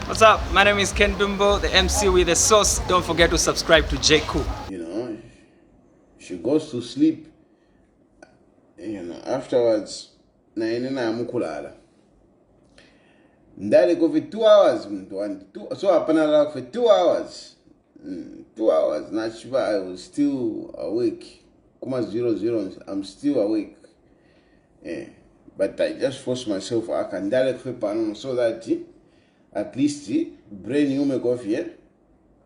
What's up? My name is Ken Dumbo, the MC with the sauce. Don't forget to subscribe to J. Cool. She goes to sleep, afterwards, mukulala. Ndale go for 2 hours, so I for 2 hours. 2 hours, naturally, I was still awake. Kuma 00, I'm still awake. But I just forced myself, I can direct for panon so that at least brain you make off here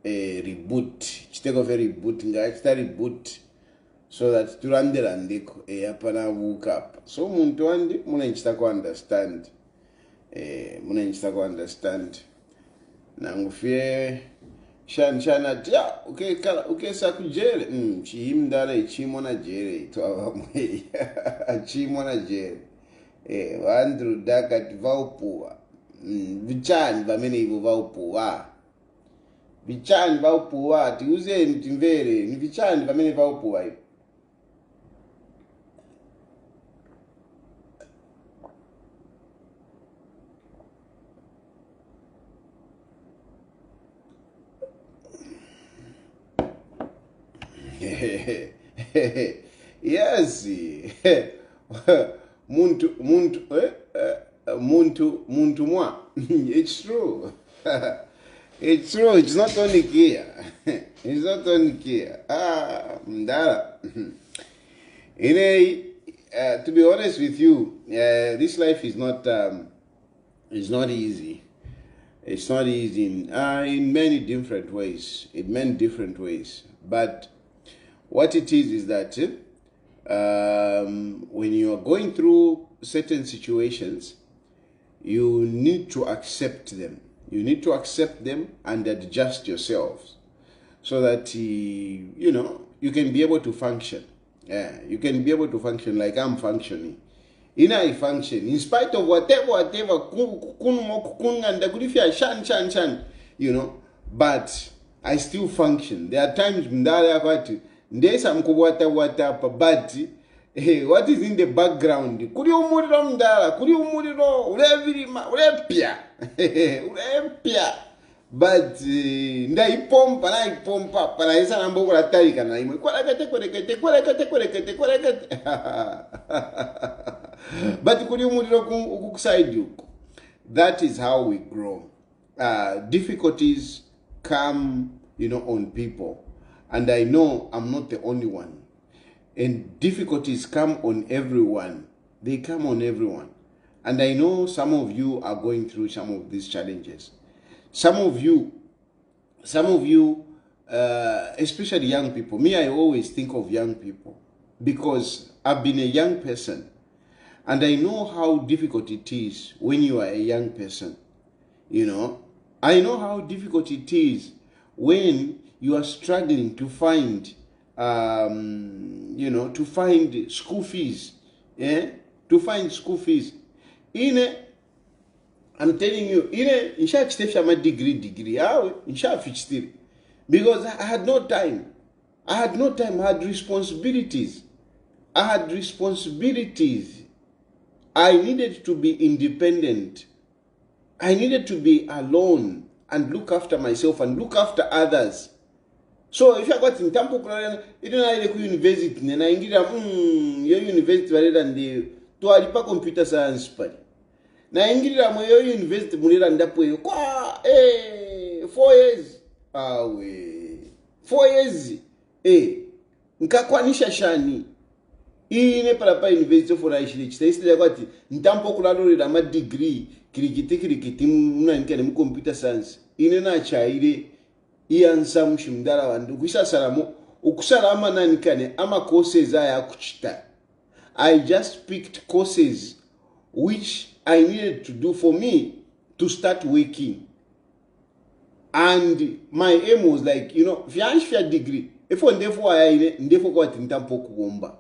a reboot. Take off a reboot, reboot so that to run the landiko apana woke up. So muntu andi muna nchitako understand. Muna nchitako understand. Nangufie shana tia okay sakujere chimdala ichimona jere to awamwe chimona jere wandru dakat vaupua vichani vamene ivo vaupua vichani vaupua tiuzeni timvere ni vichani vamene vaupua ivo yes muntu mwa it's true. It's true, it's not only here. It's not only here. Mdala. To be honest with you, this life is not easy. It's not easy in many different ways. In many different ways. But what it is that when you are going through certain situations, you need to accept them. You need to accept them and adjust yourselves so that, you can be able to function. Yeah, you can be able to function like I'm functioning. I function in spite of whatever, but I still function. There are times but what is in the background? But ndaipompa panaisa nambo ratarika na imwe but that is how we grow. Difficulties come, on people, and I know I'm not the only one. And difficulties come on everyone. They come on everyone. And I know some of you are going through some of these challenges. Some of you, especially young people. Me, I always think of young people because I've been a young person. And I know how difficult it is when you are a young person. I know how difficult it is when you are struggling to find to find school fees. To find school fees. I'm telling you, in my degree, because I had no time. I had responsibilities. I needed to be independent. I needed to be alone and look after myself and look after others. So if I got in Tampo, you don't like university, and I get your university rather than the to a computer science party. Na ingira mo yo university mulira ndapo yo kwa 4 years 4 years nkakwanisha shani ine para university for aishile chitaisile kwati ntampo kulalorera ma degree kirikiti munankane mu computer science ine na chaire iyansa mushimdala wandu kwisasaramo ukusarama nankane ama courses aya kuchita. I just picked courses which I needed to do for me to start working. And my aim was like, fiancé degree. If one therefore got in Tampo Kuomba.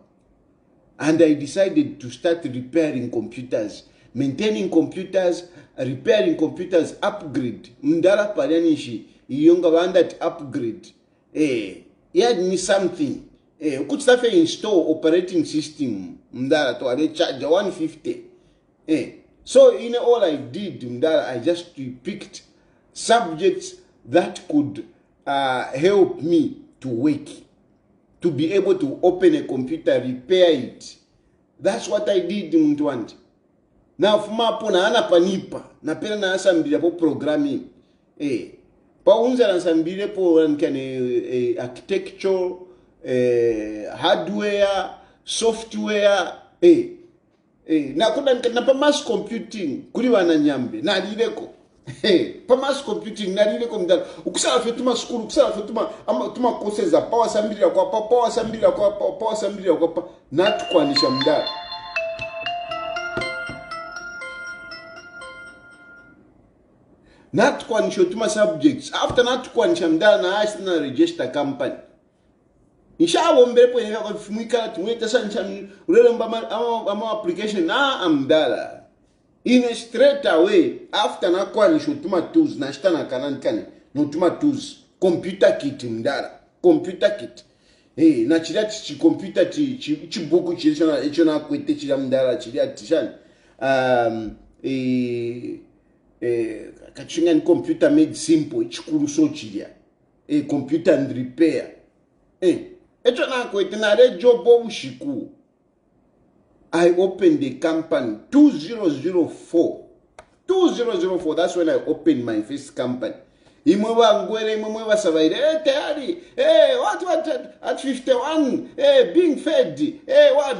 And I decided to start repairing computers, maintaining computers, repairing computers, upgrade. Mdara Padanishi, Yonga that upgrade. He had me something. Could start install operating system. Mdara to a charge 150. So all I did, I just picked subjects that could help me to work, to be able to open a computer, repair it. That's what I did muntu wanti. Na fumapo na ana panipa na pena na asambile po programming. Pa unza na asambile po nkane architecture, hardware, software, na kuna na pa mass computing kuli wana nyambe na alileko. Pa mass computing na alileko mdala. Ukusala fetuma school, ukusala fetuma tuma courses za power assembly kwa power assembly kwa na tukwanisha mdala. Not kwanisho tuma subjects. After not kwanisha mdala na ashi na register company. Inshallah mbele po kwa fumika tumweta sancha ulele ama application na amdala. In a straight away after na kwanisho tuma tools na shita na kanankane no tuma tools computer kit mdala computer kit. Na chilati chi computer chi boku chilishona kwete chila mdala chilati shani. Kachinga ni computer made simple chikuru so chilia. Computer and repair. Echo na kwete na re job shiku. I opened the company 2004. 2004, that's when I opened my first company. Imwewa ngwere, imwewa savaide, tayari, what, at 51, being fed,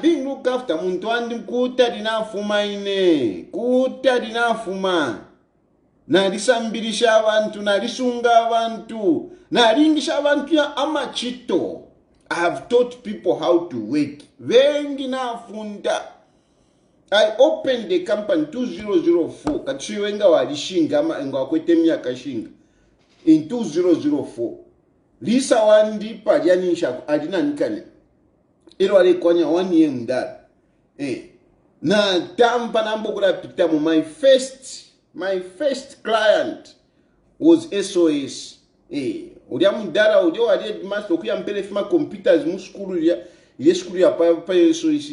being looked after, muntu andi kuta dinafuma ine, kuta dinafuma. Nalisambisha abantu, nalisunga abantu, nalingisha abantu ya amachito. I have taught people how to work. Vengi na funda. I opened the company 2004. Kachiwenga walishinga ama nga wakwete miaka shinga. In 2004. Lisa wandi pajanisha adina nikane. Ilo wale kwanya 1 year mdara. Na tampa nambo kula pitamu. My first client was SOS. Udia mdara udia wale master kuya mpele fima computers muskulu ya skulu ya pa SOS.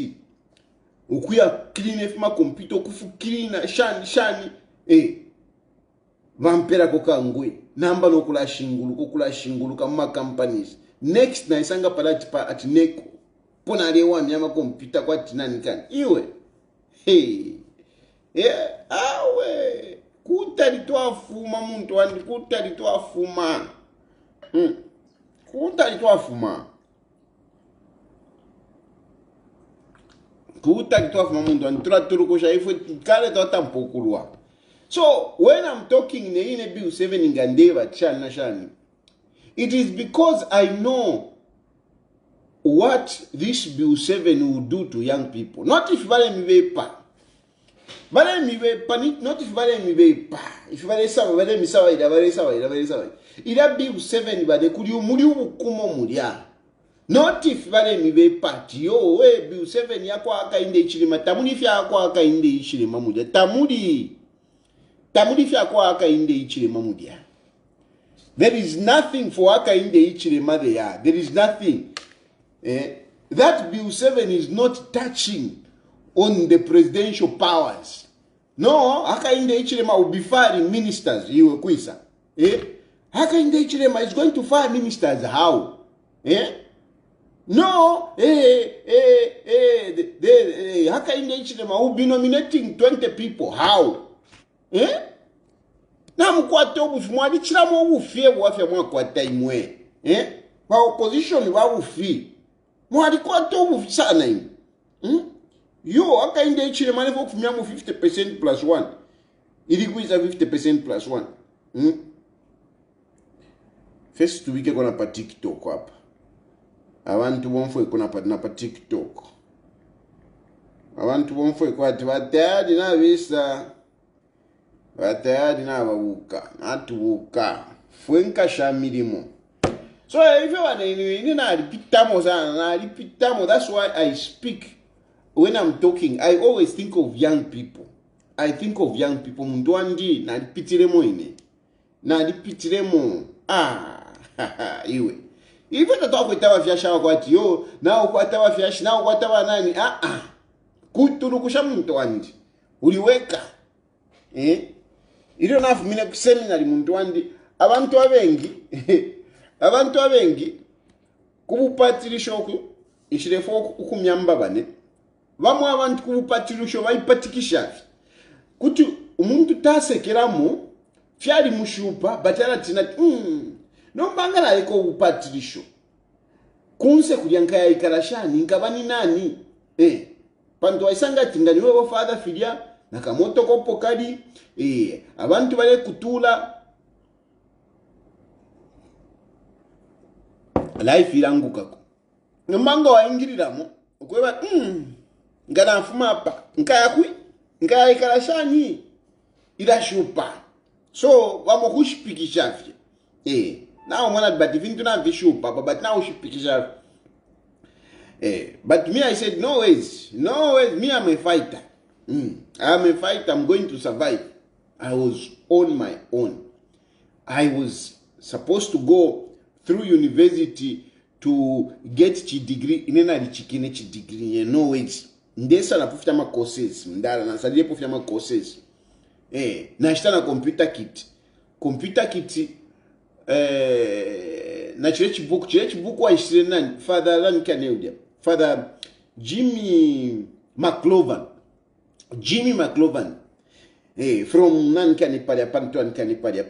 Ukuya clean fima computer kufu clean shani vampera koka ngwe namba no kula shingulu kama companies next na isanga palati pa at neko pona lewa myama computer kwa tinani kan iwe awe kutalitwa fuma muntu wandi kutalitwa fuma kutalitwa fuma muntu wandi turatulukusha ifo kale tota mpokulwa. So when I'm talking in Bill 7 in Gandeva Shani, it is because I know what this Bill 7 will do to young people. Not if vale mi vepa. Vale mi vepa, not if vale mi vepa. If vale mi sawa ida. Ida Bill 7 vale kuri muri ukumo muria. Not if vale mi vepa. Yo, Bill 7 yako aka inde ichilima. Tamudi fya yako aka inde ichilima muria. Tamudi fya kwa aka inde ichilema mudia. There is nothing for aka inde ichilema there. There is nothing. That Bill 7 is not touching on the presidential powers. No, aka inde ichilema will be firing ministers. Iwe kwisa. Aka inde ichilema is going to fire ministers. How? No, aka inde ichilema will be nominating 20 people. How? Na mkwate obufi mwadi chilamo ufie wafya mwakwata imwe. Wa opposition wa ufi. Mwadi kwate obufi sana ime. Yo, aka inde ichile manevo kufumyamu 50% plus 1. Ilikuiza 50% plus 1. First tuwike kuna pa TikTok hapa. Abantu bonfwe kuna pa TikTok. Abantu bonfwe kwa tibatayadi na visa. Watayadi na wabuka, natubuka, fuenka shamirimo. So if you want to repeat, that's why I speak. When I'm talking, I always think of young people. I think of young people. Mundwandi na repeatiremo ine. Na repeatiremo. Iwe. Even the talk with our fiasha wakwati yo, na ukwatawa fiasha, na ukwatawa nani. Kutulukusha mundwandi. Uliweka. ilo nafu mine ku seminary muntu wandi abantu abengi kubupatirisho oku ishirefo okumyamba bane bamwe abantu kubupatirisho bayipatikishafi kuti umuntu tasekeramu fyali mushupa batara tina nombangala aliko ubupatirisho kunse kulyankaya ikarashani nkabani nani pantu waisanga tingani wewe father filia nakamoto kopo kali abantu bale kutula life irangukako nombanga waingiriramo okweba ngana mfuma apa nkaya ikarashani irashupa so wamo kushipikishavye now mwana but vintu na vishupa but now ushipikishavye but me I said no ways me I'm a fighter I'm a fighter, I'm going to survive. I was on my own. I was supposed to go through university to get chi degree inena lichikine chi degree no ways ndesa na pufita ma courses ndala na sadie pufita ma courses na shita na computer kit na chile book wa ishire nani Father Jimmy McLovan from nani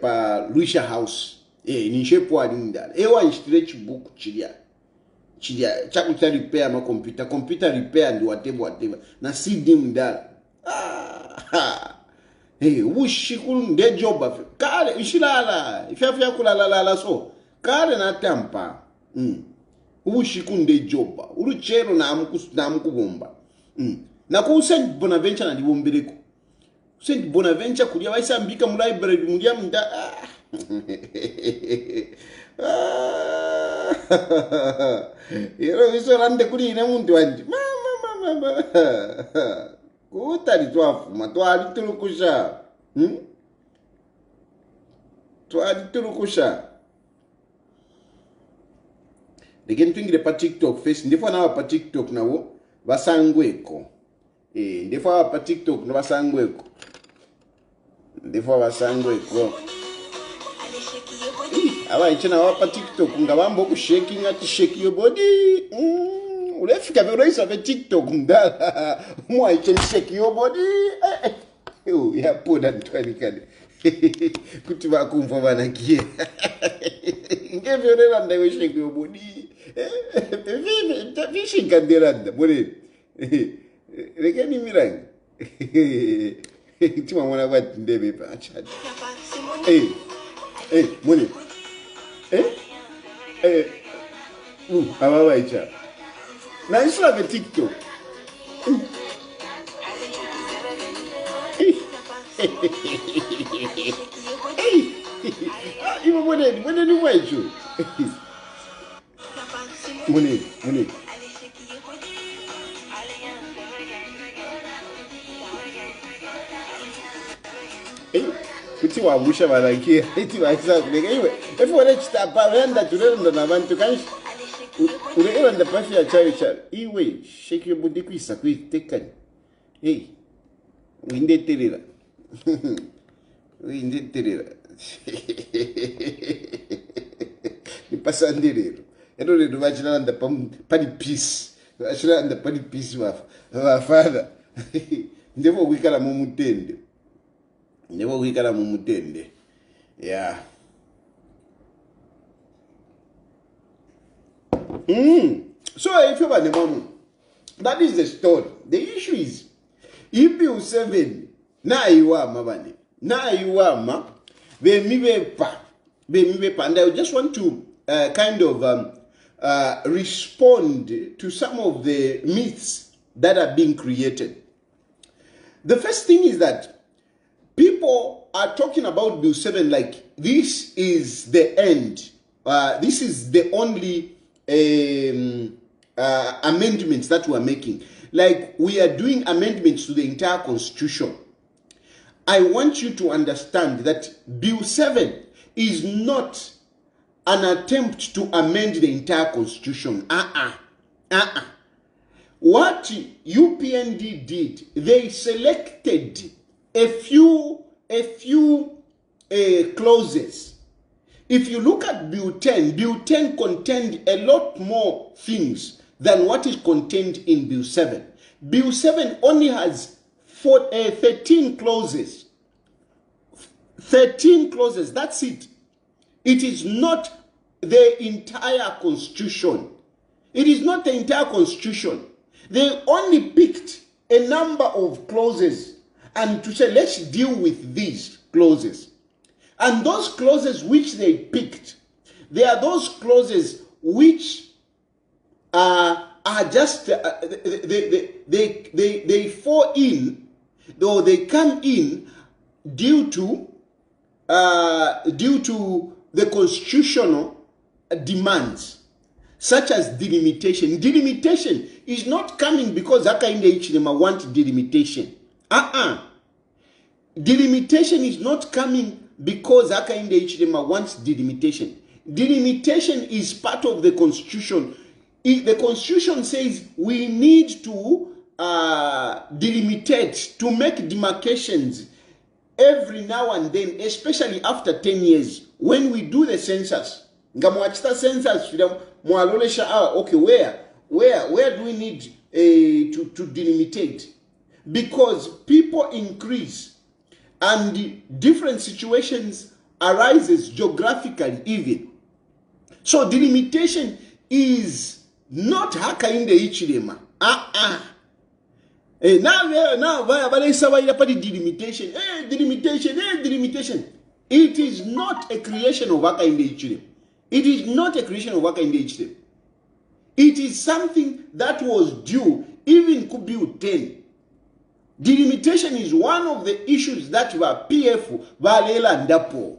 pa Lucia House ni shepo alinda ewa stretch book chilia chakuta repair ma computer repair ndi whatever na CD mdala ushikulu nde job kale ishilala ifya kulala so kale na tampa ushikulu nde job uruchero na amukubomba na ku Saint Bonaventure na ndibombeleko Saint Bonaventure kulia waisambika mu library mulia mda yero visorande kuli ine muntu wanje mama kutali twafuma twalitulukusha legeni twingire pa TikTok face ndifo na pa TikTok nawo basangweko ndifo pa TikTok no basangweko awa ichina wapa TikTok ngabambo ku shaking ati shake your body ulefika vero isa ve TikTok ndala mwa icheni shake your body ya poda ntwani kale kuti bakumva banakie ngevyo rera ndawe shake your body vivi kanderanda bore rekeni mirangi tima mwana kwa ndebe pa achadi mone abawa icha na isla be TikTok ibo mone ni mwecho mone kuti wabusha barakia iti waisa kuleka iwe efore chitapa wenda turenda nabantu kanshi ureera ndapafi ya chayo iwe shake your body kwisa kwitekani windeterera nipasandirero ero rero vachiranda pani peace vachiranda pani peace vafadha ndevo kuikala mumutende yeah so if you want to that is the story. The issue is if you 7 na iwama bemibepa and I just want to kind of respond to some of the myths that are being created. The first thing is that people are talking about Bill 7 like this is the end. This is the only amendments that we are making. Like we are doing amendments to the entire constitution. I want you to understand that Bill 7 is not an attempt to amend the entire constitution. What UPND did, they selected a few clauses. If you look at Bill 10, Bill 10 contained a lot more things than what is contained in Bill 7. Bill 7 only has 13 clauses. 13 clauses, that's it. It is not the entire constitution. It is not the entire constitution. They only picked a number of clauses and to say, let's deal with these clauses. And those clauses which they picked, they are those clauses which are just, they fall in, though they come in due to the constitutional demands, such as delimitation. Delimitation is not coming because Hakainde Hichilema want delimitation. Delimitation is not coming because Hakainde Hichilema wants delimitation. Delimitation is part of the constitution. The constitution says we need to delimitate, to make demarcations every now and then, especially after 10 years, when we do the census. Ngamwachita census, okay, where do we need to delimitate? Because people increase and different situations arises geographically even. So delimitation is not Hakainde Hichilema. Now, delimitation. Delimitation. It is not a creation of Hakainde Hichilema. It is not a creation of Hakainde Hichilema. It is something that was due, even could be 10. Delimitation is one of the issues that were PF, Valela, and Dapo.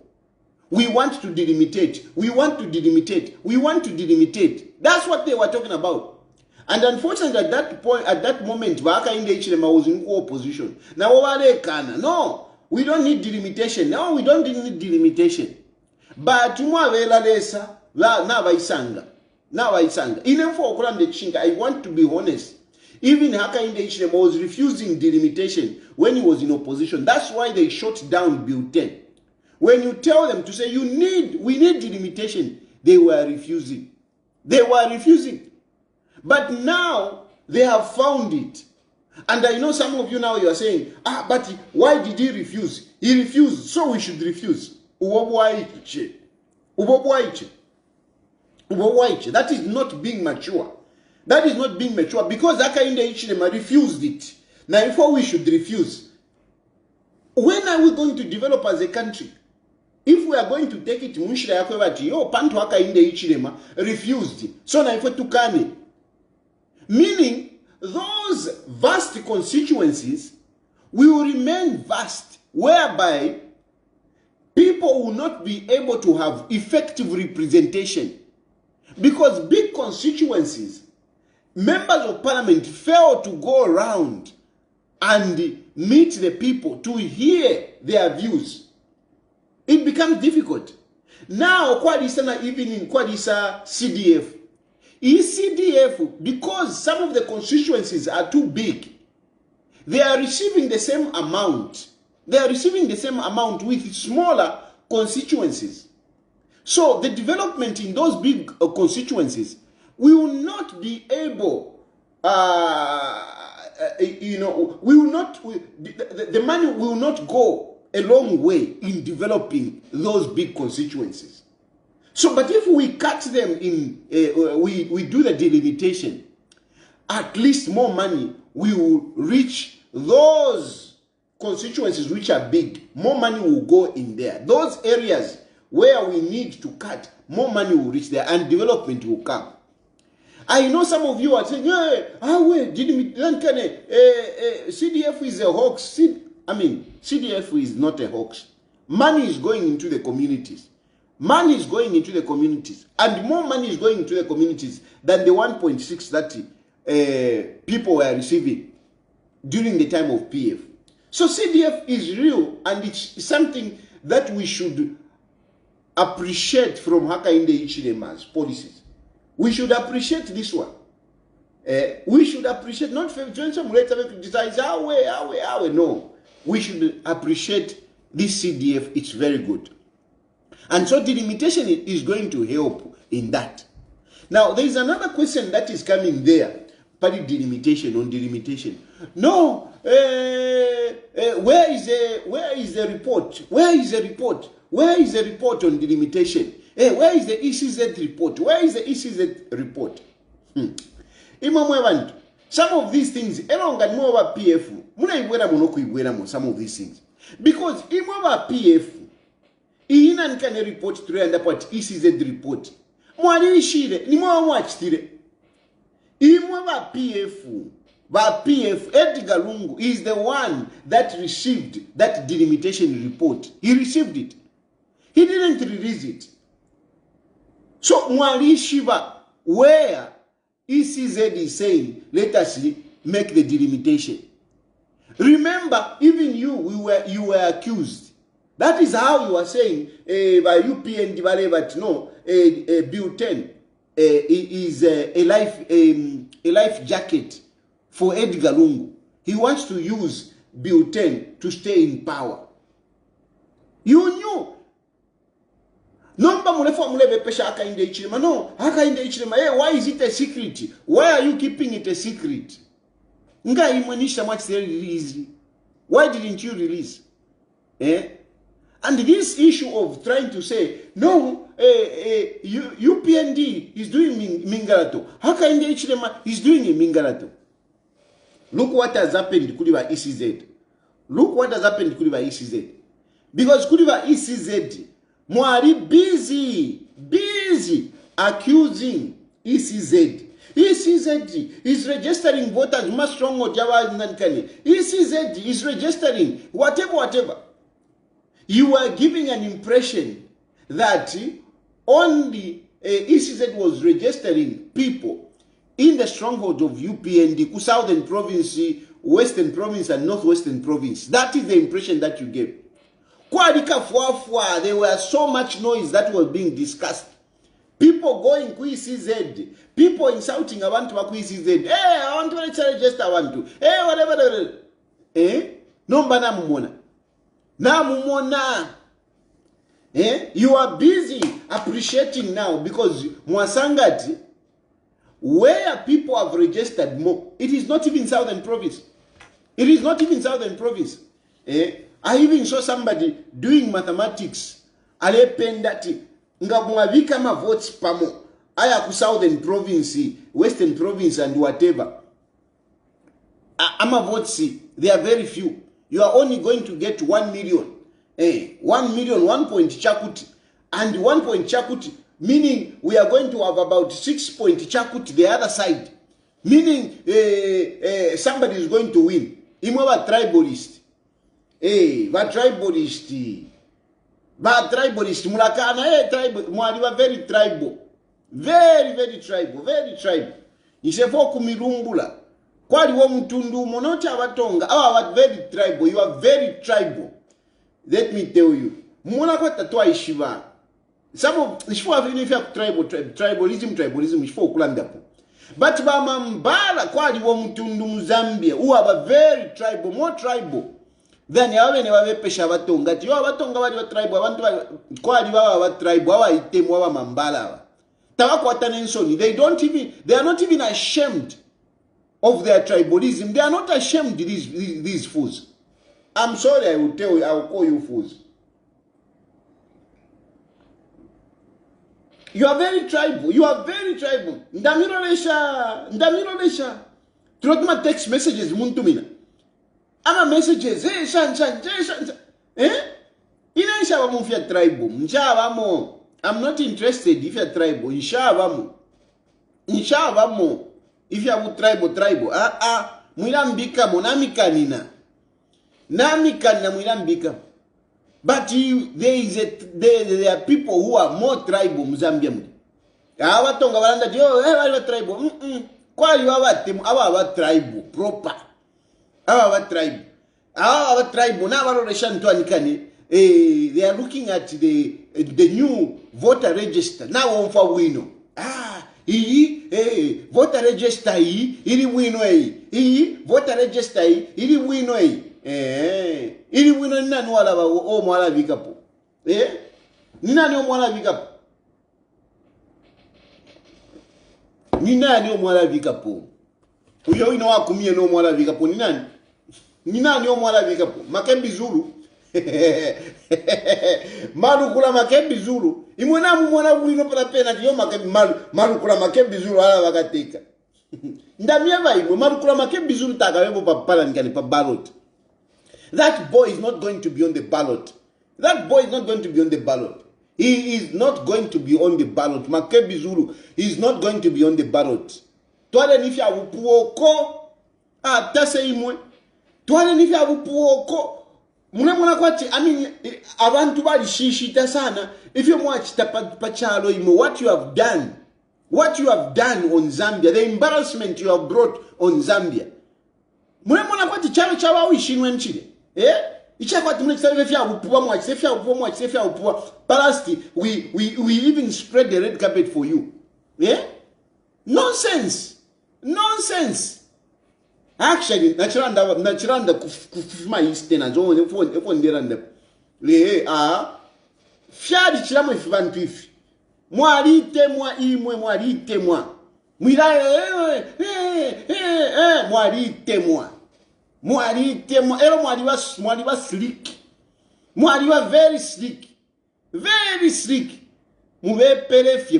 We want to delimitate. We want to delimitate. We want to delimitate. That's what they were talking about. And unfortunately, at that point, at that moment, Hakainde Hichilema was in opposition. Now, no, we don't need delimitation. No, we don't need delimitation. But tumwavela lesa na vaisanga. Inenfo okulande chinga. I want to be honest. Even Hakainde Hichilema was refusing delimitation when he was in opposition. That's why they shut down Bill 10. When you tell them to say we need delimitation, they were refusing. But now they have found it. And I know some of you now, you are saying, but why did he refuse? He refused, so we should refuse. That is not being mature. That is not being mature because Hakainde Hichilema refused it. Now, before we should refuse, when are we going to develop as a country? If we are going to take it, Pantu Hakainde Hichilema refused. So now, if we tukane, meaning those vast constituencies will remain vast, whereby people will not be able to have effective representation. Because big constituencies, members of parliament fail to go around and meet the people to hear their views. It becomes difficult. Now, Kwadisa, even in Kwadisa CDF, ECDF, because some of the constituencies are too big, they are receiving the same amount. They are receiving the same amount with smaller constituencies. So the development in those big constituencies will not be able, the money will not go a long way in developing those big constituencies. So, but if we cut them in, we do the delimitation, at least more money will reach those constituencies which are big. More money will go in there. Those areas where we need to cut, more money will reach there and development will come. I know some of you are saying, CDF is a hoax. CDF is not a hoax. Money is going into the communities. Money is going into the communities. And more money is going into the communities than the 1.6 that people were receiving during the time of PF. So CDF is real, and it's something that we should appreciate from Hakainde Hichilema's policies. We should appreciate this one. We should appreciate, not when some later criticize, no. We should appreciate this CDF, it's very good. And so delimitation is going to help in that. Now, there is another question that is coming there. Party delimitation on delimitation. No, where is the report? Where is the report? Where is the report on delimitation? Where is the ECZ report? Where is the ECZ report? Some of these things, PF, some of these things. Because PF, can report to end up at ECZ report. PF, Edgar Lungu is the one that received that delimitation report. He received it. He didn't release it. So Mwali Shiva, where ECZ is saying, let us make the delimitation. Remember, even you were accused. That is how you are saying by UPN but no, Bill 10 is a life jacket for Edgar Lungu. He wants to use Bill 10 to stay in power. You knew. No, why is it a secret? Why are you keeping it a secret? Why didn't you release? And this issue of trying to say, no, UPND is doing Mingarato. Hakainde Ichilema is doing a Mingarato. Look what has happened to Kudiva ECZ. Look what has happened to Kudiva ECZ. Because Kudiva ECZ, Mwari busy accusing ECZ. ECZ is registering voters much stronger than ECZ is registering whatever. You are giving an impression that only ECZ was registering people in the stronghold of UPND, Southern Province, Western Province, and Northwestern Province. That is the impression that you gave. There was so much noise that was being discussed. People going to ECZ, people insulting abantu ba ECZ. Hey, I want to register abantu. Hey, whatever. No bana mumona. Na mumona. You are busy appreciating now because Mwasangati, where people have registered more, it is not even Southern Province. It is not even Southern Province. I even saw somebody doing mathematics. Ale pendati. Nga mwavika ma votes pamo. Aya ku Southern Province, Western Province and whatever. Ama votes, they are very few. You are only going to get 1 million. 1 million, 1 point chakuti. And 1 point chakuti, meaning we are going to have about 6 point chakuti the other side. Meaning somebody is going to win. Imwa tribalist. Tribalist. Mulakana, tribal. Mwadi wa very tribal. Very tribal. Very tribal. Isefo kumirumbula. Kwali wa mtundu monota watonga. Awa very tribal. You are very tribal. Let me tell you. Mwana kwa tatwa ishiva. Some of ishifu afini ifya tribalism ishifu ukulandapo. But mbala kwali wa mtundu Zambia. Uwa very tribal. More tribal. Then yawe ne wabepesha batonga ati yo batonga bali ba tribe abantu kwali baba ba tribe aba itemu aba mambala aba tawakwata nensoni. They are not even ashamed of their tribalism. They are not ashamed these fools. I'm sorry, I will call you fools. You are very tribal. Ndamiro lesha Trotma text messages muntumina. Ama messages, shan. Inaisha wamu fia tribal. Nshawamo. I'm not interested if you're tribal. Nshawamo. If you're tribal. Mwilambika mo namikanina. Namikanina mwilambika. But there are people who are more tribal Zambia. Awatonga walanda wali tribal. Kwa yu awa tribal proper. Our tribe. Now they are looking at the new voter register. Now on for wino. Voter register ili wino voter register ili wino Ili wino nani wala o mwala vikapo. Nani o mwala vikapo. Nani o mwala vikapo. Uyo ino wakumie no mwala vikapo nani? Nani o mwala vikapo. Makembi Zulu. Marukula Makembi Zulu. Imwena mwana wino para pena diyo Makembi Marukula Makembi Zulu ala wakateka. Ndamieva imwe Marukula Makembi Zulu takawebo pa palankani pa ballot. That boy is not going to be on the ballot. That boy is not going to be on the ballot. He is not going to be on the ballot. Makembi Zulu is not going to be on the ballot. Twale nifya upuoko. Tase imwe. Twale nifya upuoko. Muna kwati, I mean, abantu bali shishita sana. If you watch pachalo imo, what you have done on Zambia, the embarrassment you have brought on Zambia. Muna kwati chalo chawa wishinwe nchile. Icha kwati muna kisawe fya upuwa mwachi. Palasti, we even spread the red carpet for you. Nonsense. Actually, nachiranda kufuma istena zo efo ndiranda. Fiadi chiramo ifibantu ifi. Mwalite mwa imwe mwalite mwa. Mwalite mwa. Ero mwaliwa slick. Mwaliwa very slick. Very slick. Mube pelefie.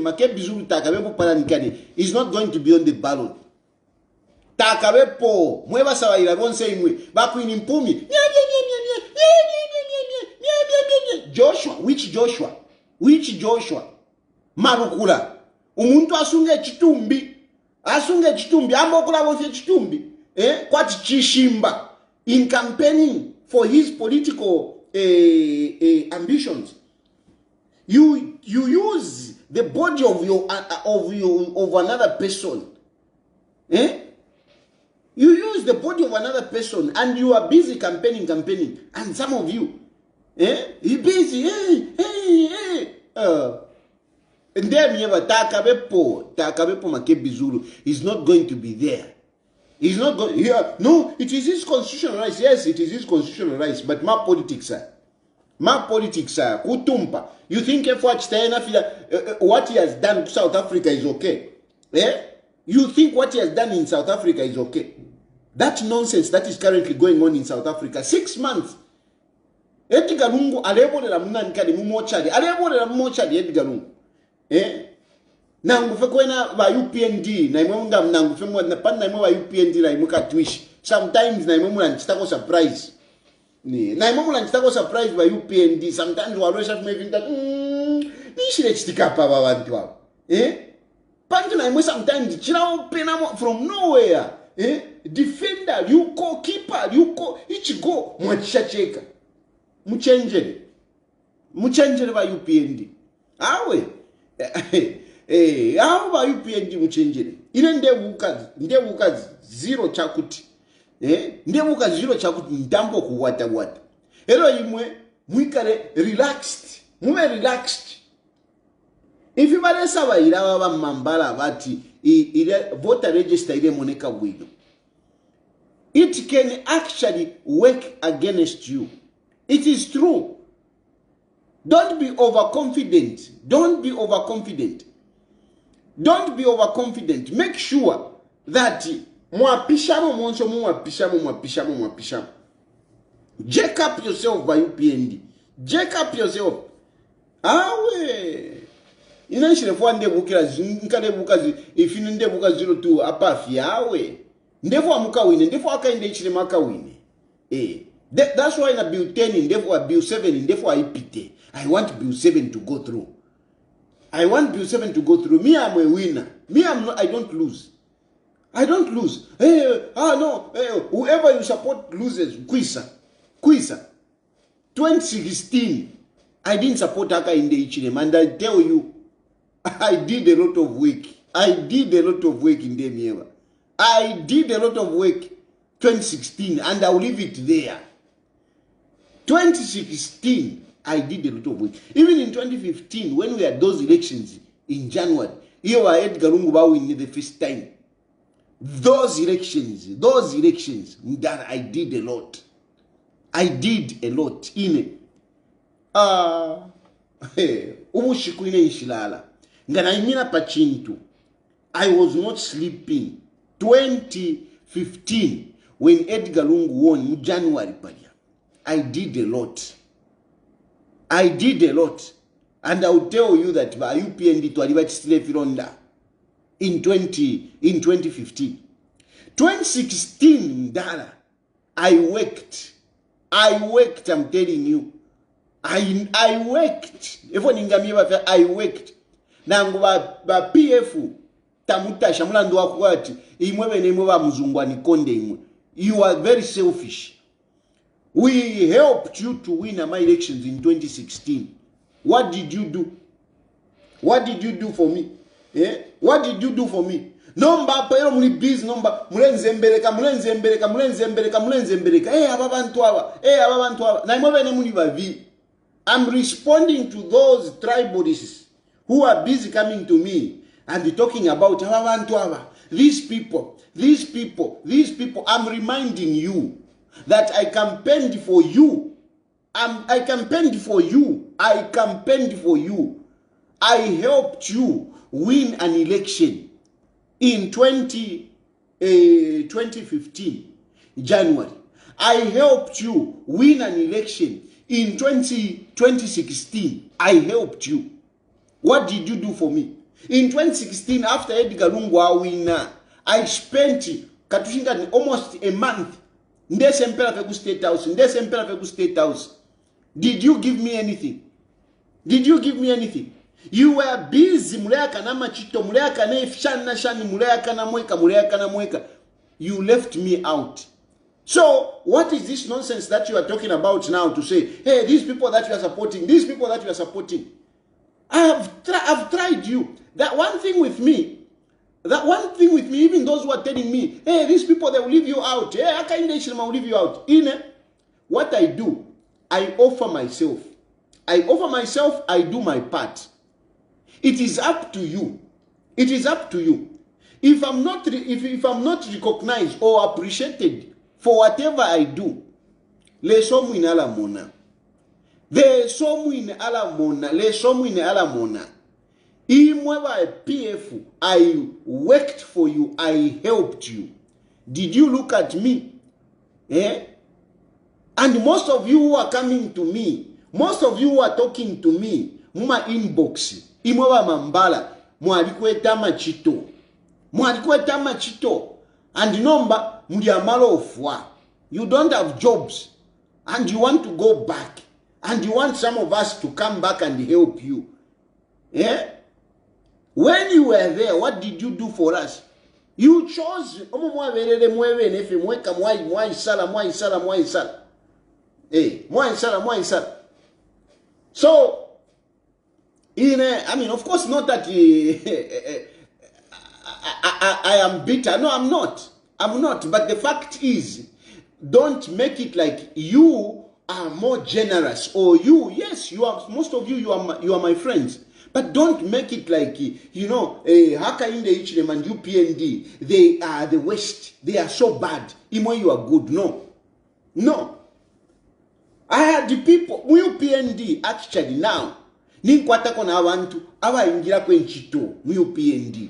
Makembi Zulu takabebo palanikani. Is not going to be on the ballot. Takabepo mweba sawaira bonse imwe bakwini mpumi Joshua, which Joshua Marukula umuntu asunge chitumbi ambokula bonse chitumbi kwati chishimba in campaigning for his political ambitions. You use the body of another person. You use the body of another person and you are busy campaigning. And some of you, you busy, and then you have Takabepo Makembi Zulu is not going to be there. He's not going, no, it is his constitutional rights. Yes, it is his constitutional rights, but my politics are kutumpa. You think what he has done to South Africa is okay? You think what he has done in South Africa is okay? That nonsense that is currently going on in South Africa. 6 months. Edgar Lungu alebolela mnankani mumochali. Alebolela mumochali Edgar Lungu. Nangu fekwena ba UPND na imwanga nangu femwa na pan na imwa UPND na imuka Twitch. Sometimes na imwa nchitako surprise. Na imwa nchitako surprise ba UPND. Sometimes walosha fumevinta nishile chitikapa ba bantu wao. Pantu na imwe sometimes chirao pena from nowhere. Defender, yuko keeper, yuko ichigo mwachacheka. Muchenjere ba UPND. Awe. Awe ba UPND muchenjere. Ine ndebuka zero chakuti. Ndebuka zero chakuti ndambo kuwata. Ero imwe mwikale relaxed. Mume relaxed. If you bale sawa irawa ba mambala bati ile voter register ile moneka bwino. It can actually work against you. It is true. Don't be overconfident. Make sure that mwapishamo. Jack up yourself by UPND. Jack up yourself. Awe. Inashire fwa ndebukira nkadebukazi ifinu ndebuka 02 apafi awe. Ndefu amukawine, ndefu akainde chile makawine. That's why na bill 10, ndefu wa bill 7, ndefu wa ipite. I want bill 7 to go through. Me, I'm a winner. I don't lose. Whoever you support loses. Kwisa. 2016, I didn't support Aka in the Ichinem, and I tell you, I did a lot of work in Demieva. I did a lot of work 2016 and I'll leave it there. 2016, I did a lot of work. Even in 2015, when we had those elections in January, here were Edgar Lungu winning the first time. those elections, that I did a lot. In ubushikuine inshilala. Nganaimina pachintu. I was not sleeping. 2015, when Edgar Lungu won in January, I did a lot. And I will tell you that by UPND to Alibati Stilefironda in 2015. 2016, Dara, I worked, I'm telling you. I worked. I worked. Nangu ba PF tamuta shamulando wakwati imwewe nemwewa mzungwani konde imwe. You are very selfish. We helped you to win my elections in 2016. What did you do? What did you do for me? Eh? What did you do for me? Nomba pero muli biz nomba mulenzembereka. Ababantu aba. Na imwewe nemuni bavi. I'm responding to those tribalists who are busy coming to me and talking about these people. I'm reminding you that I campaigned for you. I campaigned for you. I helped you win an election in 2015, January. I helped you win an election in 2016. I helped you. What did you do for me? In 2016, after Edgar Lungu winner, I spent almost a month in the State House. Did you give me anything? You were busy. You left me out. So, what is this nonsense that you are talking about now to say, hey, these people that you are supporting, I've tried you. That one thing with me, even those who are telling me, hey, these people, they will leave you out. Hey, how can they will leave you out? What I do, I offer myself. I do my part. It is up to you. If I'm not recognized or appreciated for whatever I do, le somu in ala mona. Imwewa PF, I worked for you, I helped you. Did you look at me? Eh? And most of you who are coming to me, most of you who are talking to me, muma inbox, imwewa mambala, mwalikweta machito. And number, mdiamalo ofwa. You don't have jobs. And you want to go back. And you want some of us to come back and help you. Yeah? When you were there, what did you do for us? You chose. So, of course, not that I am bitter. No, I'm not. But the fact is, don't make it like you are more generous, or you, yes, you are. Most of you are my friends. But don't make it like, Haka in the HM and UPND, they are the West. They are so bad. Imo, you are good. No. I had the people, UPND, actually now, Ninkwata kona awantu, awa ingira kwenchito, UPND.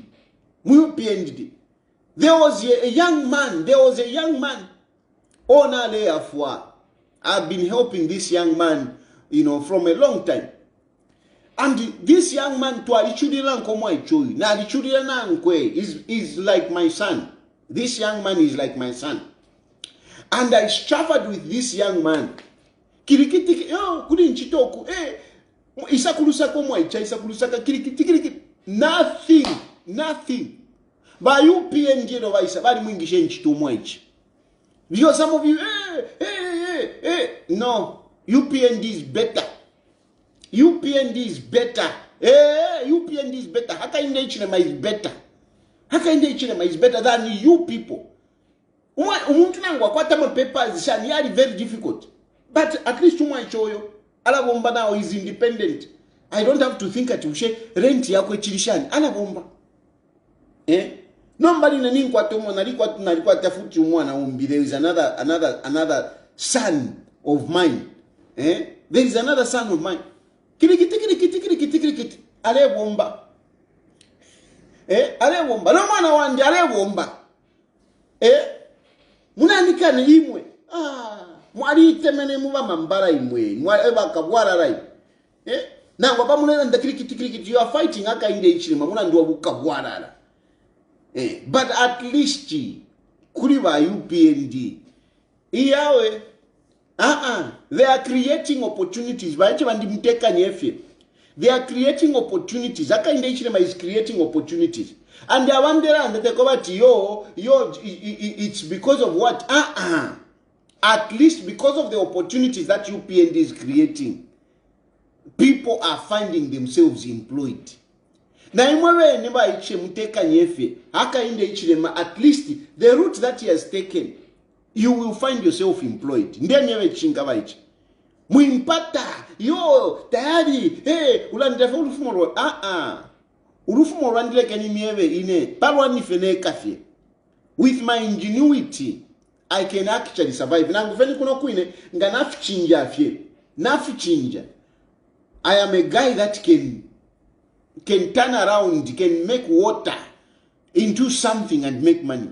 There was a young man, Ona le afwa. I've been helping this young man, from a long time. And this young man, is like my son. This young man is like my son. And I struggled with this young man. Nothing. But you PNG no vaisa, bali mwingishe nchitu mwaichi. Because some of you, no, UPND is better. UPND is better. Haka Indechilema is better. Is better than you people. Umuntu nangwa kwa tama papers shani yari very difficult. But at least umwa ichoyo. Ala bomba now is independent. I don't have to think at ushe rent yako chirishani. Ala bomba. Nobody nani kwatomo nalikwata futi umwana umbi. There is another son of mine. There is another son of mine. Kirikiti. Ale bomba. Ale bomba. No mwana wanje ale bomba. Munanika ni imwe. Mwali temene muba mambara imwe. Mwali eba kabwara rai. Na waba munena ndakirikiti. You are fighting aka inde ichilima. Muna nduwa bukabwara. But at least kuri ba UPND iyawe they are creating opportunities. They are creating opportunities. Akaindeshima is creating opportunities. And they are wondering that they go back to it's because of what? At least because of the opportunities that UPND is creating, people are finding themselves employed. At least the route that he has taken, you will find yourself employed. Muimpata yo tayari ulandira ulufumoro ulufumoro andile kanimiewe ine parwani fene kafie. With my ingenuity I can actually survive. Nangu feni kuno kuine nga nafichinja afye nafichinja. I am a guy that can turn around, can make water into something and make money.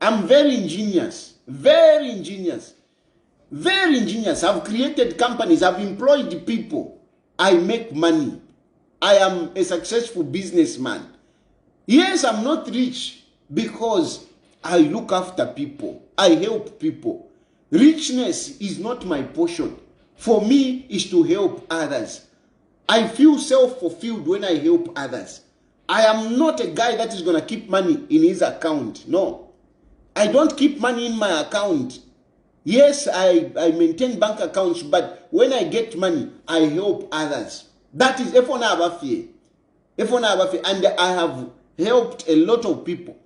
I'm very ingenious. I've created companies. I've employed people. I make money. I am a successful businessman. Yes, I'm not rich because I look after people. I help people. Richness is not my portion. For me, is to help others. I feel self-fulfilled when I help others. I am not a guy that is going to keep money in his account. No. I don't keep money in my account. Yes, I maintain bank accounts, but when I get money, I help others. That is F1 and I have helped a lot of people.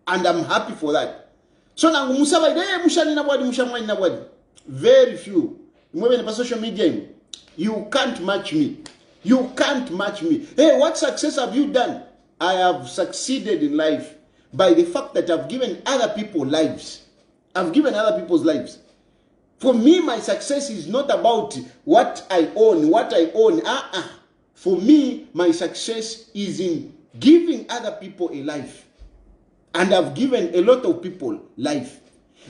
And I'm happy for that. So now, very few. On social media, you can't match me. Hey, what success have you done? I have succeeded in life by the fact that I've given other people lives. I've given other people's lives. For me, my success is not about what I own. For me, my success is in giving other people a life. And I've given a lot of people life.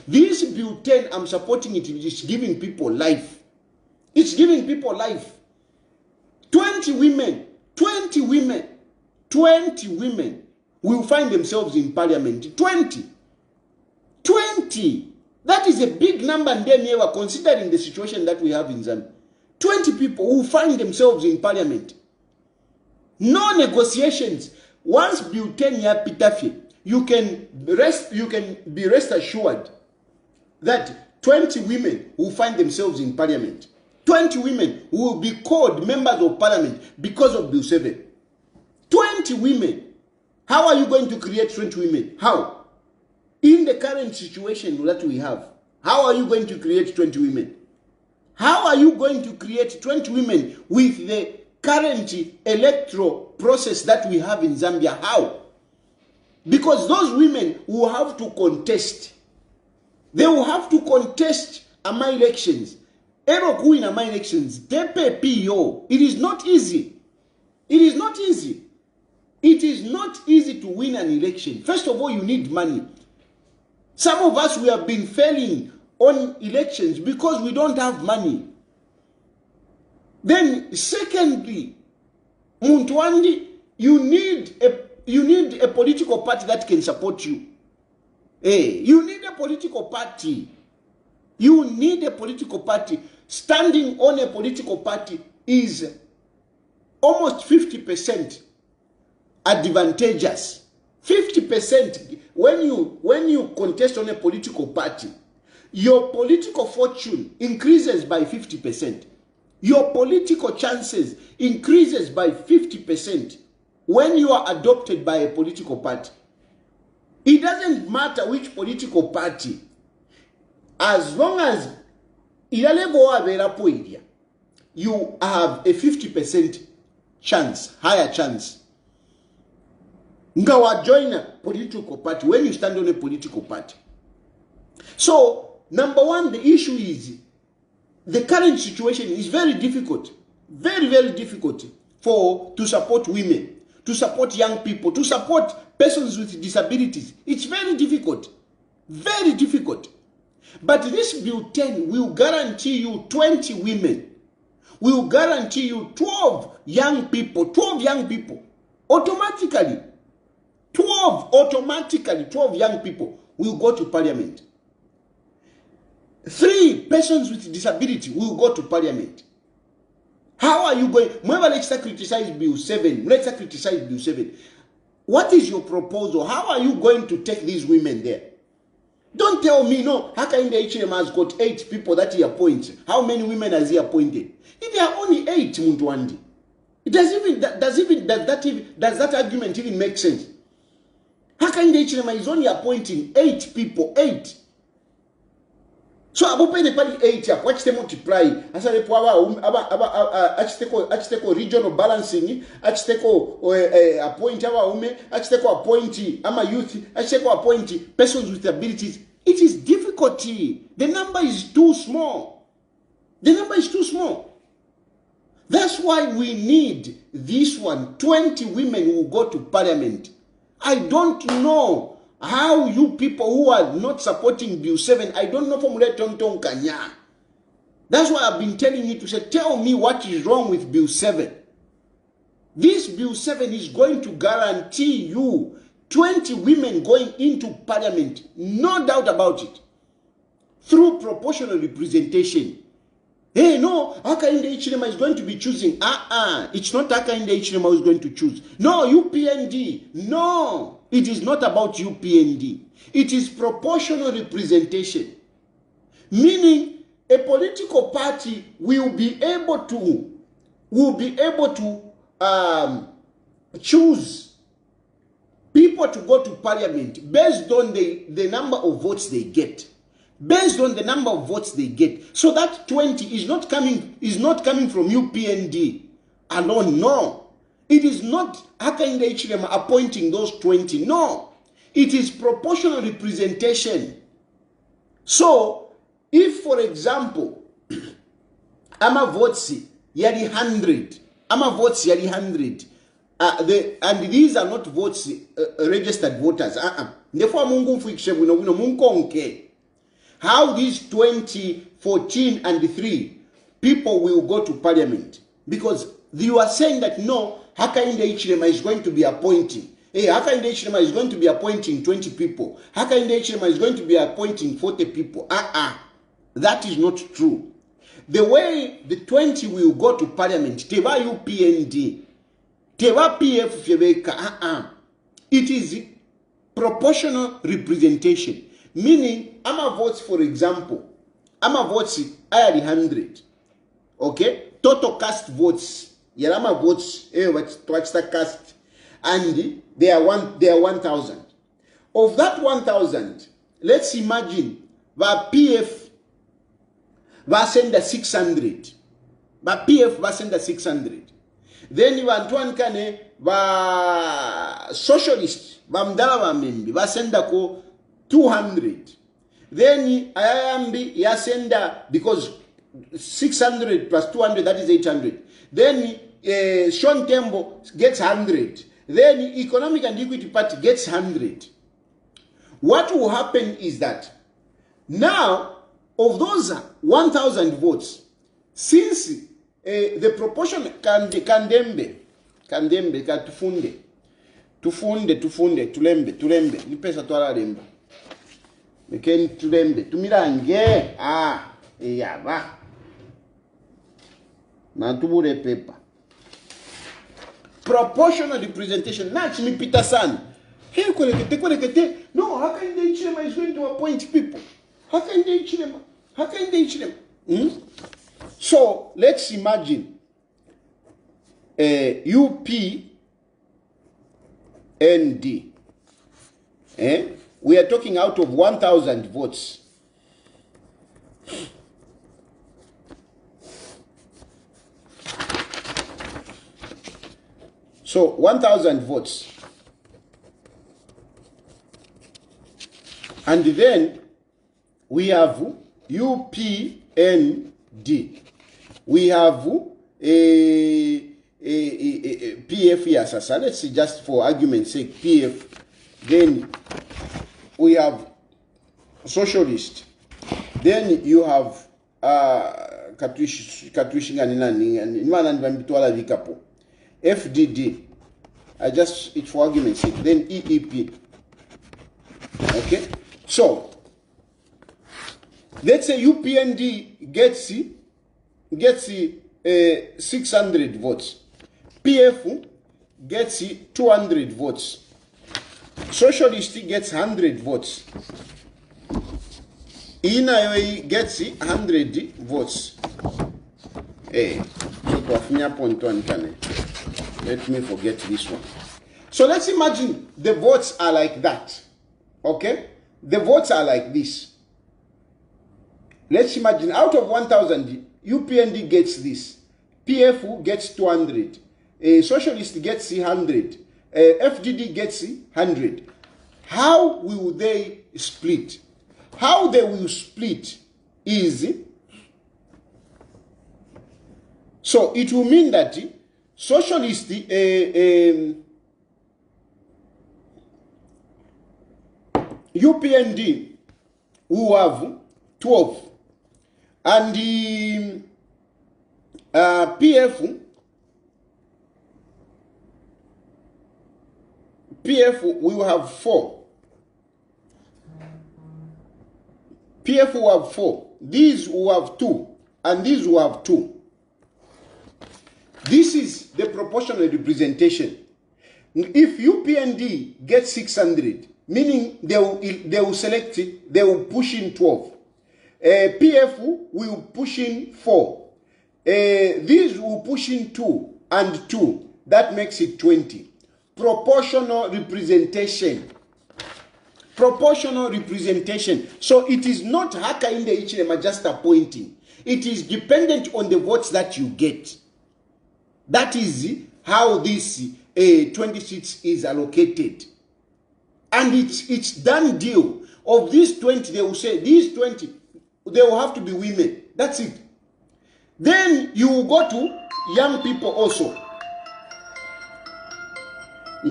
This bulletin, I'm supporting it. It's giving people life. It's giving people life. 20 women will find themselves in parliament. 20. That is a big number, and then you are considering the situation that we have in Zambia. 20 people will find themselves in parliament. No negotiations. Once bulletin ya pitafi, you can be rest assured that 20 women will find themselves in parliament. 20 women will be called members of parliament because of Bill 7. 20 women. How are you going to create 20 women? How? In the current situation that we have, how are you going to create 20 women? How are you going to create 20 women with the current electoral process that we have in Zambia? How? Because those women will have to contest. They will have to contest my elections. It is not easy. It is not easy. It is not easy to win an election. First of all, you need money. Some of us, we have been failing on elections because we don't have money. Then, secondly, Muntwandi, you need a political party that can support you. You need a political party. You need a political party. Standing on a political party is almost 50% advantageous. 50% when you contest on a political party, your political fortune increases by 50%. Your political chances increases by 50% when you are adopted by a political party. It doesn't matter which political party, as long as you have a 50% chance, higher chance. Ngawa join a political party when you stand on a political party. So, number one, the issue is the current situation is very difficult. Very, very difficult to support women, to support young people, to support persons with disabilities. It's very difficult. Very difficult. But this Bill 10 will guarantee you 20 women. Will guarantee you 12 young people. 12 young people. Automatically. 12 young people will go to parliament. 3 persons with disability will go to parliament. How are you going? Let's criticize Bill 7. Let's criticize Bill 7. What is your proposal? How are you going to take these women there? Don't tell me, no, Hakainde HM has got 8 people that he appoints. How many women has he appointed? If there are only 8, Muntwandi. Does that argument even make sense? Hakainde HM is only appointing 8 people, 8. So abupende pali 8 hapo achite multiply asalepo achiteko regional balancing achiteko appoint abaume achiteko appoint ama youth achiteko appoint persons with abilities. It is difficult. The number is too small. That's why we need this one. 20 women will go to parliament. I don't know how you people who are not supporting Bill 7, I don't know from where Tonton Kanya. That's why I've been telling you to say, tell me what is wrong with Bill 7. This Bill 7 is going to guarantee you 20 women going into parliament, no doubt about it, through proportional representation. Hey, no, Hakainde Hichilema is going to be choosing. It's not Hakainde Hichilema who is going to choose. No, UPND. No. It is not about UPND. It is proportional representation. Meaning, a political party will be able to choose people to go to parliament based on the number of votes they get. Based on the number of votes they get. So that 20 is not coming from UPND alone. No. It is not Hakainde Hichilema appointing those 20. No. It is proportional representation. So, if, for example, ama votes yali 100, and these are not votes, registered voters. How these 20, 14, and 3 people will go to parliament? Because you are saying that no, Hakainde Hichilema is going to be appointing. Hakainde Hichilema is going to be appointing 20 people. Hakainde Hichilema is going to be appointing 40 people. That is not true. The way the 20 will go to parliament, Teva UPND, Teva PF Febeka, it is proportional representation. Meaning, ama votes, for example, ama votes are 100. Okay? Total cast votes. Yarama votes, what's the cast? And they are 1,000. Of that 1,000, let's imagine the PF va send 600. The PF va send 600. Then you want one kane va socialist va mdala va membi va senda ko 200. Then IAMB ya senda, because 600 plus 200, that is 800. Then Sean Tembo gets 100. Then Economic and Equity Party gets 100. What will happen is that now, of those 1,000 votes, since the proportion tulembe, ni pesa twala lemba. Mekeni tulembe, tumirange, yaba. Na tubure paper. Proportional representation. Nachi mi pita sana. Hey, kwelekete. No, Hakainde Hichilema is going to appoint people. Hakainde Hichilema. So, let's imagine UPND. We are talking out of 1,000 votes. So, 1,000 votes. And then we have UPND. We have a PF, yes, so let's see, just for argument's sake, PF. Then we have socialist. Then you have FDD. It's for argument's sake. Then EEP. Okay, so let's say UPND gets 600 votes. PF gets 200 votes. Socialist gets 100 votes. INAYOI gets 100 votes. Let me forget this one. So let's imagine the votes are like that. Okay? The votes are like this. Let's imagine out of 1,000, UPND gets this. PF gets 200. Socialist gets 100. FDD gets 100. How will they split? How they will split is, so it will mean that socialist UPND will have 12, and the PF will have 4. PF will have 4. These will have 2, and these will have 2. This is the proportional representation. If UPND gets 600, meaning they will select it, they will push in 12. PF will push in 4. These will push in 2 and 2. That makes it 20. Proportional representation. Proportional representation. So it is not haka in the Ichilema just appointing. It is dependent on the votes that you get. That is how this 26 is allocated. And it's done deal. Of these 20, they will say, these 20, they will have to be women. That's it. Then you will go to young people also. I'll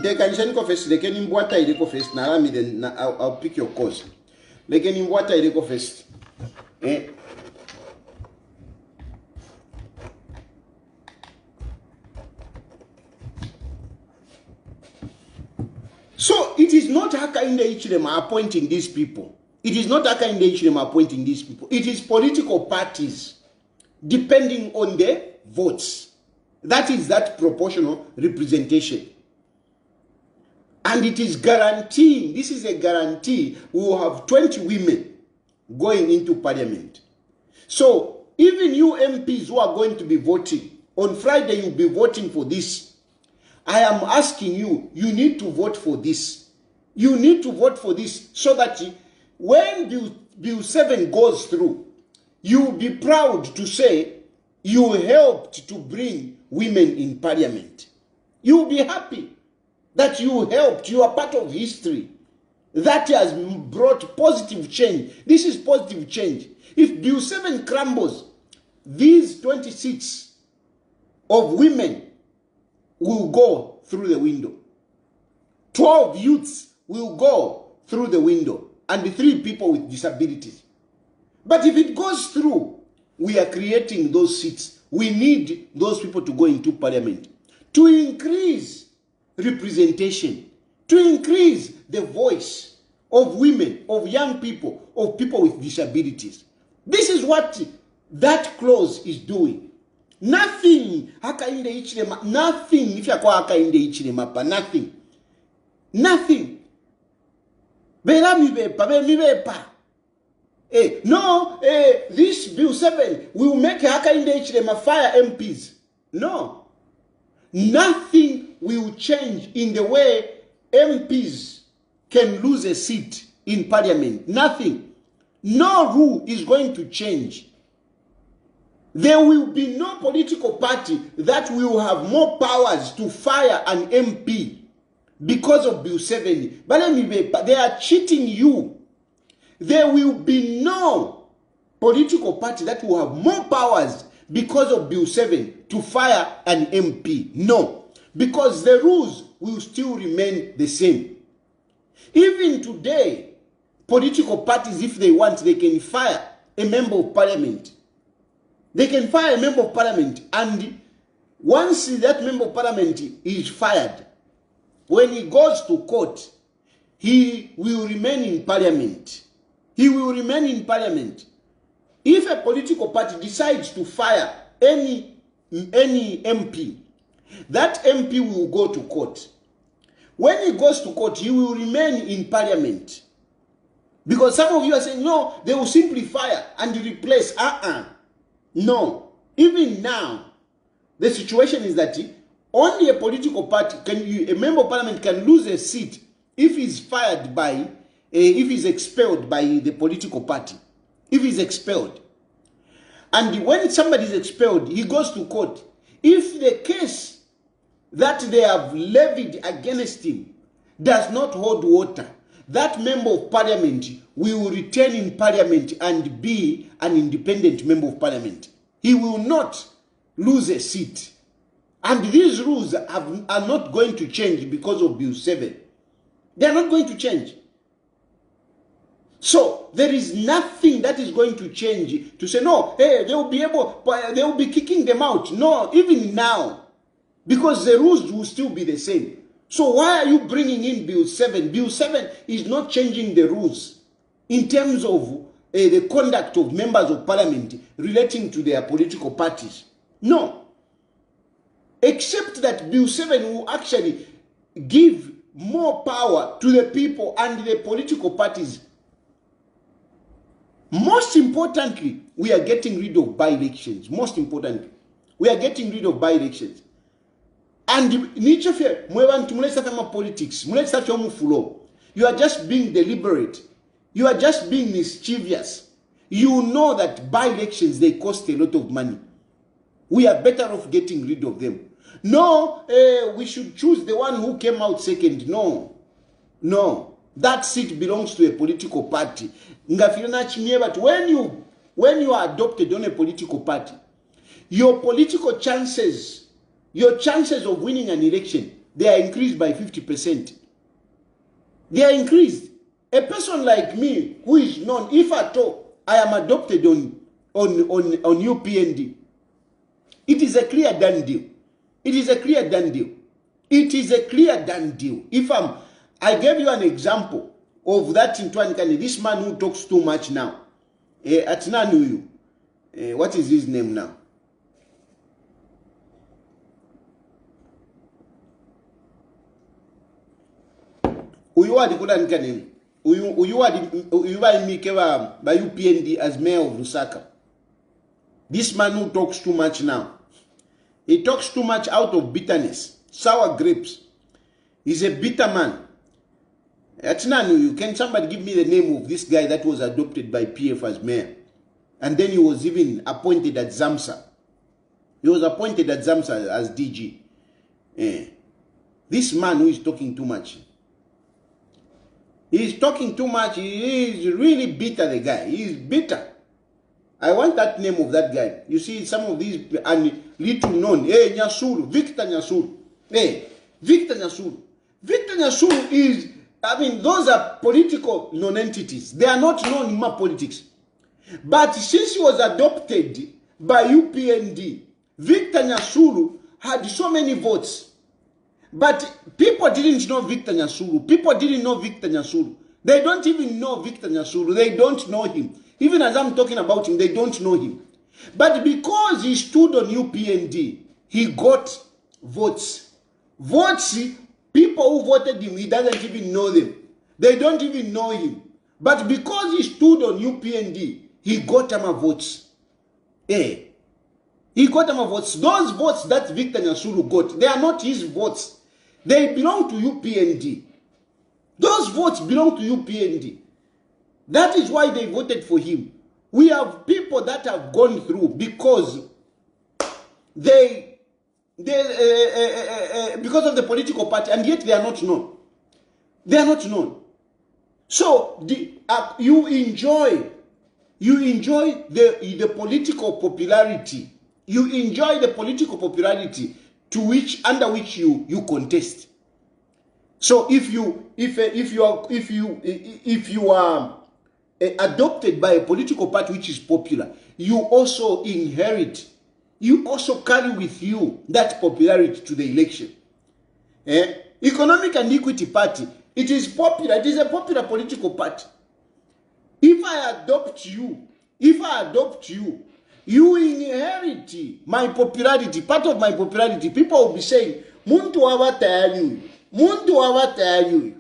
pick your cause. First. So it is not Haka in the Ichilema appointing these people. It is not Haka in the Ichilema appointing these people. It is political parties depending on the votes. That is that proportional representation. And it is guaranteeing, this is a guarantee, we will have 20 women going into parliament. So even you MPs who are going to be voting, on Friday you'll be voting for this. I am asking you, you need to vote for this. You need to vote for this so that when Bill 7 goes through, you will be proud to say you helped to bring women in parliament. You will be happy that you helped, you are part of history. That has brought positive change. This is positive change. If Bill 7 crumbles, these 26 of women will go through the window. 12 youths will go through the window, and the 3 people with disabilities. But if it goes through, we are creating those seats. We need those people to go into parliament to increase representation, to increase the voice of women, of young people, of people with disabilities. This is what that clause is doing. Nothing, nothing, if you are nothing. Nothing. No, this Bill 7 will make Haka in the Ichilema fire MPs. No. Nothing will change in the way MPs can lose a seat in parliament. Nothing. No rule is going to change. There will be no political party that will have more powers to fire an MP because of Bill 7. But they are cheating you. there will be no political party that will have more powers because of Bill 7 to fire an MP. No, because the rules will still remain the same. Even today, political parties, if they want, they can fire a member of parliament. They can fire a member of parliament, and once that member of parliament is fired, when he goes to court, he will remain in parliament. He will remain in parliament. If a political party decides to fire any MP, that MP will go to court. When he goes to court, he will remain in parliament. Because some of you are saying, no, they will simply fire and replace. No. Even now, the situation is that only a political party, a member of parliament can lose a seat if he's fired by, if he's expelled by the political party. If he's expelled. And when somebody is expelled, he goes to court. If the case that they have levied against him does not hold water, that member of parliament will return in parliament and be an independent member of parliament. He will not lose a seat. And these rules are not going to change because of Bill 7. They are not going to change. So there is nothing that is going to change to say, no, hey, they will be kicking them out. No, even now, because the rules will still be the same. So why are you bringing in Bill 7? Bill 7 is not changing the rules in terms of the conduct of members of parliament relating to their political parties. No. Except that Bill 7 will actually give more power to the people and the political parties. Most importantly, we are getting rid of by-elections. Most importantly, we are getting rid of by-elections. And politics, you are just being deliberate. You are just being mischievous. You know that by-elections, they cost a lot of money. We are better off getting rid of them. No, we should choose the one who came out second. No. No. That seat belongs to a political party. But when you are adopted on a political party, your political chances, your chances of winning an election, they are increased by 50%. They are increased. A person like me, who is known, if at all I am adopted on UPND, it is a clear done deal. It is a clear done deal. It is a clear done deal. I gave you an example of that in this man who talks too much now. What is his name now? By UPND as mayor of Lusaka. This man who talks too much now. He talks too much out of bitterness, sour grapes. He's a bitter man. Can somebody give me the name of this guy that was adopted by PF as mayor? And then he was even appointed at Zamsa. He was appointed at Zamsa as DG. This man who is talking too much. He is talking too much. He is really bitter, the guy. He is bitter. I want that name of that guy. You see, some of these and little known. Hey, Nyasuru, Victor Nyasuru. Hey, Victor Nyasuru. Victor Nyasuru is, those are political non-entities. They are not known in my politics. But since he was adopted by UPND, Victor Nyasuru had so many votes. But people didn't know Victor Nyasuru. People didn't know Victor Nyasuru. They don't even know Victor Nyasuru. They don't know him. Even as I'm talking about him, they don't know him. But because he stood on UPND, he got votes. Votes, people who voted him, he doesn't even know them. They don't even know him. But because he stood on UPND, he got them votes. He got them votes. Those votes that Victor Nyasuru got, they are not his votes. They belong to UPND. Those votes belong to UPND. That is why they voted for him. We have people that have gone through because because of the political party, and yet they are not known. They are not known. So you enjoy the political popularity. You enjoy the political popularity under which you contest. So if you are adopted by a political party which is popular, you also inherit, you also carry with you that popularity to the election. Economic and Equity Party, it is popular, it is a popular political party. If I adopt you, you inherit my popularity, part of my popularity. People will be saying, Muntu awatayu, Muntu awatayu,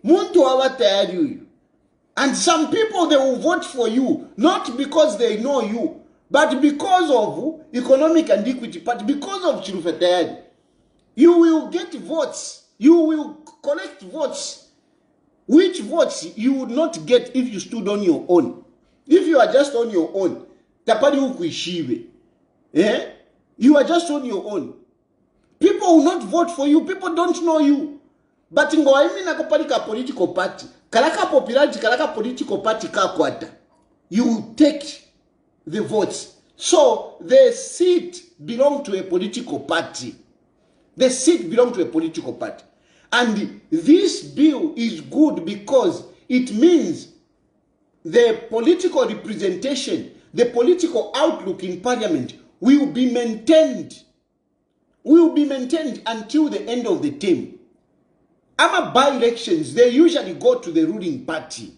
Muntu awatayu. And some people, they will vote for you, not because they know you, but because of Economic and Equity Party, because of Chirufetayadi. You will get votes, you will collect votes, which votes you would not get if you stood on your own. If you are just on your own, tapadi ukuishive. You are just on your own. People will not vote for you, people don't know you. But ngoimi na kupalika political party, kalaka popularity, kalaka political party kakwata. You take the votes. So the seat belong to a political party. The seat belong to a political party. And this bill is good because it means the political representation, the political outlook in parliament will be maintained. Will be maintained until the end of the term. Our by-elections, they usually go to the ruling party.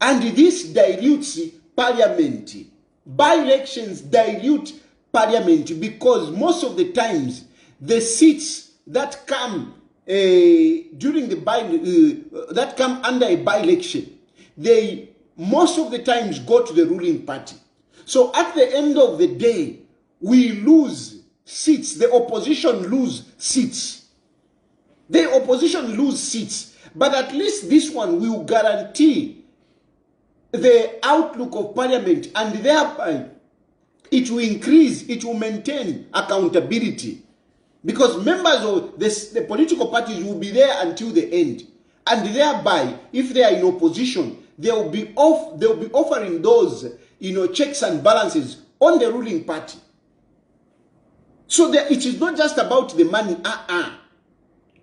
And this dilutes parliament. By-elections dilute parliament because most of the times the seats that come during the that come under a by-election, they most of the times go to the ruling party. So at the end of the day, we lose seats. The opposition lose seats. The opposition lose seats. But at least this one will guarantee the outlook of parliament, and thereby it will increase, it will maintain accountability. Because members of the political parties will be there until the end. And thereby, if they are in opposition, they will be offering those checks and balances on the ruling party. So it is not just about the money.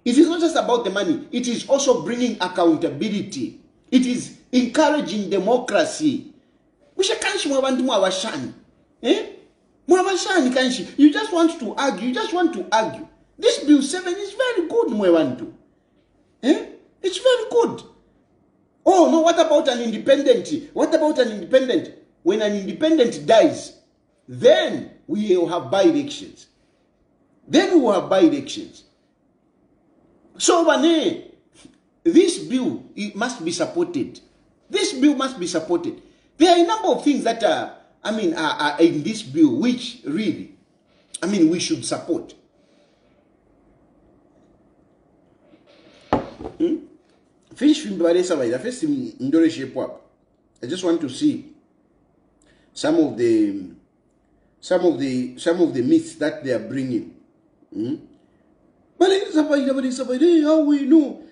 It is not just about the money. It is also bringing accountability. It is encouraging democracy. You just want to argue. This Bill 7 is very good, Mwewantu. It's very good. Oh, no, what about an independent? What about an independent? When an independent dies, then we will have by-elections. So, this bill, it must be supported. This bill must be supported. There are a number of things that are in this bill, which really, we should support. Finish first I just want to see some of the myths that they are bringing. But how we know?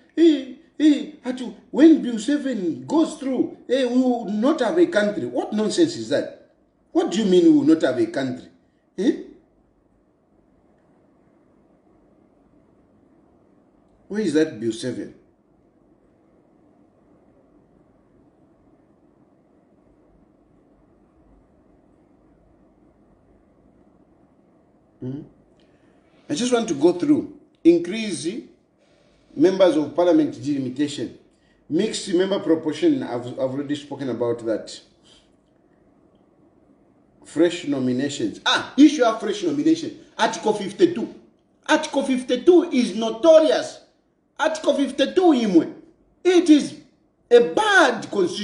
When Bill 7 goes through, we will not have a country. What nonsense is that? What do you mean we will not have a country? Where is that Bill 7? I just want to go through. Increase members of parliament delimitation. Mixed member proportion, I've already spoken about that. Fresh nominations. Issue of fresh nomination. Article 52. Article 52 is notorious. Article 52, it is a bad clause,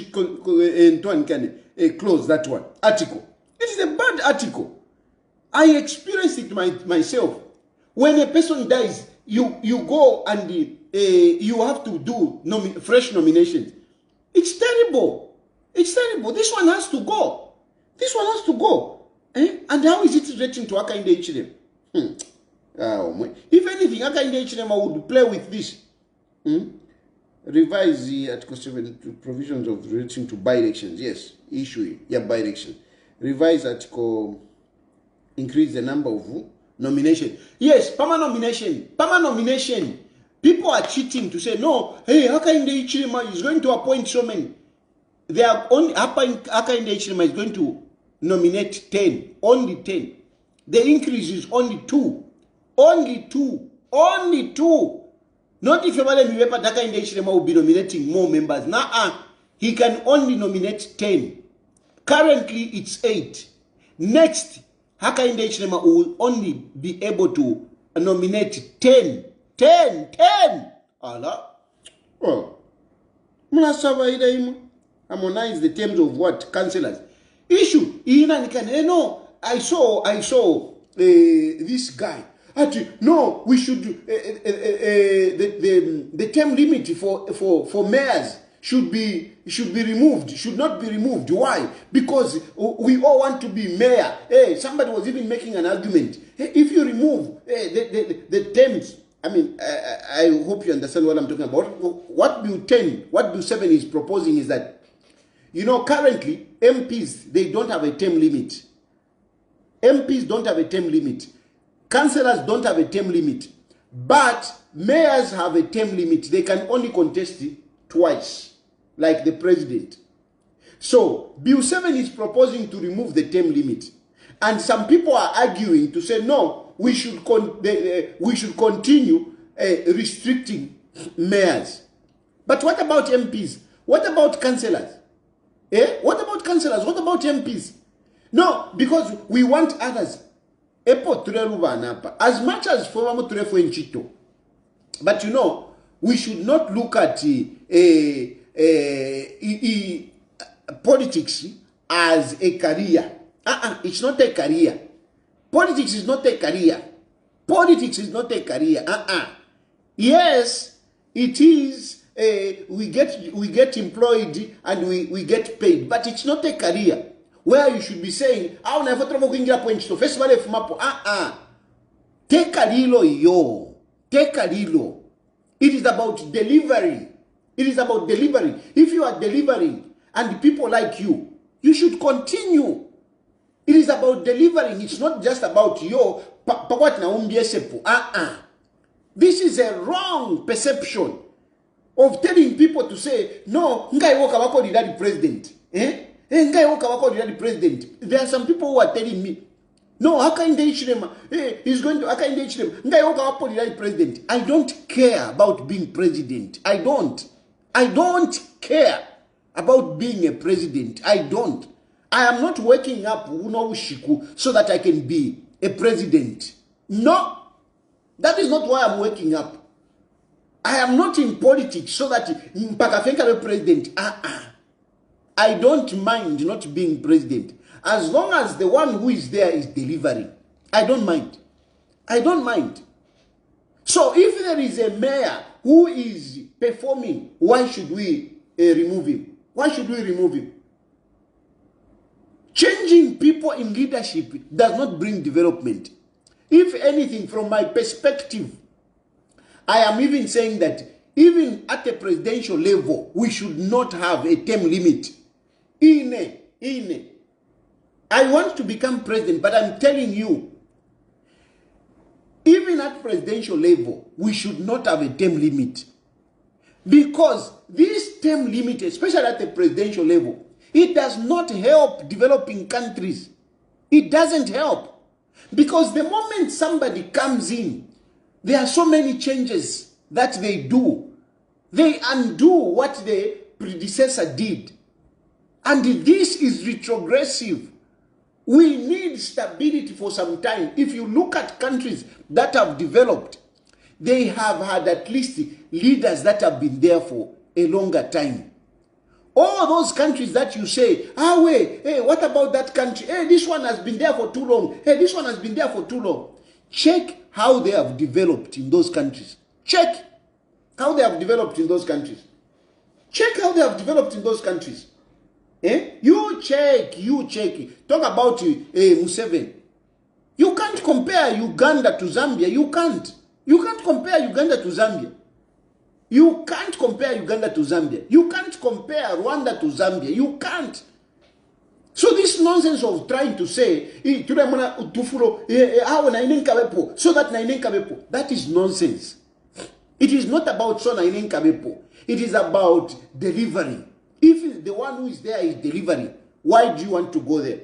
that one. Article. It is a bad article. I experienced it myself. When a person dies, you go and you have to do fresh nominations. It's terrible. It's terrible. This one has to go. This one has to go. And how is it threatening to Aka in the HM? If anything, Aka in the HM would play with this. Revise the Article 7 to provisions of relating to by-elections. Yes, issue, yeah, by-elections. Revise Article, increase the number of nomination. Yes, perma nomination. People are cheating to say, no, hey, Hakainde Hichilema is going to appoint so many. They are only, Hakainde Hichilema is going to nominate 10, only 10. The increase is only 2. Only 2. Only 2. Not if Hakainde Hichilema will be nominating more members. He can only nominate 10. Currently, it's 8. Next, Hakainde Hichilema will only be able to nominate 10. 10. Allah. Oh. Harmonize the terms of what? Councillors. Issue. No, I saw this guy. No, we should the term limit for mayors should be removed, should not be removed. Why? Because we all want to be mayor. Hey, somebody was even making an argument. Hey, if you remove the terms, I mean, I hope you understand what I'm talking about. What Bill 10, what Bill 7 is proposing is that, currently MPs, they don't have a term limit. MPs don't have a term limit. Councillors don't have a term limit. But mayors have a term limit. They can only contest it twice, like the president. So, Bill 7 is proposing to remove the term limit. And some people are arguing to say, no, we should continue restricting mayors. But what about MPs? What about councillors? What about councillors? What about MPs? No, because we want others. As much as but we should not look at politics as a career. It's not a career. Politics is not a career. Politics is not a career. Yes, it is. We get employed and we get paid, but it's not a career where you should be saying, first take a lilo. Take a lilo. It is about delivering. It is about delivering. If you are delivering and people like you should continue. It is about delivering. It's not just about this is a wrong perception of telling people to say, no, ngai woka wako the president. Ngai woka wako the president. There are some people who are telling me, no, Hakainde Hichilema, he's going to Hakainde Hichilema. Ngai woka wako the president. I don't care about being president. I don't care about being a president. I don't. I am not waking up so that I can be a president. No, that is not why I'm waking up. I am not in politics so that Mpakafenka be president. I don't mind not being president. As long as the one who is there is delivering. I don't mind. I don't mind. So if there is a mayor who is performing, why should we remove him? Why should we remove him? Changing people in leadership does not bring development. If anything, from my perspective, I am even saying that even at a presidential level, we should not have a term limit. I want to become president, but I'm telling you, even at presidential level, we should not have a term limit. Because this term limit, especially at the presidential level, it does not help developing countries. It doesn't help. Because the moment somebody comes in, there are so many changes that they do. They undo what the predecessor did. And this is retrogressive. We need stability for some time. If you look at countries that have developed, they have had at least leaders that have been there for a longer time. All those countries that you say, hey, what about that country? Hey, this one has been there for too long. Hey, this one has been there for too long. Check how they have developed in those countries. Check how they have developed in those countries. Check how they have developed in those countries. You check. Talk about Museveni. You can't compare Uganda to Zambia. You can't compare Uganda to Zambia. You can't compare Uganda to Zambia. You can't compare Rwanda to Zambia. You can't. So this nonsense of trying to say, so that that is nonsense. It is not about so nainenkabepo. It is about delivery. If the one who is there is delivering, why do you want to go there?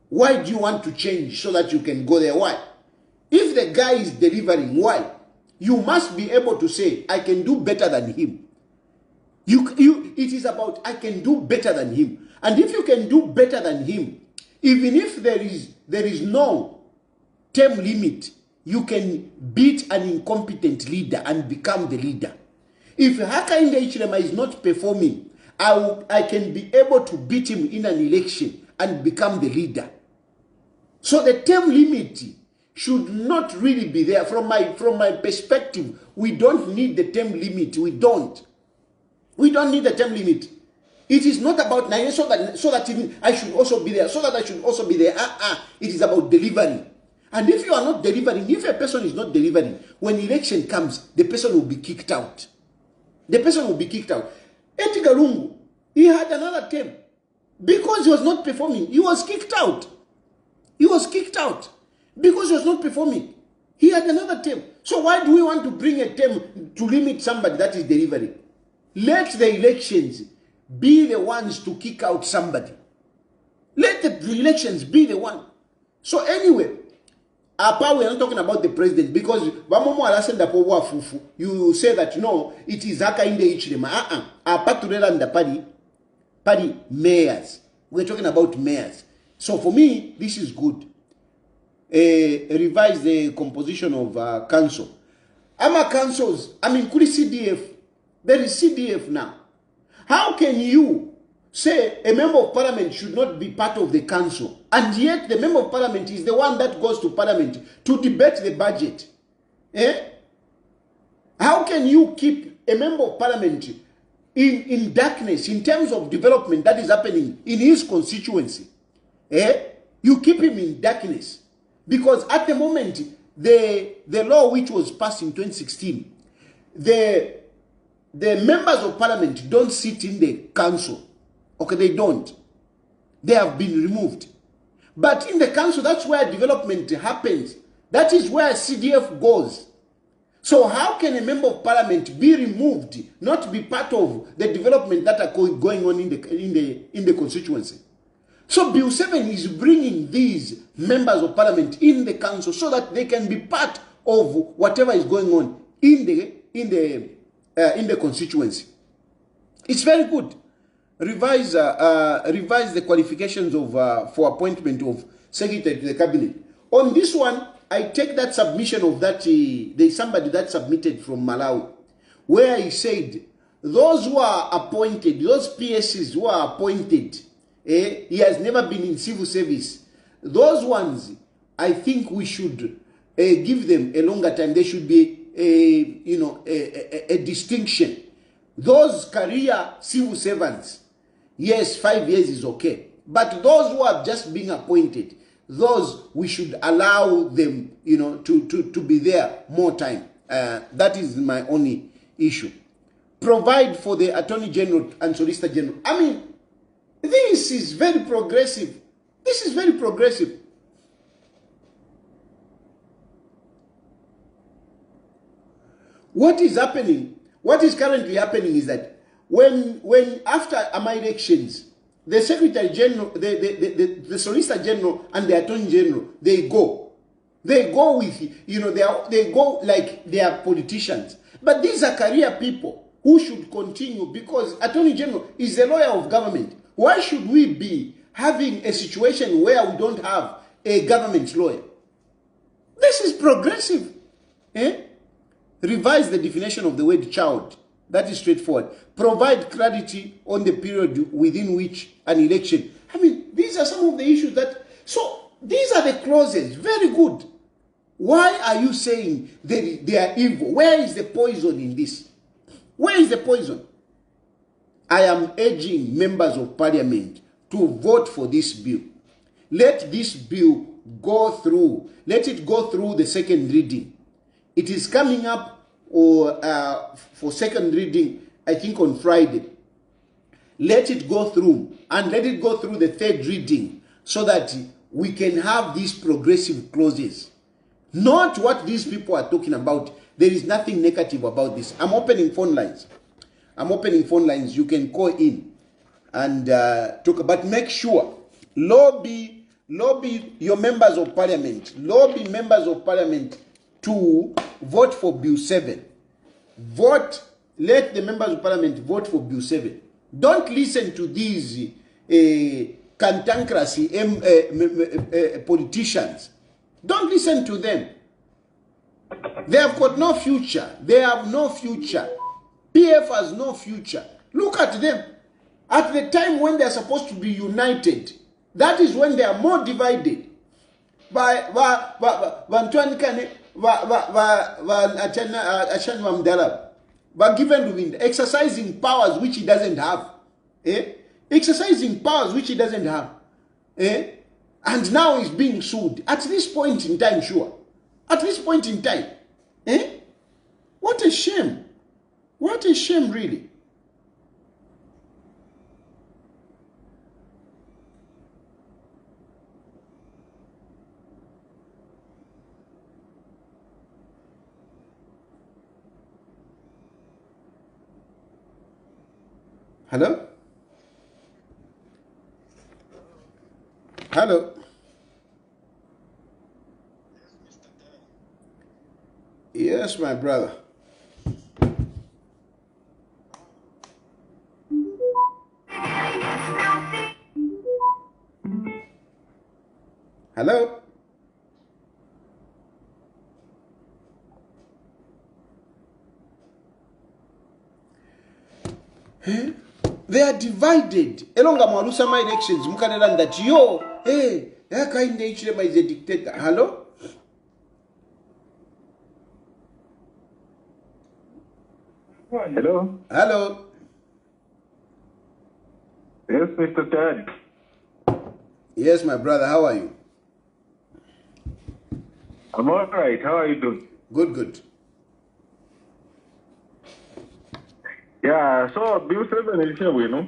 Why do you want to change so that you can go there? Why? If the guy is delivering, why? You must be able to say, I can do better than him. It is about, I can do better than him. And if you can do better than him, even if there is no term limit, you can beat an incompetent leader and become the leader. If Hakainde Hichilema is not performing, I can be able to beat him in an election and become the leader. So the term limit should not really be there. From my perspective, we don't need the term limit. We don't need the term limit. It is not about so that I should also be there, so that I should also be there. It is about delivery. And if you are not delivering, if a person is not delivering, when election comes, the person will be kicked out. The person will be kicked out. Edgar Lungu, he had another term. Because he was not performing, he was kicked out. He was kicked out. Because he was not performing. He had another term. So why do we want to bring a term to limit somebody that is delivering? Let the elections be the ones to kick out somebody. Let the elections be the one. So anyway, apart we are not talking about the president because you say that no, it is Hakainde Hichilema. Apart to the party mayors. We're talking about mayors. So for me, this is good. Revise the composition of council. Ama councils, kuli CDF. There is CDF now. How can you say a member of parliament should not be part of the council, and yet the member of parliament is the one that goes to parliament to debate the budget? How can you keep a member of parliament in darkness in terms of development that is happening in his constituency? You keep him in darkness because at the moment the law which was passed in 2016, the members of parliament don't sit in the council. Okay, they don't. They have been removed. But in the council, that's where development happens. That is where CDF goes. So how can a member of parliament be removed, not be part of the development that are going on in the constituency? So Bill 7 is bringing these members of parliament in the council so that they can be part of whatever is going on in the constituency. It's very good. Revise the qualifications of for appointment of secretary to the cabinet. On this one, I take that submission of that there's somebody that submitted from Malawi, where he said those who are appointed, those PSs who are appointed, he has never been in civil service. Those ones, I think we should give them a longer time. There should be a distinction. Those career civil servants, yes, 5 years is okay. But those who have just been appointed, those we should allow them, to be there more time. That is my only issue. Provide for the Attorney General and Solicitor General. This is very progressive. This is very progressive. What is happening, what is currently happening is that when after my elections, the Secretary General, the Solicitor General and the Attorney General, they go with, they go like they are politicians. But these are career people who should continue because Attorney General is the lawyer of government. Why should we be having a situation where we don't have a government lawyer? This is progressive. Revise the definition of the word child. That is straightforward. Provide clarity on the period within which an election. These are some of the issues that... So, these are the clauses. Very good. Why are you saying they are evil? Where is the poison in this? Where is the poison? I am urging members of parliament to vote for this bill. Let this bill go through. Let it go through the second reading. It is coming up or for second reading, I think on Friday. Let it go through, and let it go through the third reading, so that we can have these progressive clauses. Not what these people are talking about. There is nothing negative about this. I'm opening phone lines. You can call in and talk, but make sure, lobby your members of parliament, to vote for Bill 7. Let the members of parliament vote for Bill 7. Don't listen to these cantankerous politicians. Don't listen to them. They have got no future. They have no future. PF has no future. Look at them. At the time when they are supposed to be united, that is when they are more divided. Given to him, exercising powers which he doesn't have. Exercising powers which he doesn't have. And now he's being sued. At this point in time, sure. At this point in time. What a shame. What a shame, really. Hello? Hello? Yes, my brother. Hello? They are divided. Elonga Lusaka elections, mukanela that yo, Hakainde Hichilema is a dictator. Hello? Hello? Hello? Yes, Mr. Ted. Yes, my brother, how are you? I'm all right. How are you doing? Good. Yeah, so Bill 7 is here, you know?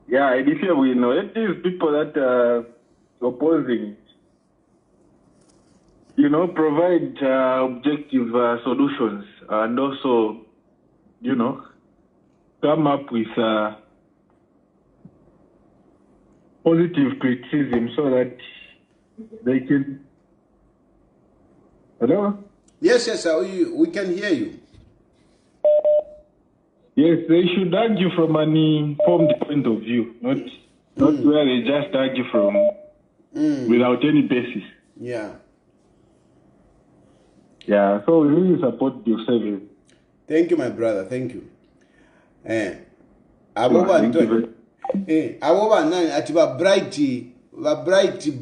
Yeah, it is here, we know. It is people that are opposing, you know, provide objective solutions and also, you know, come up with positive criticism so that they can... Hello? Yes, we can hear you. Yes, they should argue from an informed point of view, not where they just argue from without any basis. Yeah. Yeah, so we really support Bill 7. Thank you, my brother. Thank you. Bright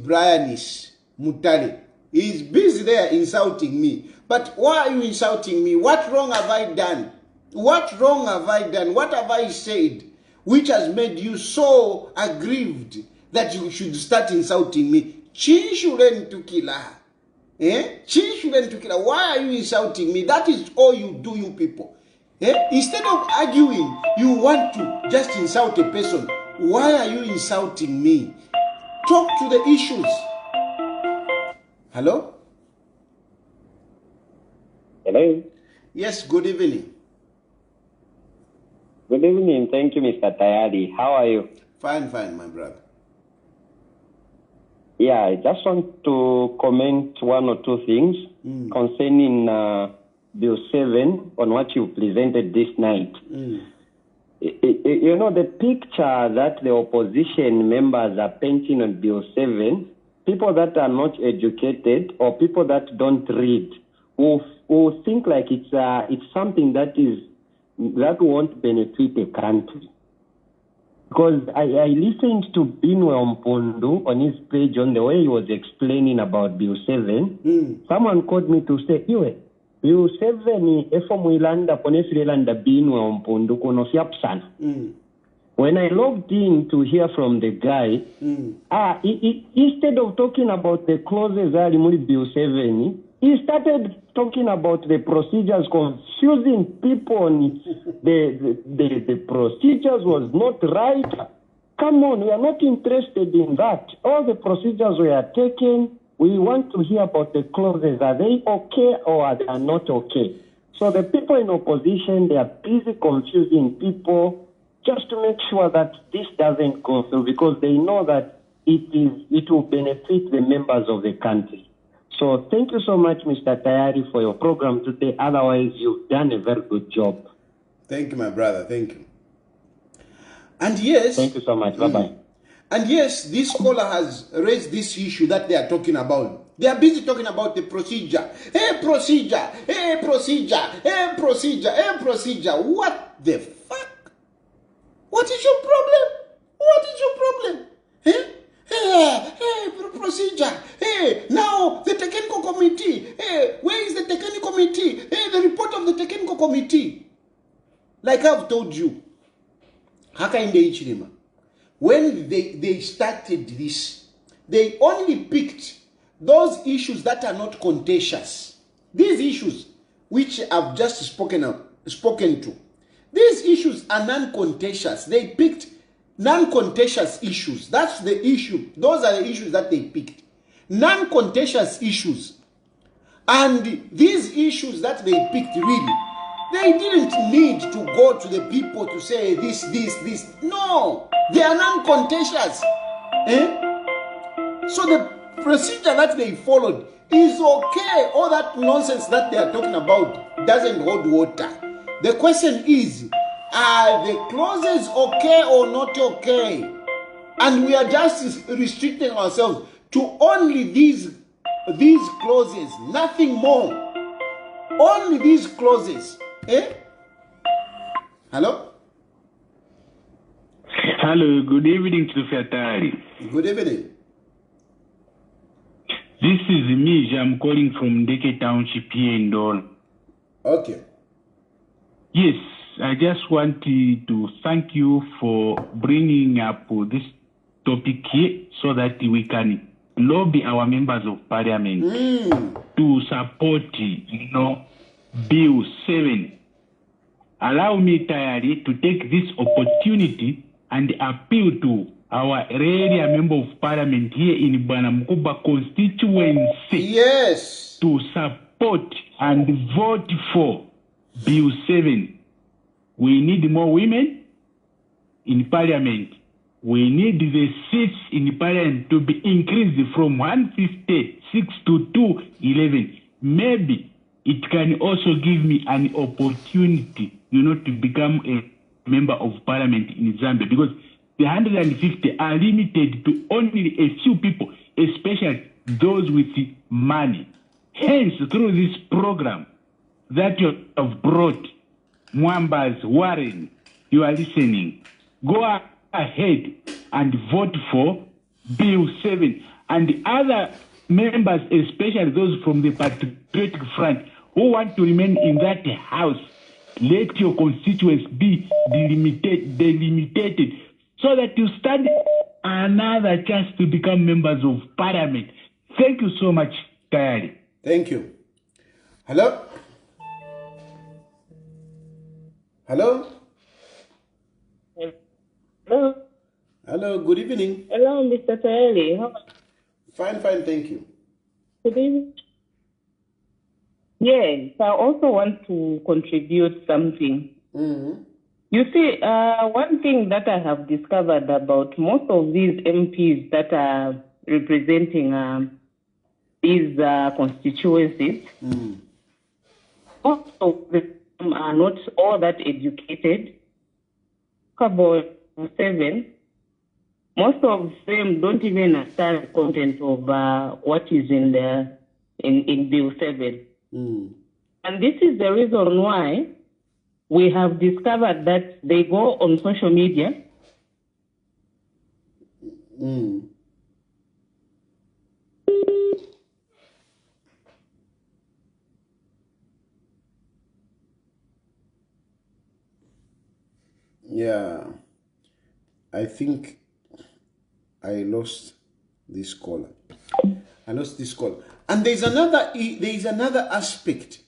Brianis Mutale. He's busy there insulting me. But why are you insulting me? What wrong have I done? What have I said which has made you so aggrieved that you should start insulting me? Why are you insulting me? That is all you do, you people. Instead of arguing, you want to just insult a person. Why are you insulting me? Talk to the issues. Hello? Hello. Yes, good evening. Good evening. Thank you, Mr. Tayari. How are you? Fine, my brother. Yeah, I just want to comment one or two things concerning Bill 7 on what you presented this night. You know, the picture that the opposition members are painting on Bill 7, people that are not educated or people that don't read will think like it's something that won't benefit the country. Because I listened to Binwe Mpondo on his page on the way he was explaining about Bill 7. Someone called me to say, Bill 7 efo mwilanda ponefilelanda Binwe Mpondo kono siapsana. When I logged in to hear from the guy, instead of talking about the clauses that Bill 7, He started talking about the procedures, confusing people. The procedures was not right. Come on, we are not interested in that. All the procedures we are taking, we want to hear about the clauses. Are they okay or are they not okay? So the people in opposition, they are busy confusing people just to make sure that this doesn't go through, because they know that it will benefit the members of the country. So thank you so much, Mr. Tayari, for your program today. Otherwise, you've done a very good job. Thank you, my brother. Thank you. And yes, thank you so much. Bye-bye. And yes, this caller has raised this issue that they are talking about. They are busy talking about the procedure. Hey, procedure. Hey, procedure. Hey, procedure. Hey, procedure. What the fuck? What is your problem? What is your problem? Hey? Hey, procedure. Hey, now the technical committee. Hey, where is the technical committee? Hey, the report of the technical committee. Like I've told you, Hakainde Ichirima, when they started this, they only picked those issues that are not contentious. These issues which I've just spoken to, these issues are non-contentious. They picked non-contentious issues. That's the issue. Those are the issues that they picked. Non-contentious issues. And these issues that they picked, really, they didn't need to go to the people to say this. No, they are non-contentious. So the procedure that they followed is okay. All that nonsense that they are talking about doesn't hold water. The question is, are the clauses okay or not okay? And we are just restricting ourselves to only these clauses, nothing more. Only these clauses. Hello? Hello, good evening to Fatari. Good evening. This is me, I'm calling from Ndeke Township here in Dol. Okay. Yes, I just want to thank you for bringing up this topic here so that we can lobby our members of parliament to support, Bill 7. Allow me, Tayari, to take this opportunity and appeal to our area member of parliament here in Banamkuba constituency. Yes. To support and vote for Bill 7. We need more women in parliament. We need the seats in parliament to be increased from 156 to 211. Maybe it can also give me an opportunity, to become a member of parliament in Zambia, because the 150 are limited to only a few people, especially those with money. Hence, through this program that you have brought, Mwambas, Warren, you are listening. Go ahead and vote for Bill 7. And other members, especially those from the Patriotic Front, who want to remain in that house, let your constituents be delimited so that you stand another chance to become members of parliament. Thank you so much, Tayari. Thank you. Hello? Hello? Hello. Hello, good evening. Hello, Mr. Tayari. Fine, thank you. Good evening. Yes, I also want to contribute something. You see, one thing that I have discovered about most of these MPs that are representing these constituencies, most of them are not all that educated. About 7, most of them don't even understand the content of what is in Bill 7. And this is the reason why we have discovered that they go on social media. Yeah, I think I lost this caller. And there's another aspect.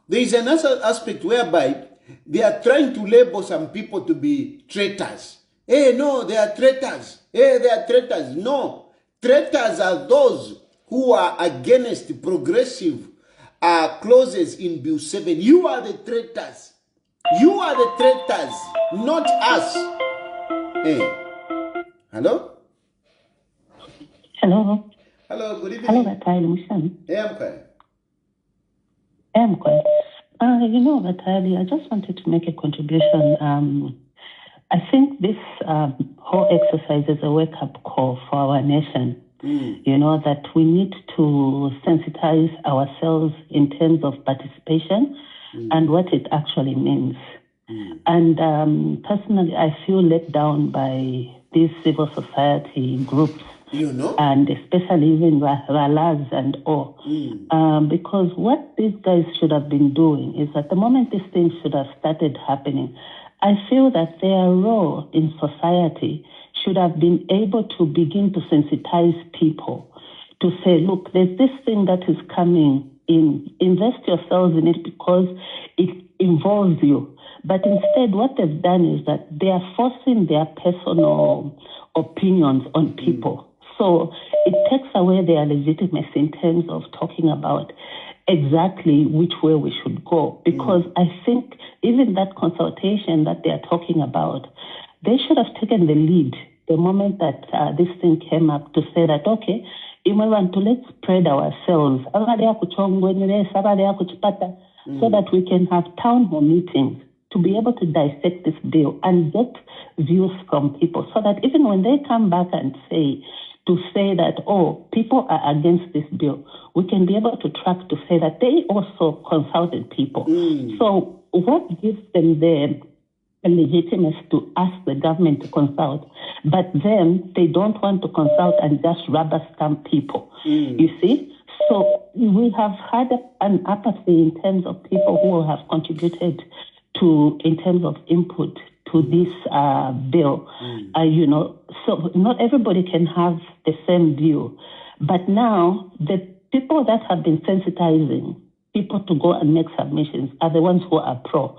There is another aspect whereby they are trying to label some people to be traitors. Hey, no, they are traitors. Hey, they are traitors. No, traitors are those who are against progressive clauses in Bill 7. You are the traitors. You are the traitors, not us. Hey, hello? Hello. Hello, good evening. Hello, Batali Mushan. Hey, I'm fine. I'm good. Batali, I just wanted to make a contribution. I think this whole exercise is a wake-up call for our nation. That we need to sensitize ourselves in terms of participation and what it actually means. And personally, I feel let down by these civil society groups. And especially even Ralas and all. Because what these guys should have been doing is at the moment these things should have started happening, I feel that their role in society should have been able to begin to sensitize people to say, look, there's this thing that is coming in. Invest yourselves in it because it involves you. But instead, what they've done is that they are forcing their personal opinions on people. So it takes away their legitimacy in terms of talking about exactly which way we should go. Because I think even that consultation that they are talking about, they should have taken the lead the moment that this thing came up to say that, okay, let's spread ourselves so that we can have town hall meetings to be able to dissect this bill and get views from people so that even when they come back and say that, oh, people are against this bill, we can be able to track to say that they also consulted people. So what gives them the legitimacy to ask the government to consult, but then they don't want to consult and just rubber stamp people, you see? So we have had an apathy in terms of people who have contributed in terms of input to this bill, so not everybody can have the same view. But now the people that have been sensitizing people to go and make submissions are the ones who are pro.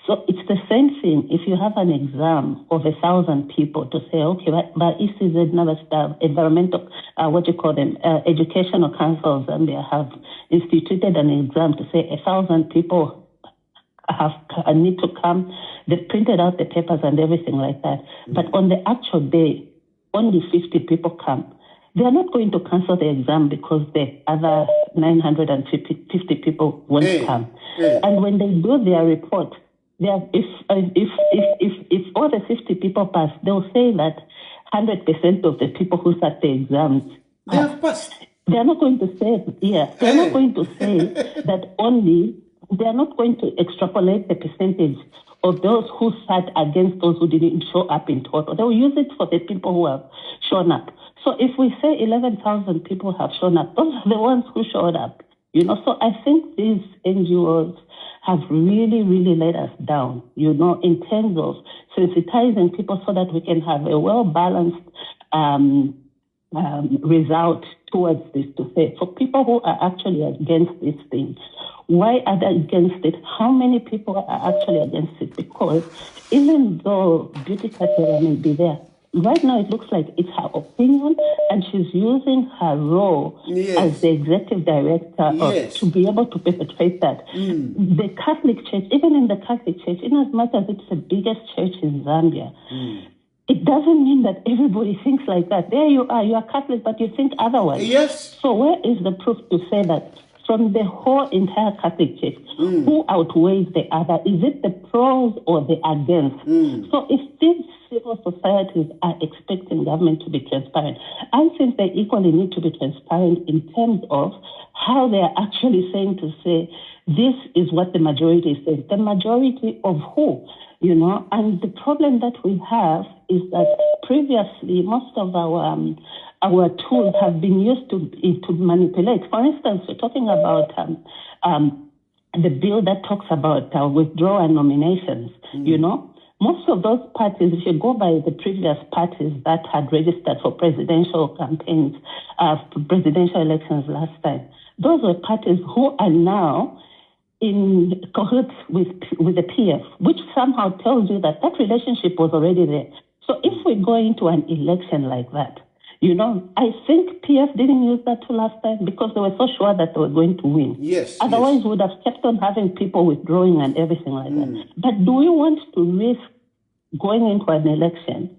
So it's the same thing. If you have an exam of 1,000 people to say, okay, but this is another environmental, Educational Council of Zambia have instituted an exam to say 1,000 people need to come. They've printed out the papers and everything like that. But on the actual day, only 50 people come. They are not going to cancel the exam because the other 950 people won't come. And when they do their report, if all the 50 people pass, they'll say that 100% of the people who sat the exams they have passed. They are not going to say, they're not going to say that only. They are not going to extrapolate the percentage of those who sat against those who didn't show up in total. They will use it for the people who have shown up. So if we say 11,000 people have shown up, those are the ones who showed up. So I think these NGOs have really, really let us down, in terms of sensitizing people so that we can have a well-balanced result towards this, to say, for people who are actually against this thing, why are they against it? How many people are actually against it? Because even though Beauty Katera may be there, right now it looks like it's her opinion and she's using her role as the executive director to be able to perpetrate that. The Catholic Church, even in the Catholic Church, in as much as it's the biggest church in Zambia, it doesn't mean that everybody thinks like that. There you are Catholic, but you think otherwise. Yes. So where is the proof to say that from the whole entire Catholic Church, who outweighs the other? Is it the pros or the against? So if these civil societies are expecting government to be transparent, I think they equally need to be transparent in terms of how they are actually saying to say, this is what the majority is saying. The majority of who? And the problem that we have is that previously most of our tools have been used to manipulate. For instance, we're talking about the bill that talks about withdrawal and nominations. Most of those parties, if you go by the previous parties that had registered for presidential campaigns, presidential elections last time, those were parties who are now in cahoots with the PF, which somehow tells you that that relationship was already there. So if we go into an election like that, I think PF didn't use that tool last time because they were so sure that they were going to win. Yes. Otherwise, we would have kept on having people withdrawing and everything like that. But do we want to risk going into an election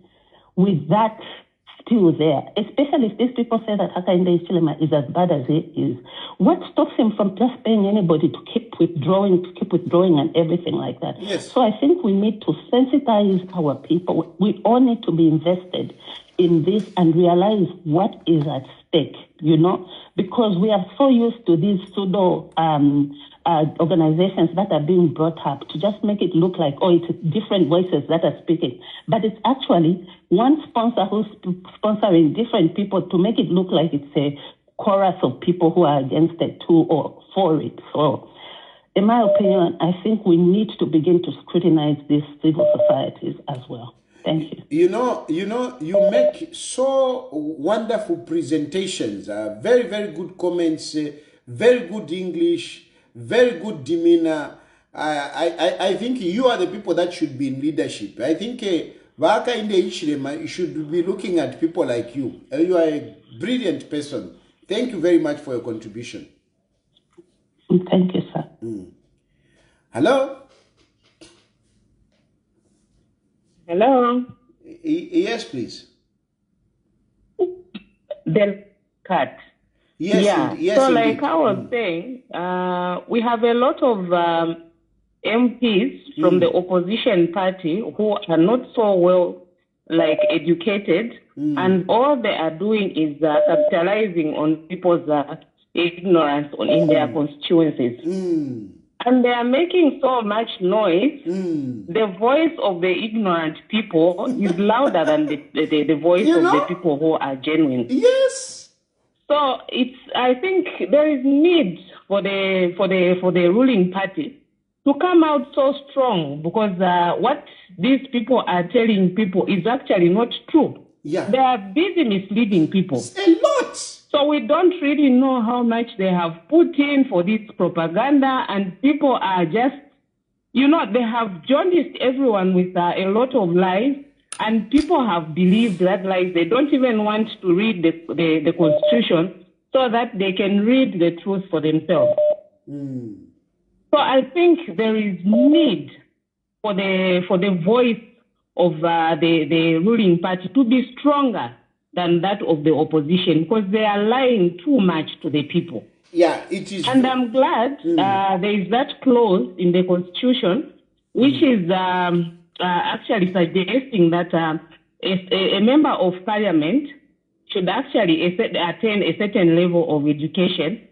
with that still there, especially if these people say that Hakainde Hichilema is as bad as he is? What stops him from just paying anybody to keep withdrawing and everything like that? Yes. So I think we need to sensitize our people. We all need to be invested in this and realize what is at stake, because we are so used to these pseudo organizations that are being brought up to just make it look like, it's different voices that are speaking. But it's actually one sponsor who's sponsoring different people to make it look like it's a chorus of people who are against it too or for it. So in my opinion, I think we need to begin to scrutinize these civil societies as well. Thank you. You make so wonderful presentations, very, very good comments, very good English, very good demeanor. I think you are the people that should be in leadership. I think Hakainde Hichilema should be looking at people like you. You are a brilliant person. Thank you very much for your contribution. Thank you, sir. Hello? Hello. Yes, please. Del cut. Yes, yeah. Yes, so indeed. like I was saying, we have a lot of MPs from the opposition party who are not so well educated, and all they are doing is capitalizing on people's ignorance in their constituencies. And they are making so much noise. The voice of the ignorant people is louder than the voice of the people who are genuine. Yes. So I think there is need for the ruling party to come out so strong, because what these people are telling people is actually not true. Yeah. They are busy misleading people. A lot. So we don't really know how much they have put in for this propaganda, and people are just, they have jaundiced everyone with a lot of lies, and people have believed that lies. They don't even want to read the Constitution so that they can read the truth for themselves. So I think there is need for the voice of the ruling party to be stronger than that of the opposition, because they are lying too much to the people. Yeah, it is. And I'm glad there is that clause in the Constitution which is actually suggesting that a member of parliament should actually attain a certain level of education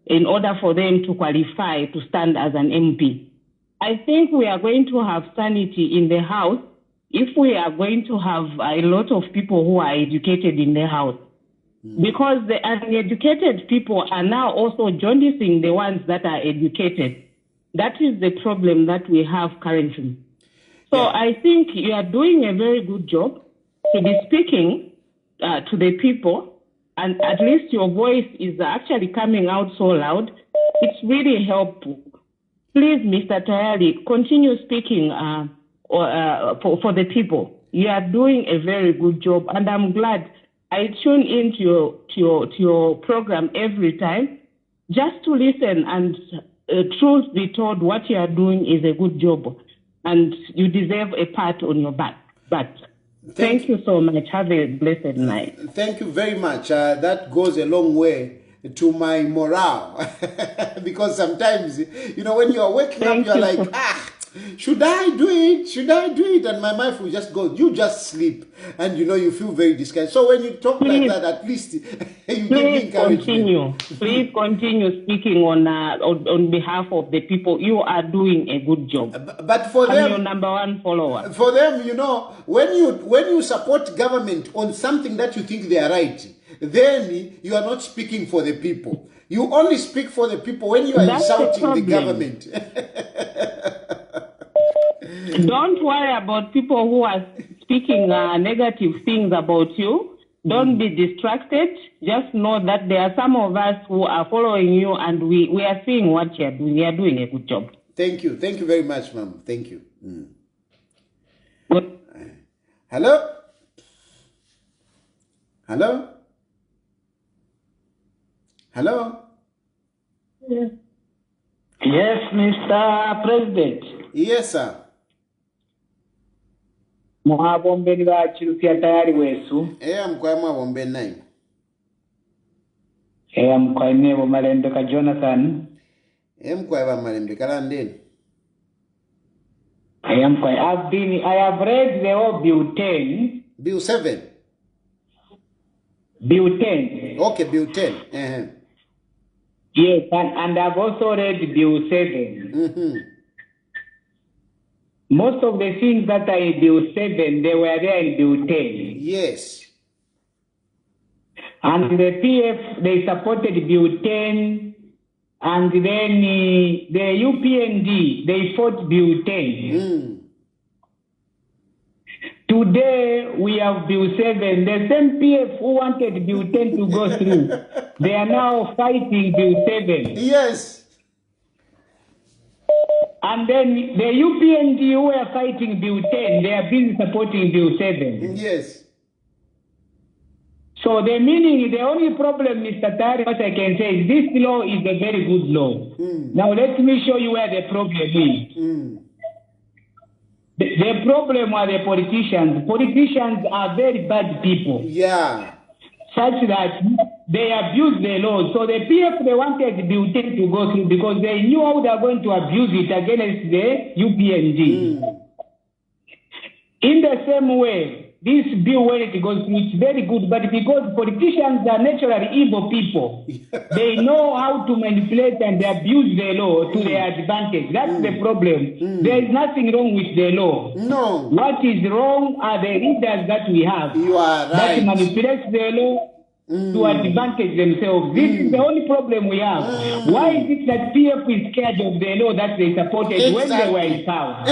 in order for them to qualify to stand as an MP. I think we are going to have sanity in the House if we are going to have a lot of people who are educated in the House. Because the uneducated people are now also jaundicing the ones that are educated. That is the problem that we have currently. So I think you are doing a very good job to be speaking to the people, and at least your voice is actually coming out so loud. It's really helpful. Please, Mr. Tayari, continue speaking for the people. You are doing a very good job, and I'm glad. I tune into your program every time just to listen, and truth be told, what you are doing is a good job, and you deserve a pat on your back. But thank you so much. Have a blessed night. Thank you very much. That goes a long way to my morale. Because sometimes, when you are waking up, you're like, should I do it? Should I do it? And my mind will just go, you just sleep. And you feel very discouraged. So when you talk like that, at least you give me encouragement. Please continue speaking on behalf of the people. You are doing a good job. But for them, I'm your number one follower. For them, when you support government on something that you think they are right, then you are not speaking for the people. You only speak for the people when you are insulting the government. Don't worry about people who are speaking negative things about you. Don't be distracted. Just know that there are some of us who are following you, and we are seeing what you're doing. You're doing a good job. Thank you. Thank you very much, ma'am. Thank you. Good. Hello? Hello? Hello? Yes, Mr. President. Yes, sir. Mwabombeni bachirukia tayari wesu. Mkwama bombe 9. Mkwainebo Malembe ka Jonathan. Mkwaba Malembe kalandeni. I have read the whole Bill 10. Bill 7. Bill 10. Okay, Bill 10. Yes, and I've also read Bill 7. Most of the things that are in Bill 7, they were there in Bill 10. Yes. And the PF, they supported Bill 10, and then the UPND, they fought Bill 10. Today, we have Bill 7. The same PF who wanted Bill 10 to go through, they are now fighting Bill 7. Yes. And then the UPND who were fighting Bill 10, they are busy supporting Bill 7. Yes. So the meaning, the only problem, Mr. Tari, what I can say is this law is a very good law. Now let me show you where the problem is. The problem are the politicians. Politicians are very bad people. Yeah. Such that they abuse the law. So the PF, they wanted Bill 10 to go through because they knew how they are going to abuse it against the UPND. In the same way, this bill, when it goes through, it's very good, but because politicians are naturally evil people, they know how to manipulate and abuse the law to their advantage. That's the problem. There is nothing wrong with the law. No. What is wrong are the leaders that we have. You are right. That manipulate the law to advantage themselves. This is the only problem we have. Why is it that PF is scared of the law that they supported when they were in power?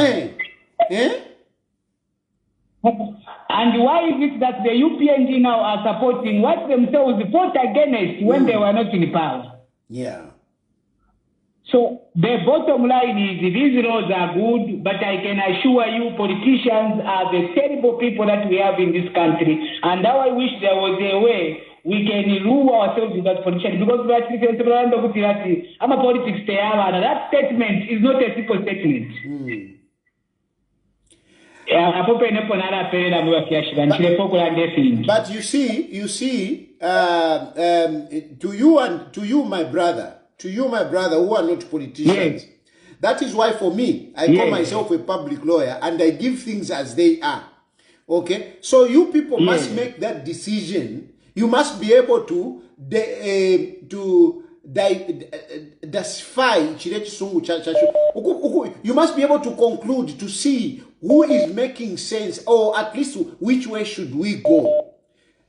And why is it that the UPNG now are supporting what themselves fought against when they were not in power? Yeah. So the bottom line is these laws are good, but I can assure you politicians are the terrible people that we have in this country. And now I wish there was a way we can rule ourselves without politicians. Because I'm a politics and that statement is not a simple statement. But you see, to you, my brother, who are not politicians, yes. That is why for me, I call myself a public lawyer and I give things as they are. Okay, so you people must make that decision. You must be able to decipher. You must be able to conclude to see who is making sense, or at least which way should we go.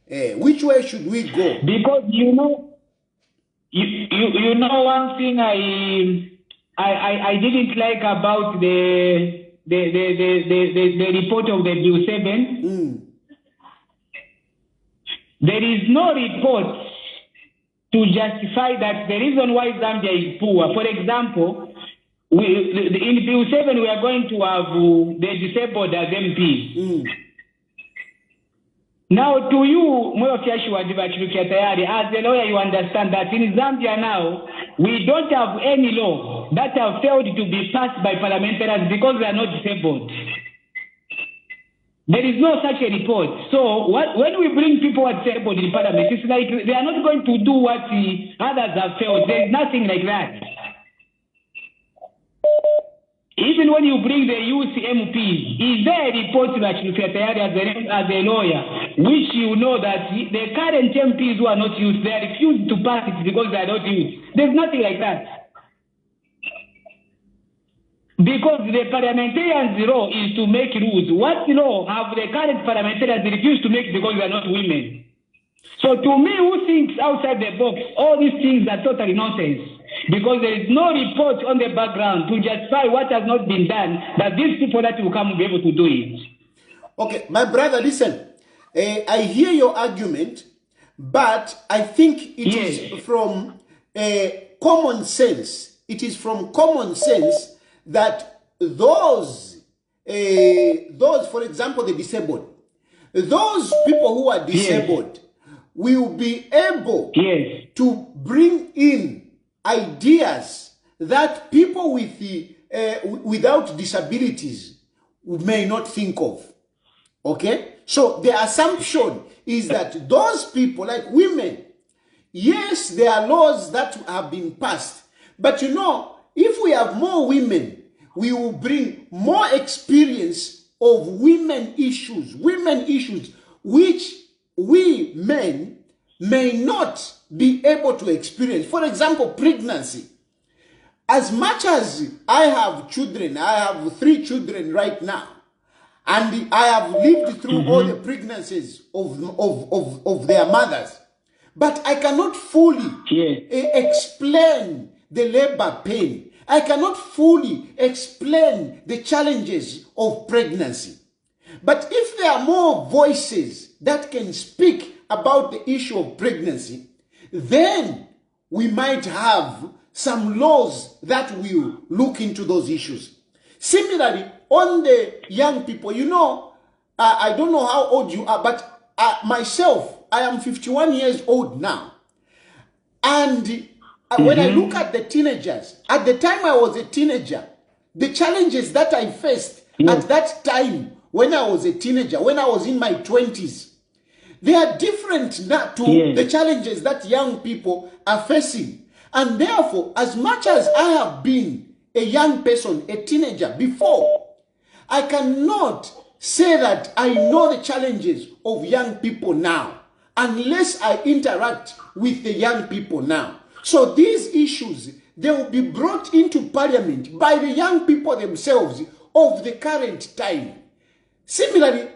Which way should we go? Because you know one thing I didn't like about the report of the Bill 7. There is no report to justify that the reason why Zambia is poor. For example, in Bill 7 we are going to have the disabled as MPs. Now, to you, as a lawyer, you understand that in Zambia now, we don't have any law that have failed to be passed by parliamentarians because they are not disabled. There is no such a report. So when we bring people who are disabled in parliament, it's like they are not going to do what the others have failed. There is nothing like that. Even when you bring the youth MPs, is there a report that you as a lawyer, which you know that the current MPs who are not youth, they refuse to pass it because they are not youth? There's nothing like that. Because the parliamentarians' role is to make rules. What law have the current parliamentarians refused to make because they are not women? So to me, who thinks outside the box, all these things are totally nonsense. Because there is no report on the background to justify what has not been done, that these people that will come will be able to do it. Okay, my brother, listen. I hear your argument, but I think it is from common sense. It is from common sense that those, for example, the disabled, those people who are disabled will be able to bring in ideas that people with without disabilities may not think of. Okay? So the assumption is that those people, like women, yes, there are laws that have been passed, but you know, if we have more women, we will bring more experience of women issues, which we men may not be able to experience. For example, pregnancy. As much as I have children, I have 3 children right now, and I have lived through all the pregnancies of their mothers, but I cannot fully explain the labor pain. I cannot fully explain the challenges of pregnancy. But if there are more voices that can speak about the issue of pregnancy, then we might have some laws that will look into those issues. Similarly, on the young people, you know, I don't know how old you are, but myself, I am 51 years old now. And when I look at the teenagers, at the time I was a teenager, the challenges that I faced at that time when I was a teenager, when I was in my 20s, they are different to the challenges that young people are facing. And therefore, as much as I have been a young person, a teenager before, I cannot say that I know the challenges of young people now unless I interact with the young people now. So these issues, they will be brought into parliament by the young people themselves of the current time. Similarly,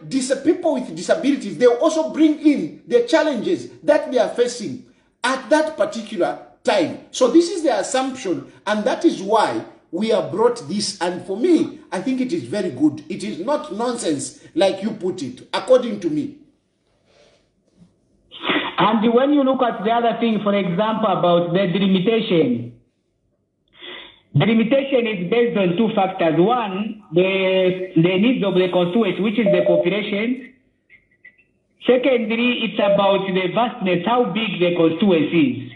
people with disabilities, they will also bring in the challenges that they are facing at that particular time. So this is the assumption, and that is why we have brought this. And for me, I think it is very good. It is not nonsense like you put it, according to me. And when you look at the other thing, for example, about the delimitation, delimitation is based on 2 factors. One, the needs of the constituency, which is the population. Secondly, it's about the vastness, how big the constituency is.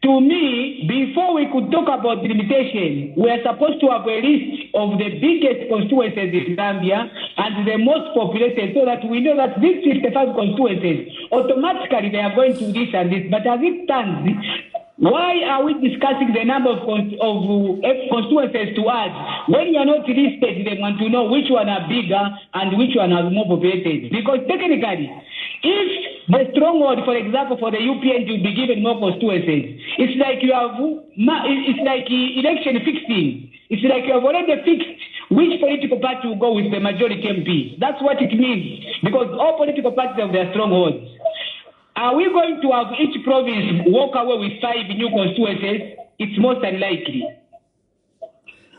To me, before we could talk about delimitation, we are supposed to have a list of the biggest constituencies in Zambia and the most populated, so that we know that these 55 constituencies, automatically they are going to this and this. But as it stands, why are we discussing the number of constituencies to add when you are not listed? They want to know which one are bigger and which one are more populated. Because technically, if the stronghold, for example, for the UPN to be given more constituencies, it's like you have, it's like election fixing. It's like you have already fixed which political party will go with the majority MP. That's what it means, because all political parties have their strongholds. Are we going to have each province walk away with 5 new constituencies? It's most unlikely.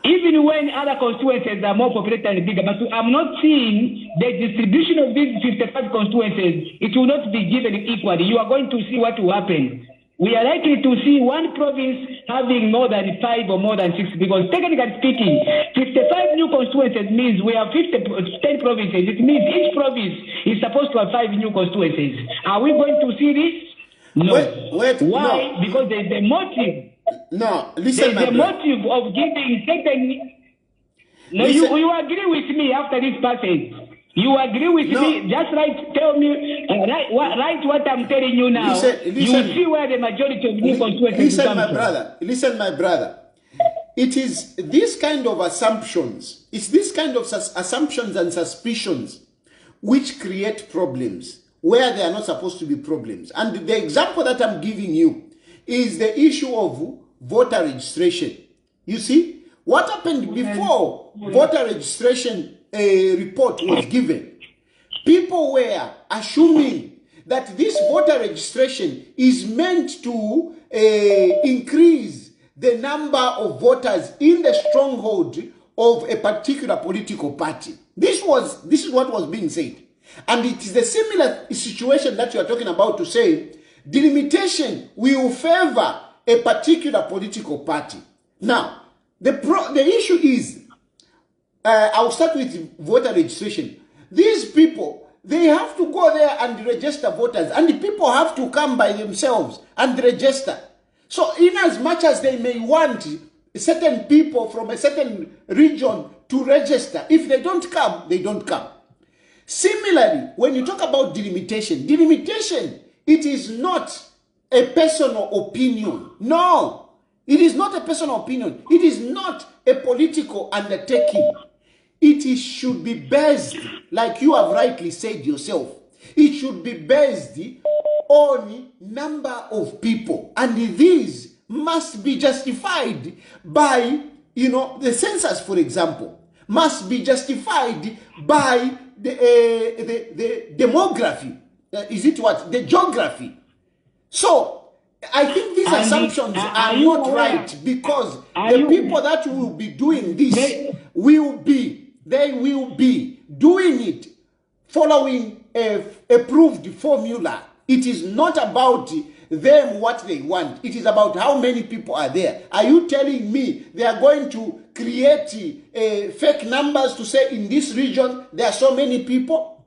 Even when other constituencies are more populated and bigger, but I'm not seeing the distribution of these 55 constituencies. It will not be given equally. You are going to see what will happen. We are likely to see one province having more than 5 or more than 6, because technically speaking, 55 new constituencies means we have 10 provinces. It means each province is supposed to have 5 new constituencies. Are we going to see this? No. Wait, why? no. Because there's a motive. No, listen, there's a motive of giving certain. No, you agree with me after this passage. You agree with me? Just tell me, write what I'm telling you now. Listen. You will see where the majority of new constituencies come from. Listen, my brother. It is this kind of assumptions, it's this kind of assumptions and suspicions which create problems where there are not supposed to be problems. And the example that I'm giving you is the issue of voter registration. You see, what happened before voter registration report was given? People were assuming that this voter registration is meant to increase the number of voters in the stronghold of a particular political party. This is what was being said. And it is a similar situation that you are talking about to say delimitation will favor a particular political party. Now, the issue is, I'll start with voter registration. These people, they have to go there and register voters, and the people have to come by themselves and register. So in as much as they may want certain people from a certain region to register, if they don't come, they don't come. Similarly, when you talk about delimitation, it is not a personal opinion. No, it is not a personal opinion. It is not a political undertaking. It should be based, like you have rightly said yourself, it should be based on number of people. And these must be justified by, the census, for example, must be justified by the demography. Is it what? The geography. So, I think these assumptions are not right, because the people that will be doing this they will be doing it following a approved formula. It is not about them what they want. It is about how many people are there. Are you telling me they are going to create fake numbers to say in this region there are so many people?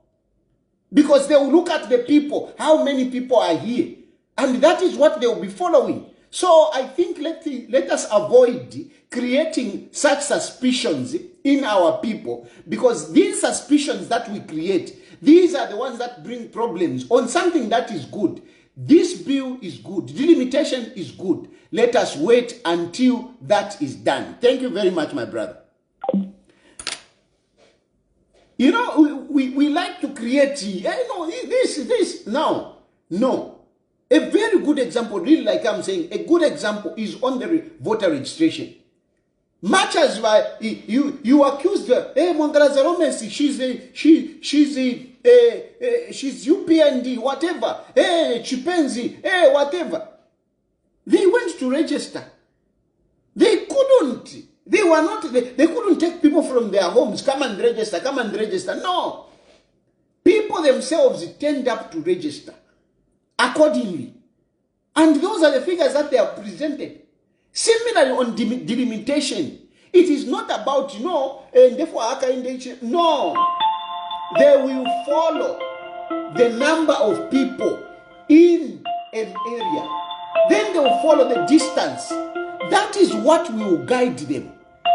Because they will look at the people, how many people are here, and that is what they will be following. So I think let us avoid creating such suspicions in our people, because these suspicions that we create, these are the ones that bring problems on something that is good. This bill is good. Delimitation is good. Let us wait until that is done. Thank you very much, my brother. We like to create, this. Now, no. A very good example, really, like I'm saying, a good example is on the voter registration. Much as you accuse her, hey, Mongalaza Romesi, she's UPND, whatever, hey, Chipenzi, hey, whatever. They went to register. They couldn't. They couldn't take people from their homes, come and register. No. People themselves turned up to register accordingly. And those are the figures that they have presented. Similarly, on delimitation, it is not about, and therefore, no. They will follow the number of people in an area. Then they will follow the distance. That is what will guide them.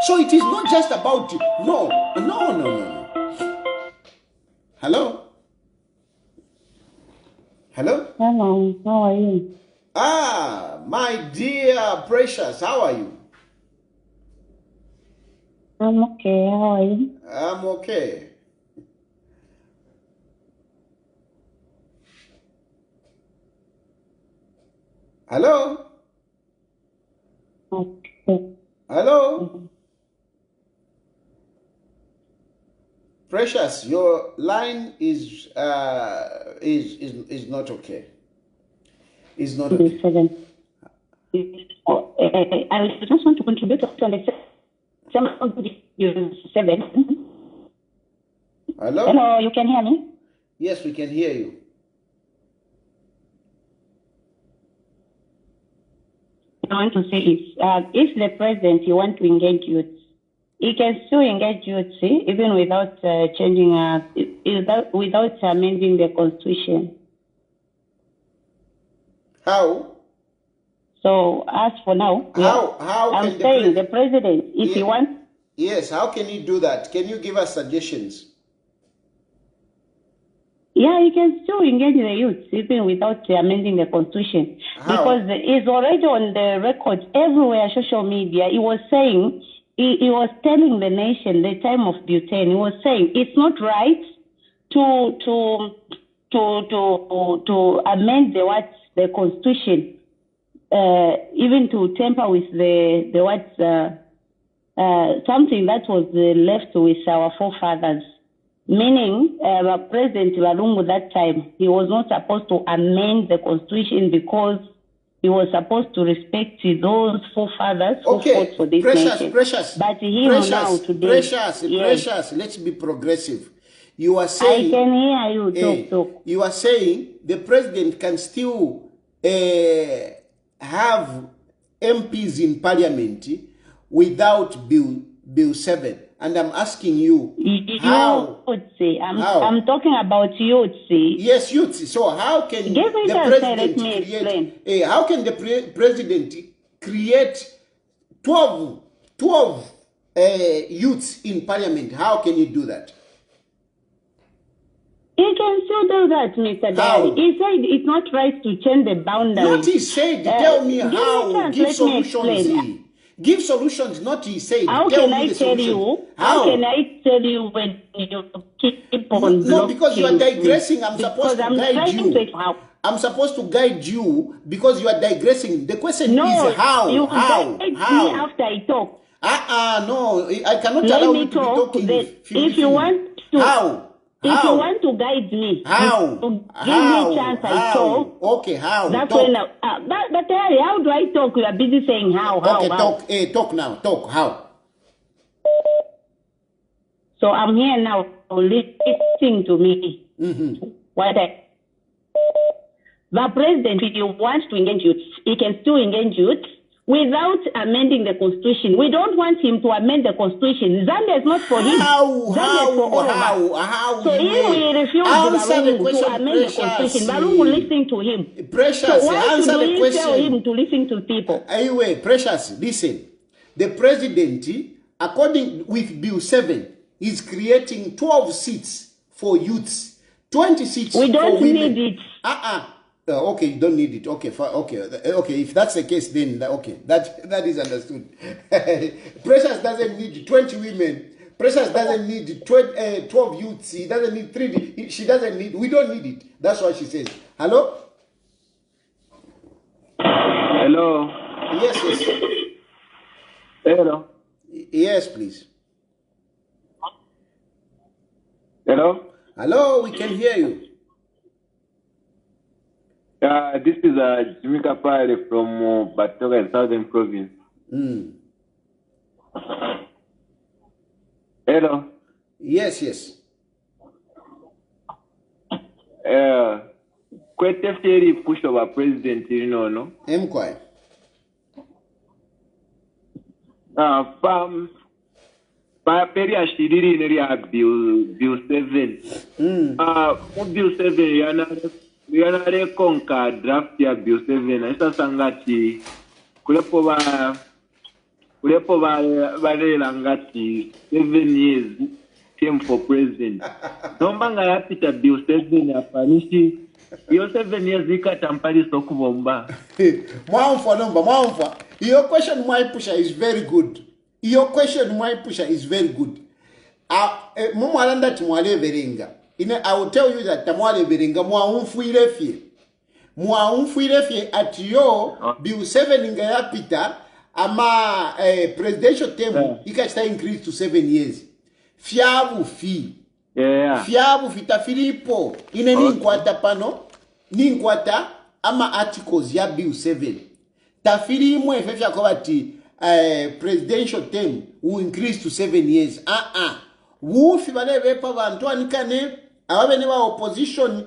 So it is not just about, no. Hello? Hello? Hello, how are you? My dear Precious, how are you? I'm okay, how are you? I'm okay. Hello? Okay. Hello? Precious, your line is not okay. Is not okay. I just want to contribute to understand some of the 7. Hello? Hello, you can hear me? Yes, we can hear you. I want to say is, if the president you want to engage youth, he can still engage youth, even without changing, without amending the constitution. How? So as for now, how I'm saying the president, if he wants. Yes, how can he do that? Can you give us suggestions? Yeah, he can still engage the youth even without amending the constitution. How? Because it's already on the record everywhere, social media. He was saying, he was telling the nation the time of butane. He was saying it's not right to amend the constitution, even to tamper with something that was left with our forefathers. Meaning, President Lalungu that time, he was not supposed to amend the constitution because he was supposed to respect those forefathers who fought for this nation. Precious. But now today, Precious, let's be progressive. You are saying... I can hear you. Talk. You are saying the president can still have MPs in parliament without Bill 7. And I'm asking you, how? I'm talking about youth. Yes, youth. So how can the president create? How can the president create 12 youths in parliament? How can you do that? He can still do that, Mr. Daddy. He said it's not right to change the boundaries. Not he said. Tell me how. Give solutions. Give solutions. Not he said. How can I tell you? How can I tell you when you keep on? No, because you are digressing. I'm supposed to guide you. I'm supposed to guide you because you are digressing. The question is how? You how? Me after I talk. No, I cannot allow you to be talking. If you want to. How? If you want to guide me, how? Give me a chance, I talk. Okay, how? That's talk. When but Harry, how do I talk? You are busy saying how. Okay, how. Talk. Talk now. Talk. How? So I'm here now. Listening to me. The president, if you want to engage youth, he can still engage youth without amending the constitution. We don't want him to amend the constitution. Zambia is not for him. How? So if we refuse to amend the constitution, Barungu will listen to him. Precious, so why answer the question. Tell him to listen to people? Anyway, Precious, listen. The president, according with Bill 7, is creating 12 seats for youths, 20 seats for women. We don't need it. Okay, you don't need it. Okay, okay. If that's the case, then okay, that is understood. Precious doesn't need 20 women. Precious doesn't need 12 youths. He doesn't need 3. She doesn't need. We don't need it. That's what she says. Hello. Hello. Yes. Hello. Yes, please. Hello. Hello. We can hear you. This is Jimmy Kapare from Batoga, Southern Province. Hello. Yes. Quite a push of our president, no? Quite. Peria Shidiri area Bill 7. Bill 7, Yana Conca draft ya Bill 7. Esa sangati kulepo vale langati 7 years came for president. Nombanga ya pita Bill 7 ya panishi. Yo 7 years ika tampali sokubomba. Mwaumfa. Your question, my pusher, is very good. Mumwalanda timwale verenga. I will tell you that tamwale verenga mwaumfuire fie at yo Bill 7 inga ya pita ama presidential term ikachita increase to 7 years. Fiabu fita Filipo ine ninkwata pano ninkwata ama articles ya Bill 7 tafiri imwe fefya kwa presidential term will increase to 7 years. Wufi valevepa vantu anikane ababene ba opposition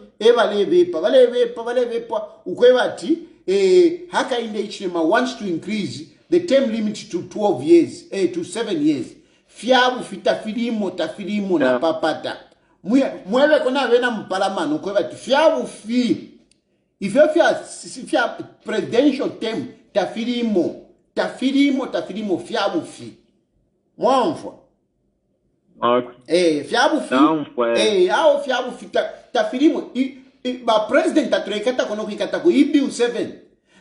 valevepa ukwevati haka inde ichima wants to increase the term limit to 12 years to 7 years. Fiabu tafilimo na papata mwele kona vena mpalamano ukwevati fiabu ifya presidential term tafilimo fiabu mwamfwa fiabu ao fiabu tafilimo ba president taturekata kono kuikata ko Bill 7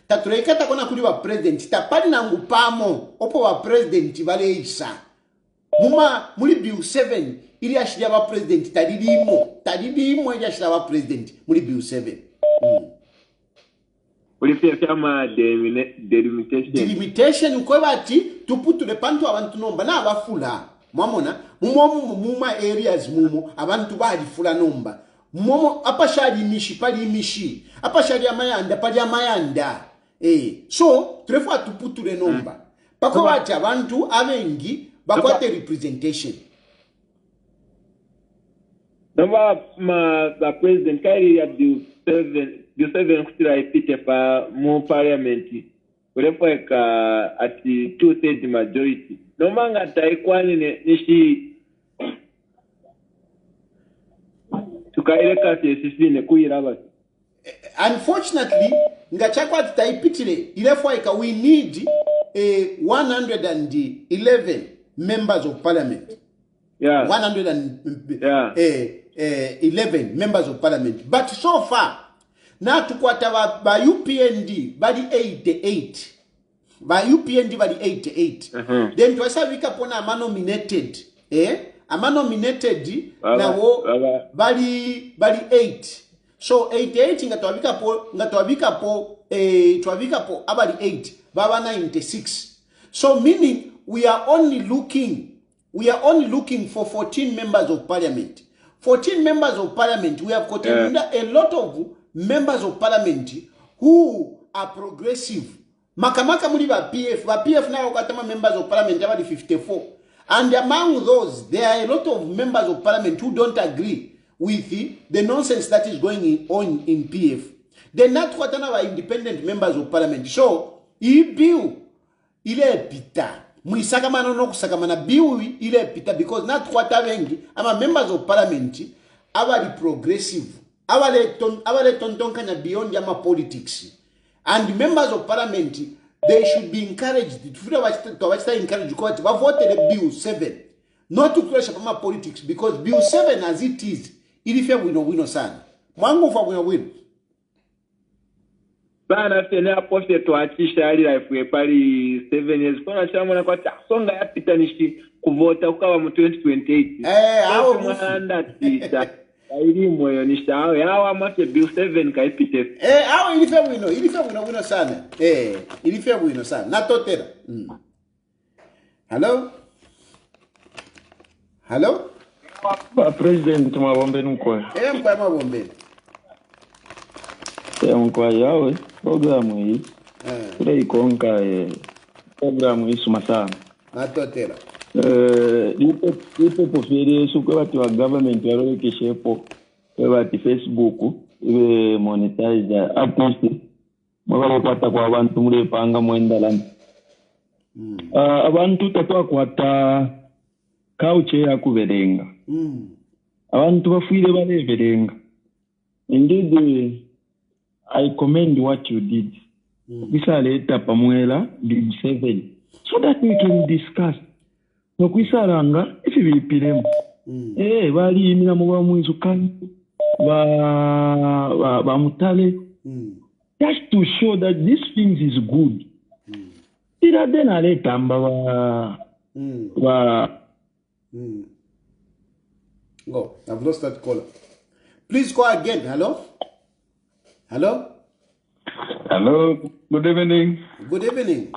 taturekata kona kuli ba president tapali na ngupamo opo ba president vale isa muli Bill 7 ili ashiria ba president tadidimo ili ashiria ba president muli Bill 7 delimitation ukwebati tuputule pantu abantu nomba na abafula mwamona muma areas mumo abantu balifula nomba mumo apashali mishi pali mishi apashali amayanda pali amayanda so trefa tuputule nomba pako bati abantu abengi bakwate representation Nova the president carry at the seven kuti pa mu parliament. Whatever at the 2/3 majority. No manga taikwani nishi tukaeleka sisi ne kuiraba. Unfortunately, ngachakwa taipitile ilefwaika we need 111 members of parliament. Yeah. 11 members of parliament. But so far, now tukwata by UPND badi 88. By UPND badi 88. Then twasavika pona amanominated. Amanominated nawo badi 8. So 88 ngatwabika po abadi 8 baba 96. So meaning we are only looking for 14 members of parliament. 14 members of parliament. We have got a lot of members of parliament who are progressive. Makamaka muli ba PF now got members of parliament about 54. And among those, there are a lot of members of parliament who don't agree with the nonsense that is going on in PF. They're not what independent members of parliament. So, I bill ile pita. Muisakamana no kusakamana bill ile pita because not what wengi ama members of parliament abali progressive. Abale tontonka na beyond yama politics. And members of parliament, they should be encouraged to encourage to vote the bill 7. Not to crash upon politics because bill 7 as it is, if you win sana. Mwangu fa win. Bana tena poste to achisha ali life we pali 7 years. Kona chamona kwa songa yapita nishi kuvota ukawa mu 2028. Hao mwanda tisa. Ili moyo nishao yawa mate bill 7 kaipite. Hao ilife wino sana. Ilife wino sana. Natotera. Hello? President Mabombe nkwa. Mkwa Mabombe. Mkwa yawe programu hii. Kule ikonka programu hii sumasana. Natotera. Ipo pofere suko watu wa government wale keshepo wati Facebook iwe monetize apost mwaba kwata kwa abantu muri panga mwenda lan abantu tatwa kwata kauche ya kuverenga abantu bafuire baleverenga. Indeed, I commend what you did. Bisaleta pamwela big 7 so that we can discuss. No kwisaranga ifi bilipiremo. Bali imina muba mwizukani ba mutale. Just to show that this things is good. Ira dena le tamba Go. I've lost that caller. Please go again. Hello? Hello, good evening. Good evening.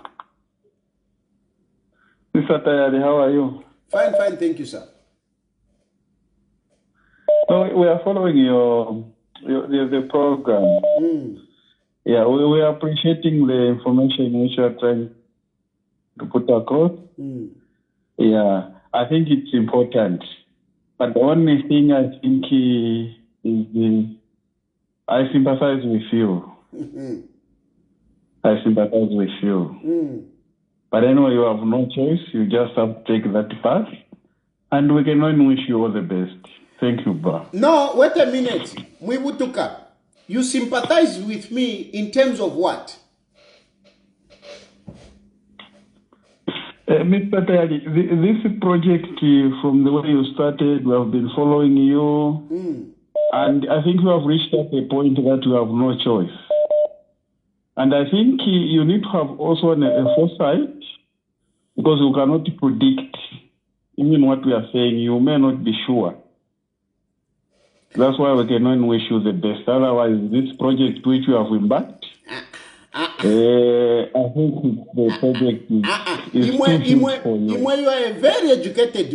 Mr. Tayari, how are you? Fine, thank you, sir. So we are following the program. Yeah, we are appreciating the information which you are trying to put across. Yeah, I think it's important. But the only thing I think is I sympathize with you. I sympathize with you. But anyway, you have no choice. You just have to take that path. And we can only wish you all the best. Thank you, Ba. No, wait a minute. Mwibutuka, you sympathize with me in terms of what? Mr. Tayali, this project, from the way you started, we have been following you. And I think you have reached at a point that you have no choice. And I think you need to have also a foresight, because you cannot predict even what we are saying. You may not be sure. That's why we can only wish you the best. Otherwise, this project which you have embarked, I think the project is too huge for you. You are a very educated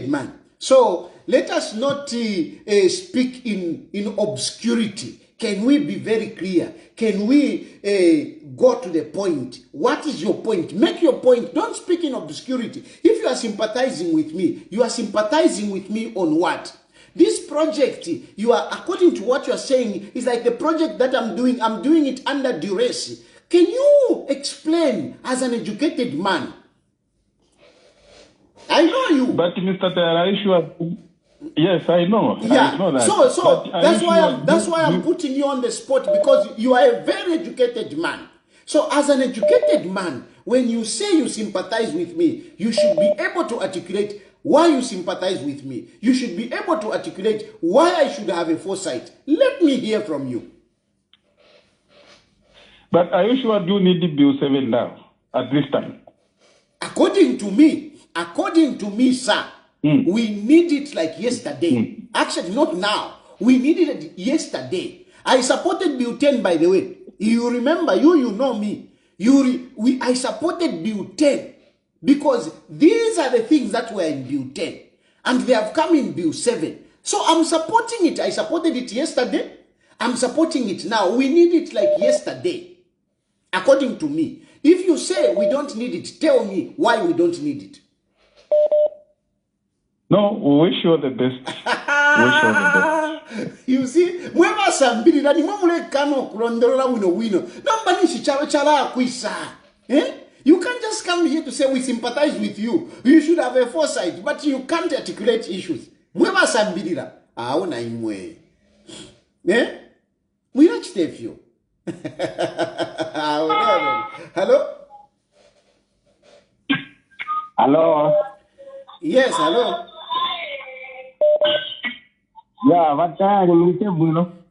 man. So let us not speak in obscurity. Can we be very clear? Can we go to the point? What is your point? Make your point. Don't speak in obscurity. If you are sympathizing with me, you are sympathizing with me on what? This project, you are, according to what you are saying, is like the project that I'm doing it under duress. Can you explain as an educated man? I know you. But Mr. Tayara, are you sure? Yes, I know. Yeah. I know that. So that's why I'm you putting you on the spot, because you are a very educated man. So as an educated man, when you say you sympathize with me, you should be able to articulate why you sympathize with me. You should be able to articulate why I should have a foresight. Let me hear from you. But are you sure you need the Bill 7 now at this time? According to me, sir, we need it like yesterday. Actually, not now. We needed it yesterday. I supported Bill 10, by the way. You remember, you know me. I supported Bill 10 because these are the things that were in Bill 10. And they have come in Bill 7. So I'm supporting it. I supported it yesterday. I'm supporting it now. We need it like yesterday. According to me. If you say we don't need it, tell me why we don't need it. No, we wish you the best. Wish you the best. You see, mwema sambili na ni mwemule kano kurondorola wino. Namba nishi chala kuisa. You can't just come here to say we sympathize with you. You should have a foresight, but you can't articulate issues. Mwema sambili la. Aona imwe. We reached a few. Hello? Hello? Yes, hello? Yeah, what's that?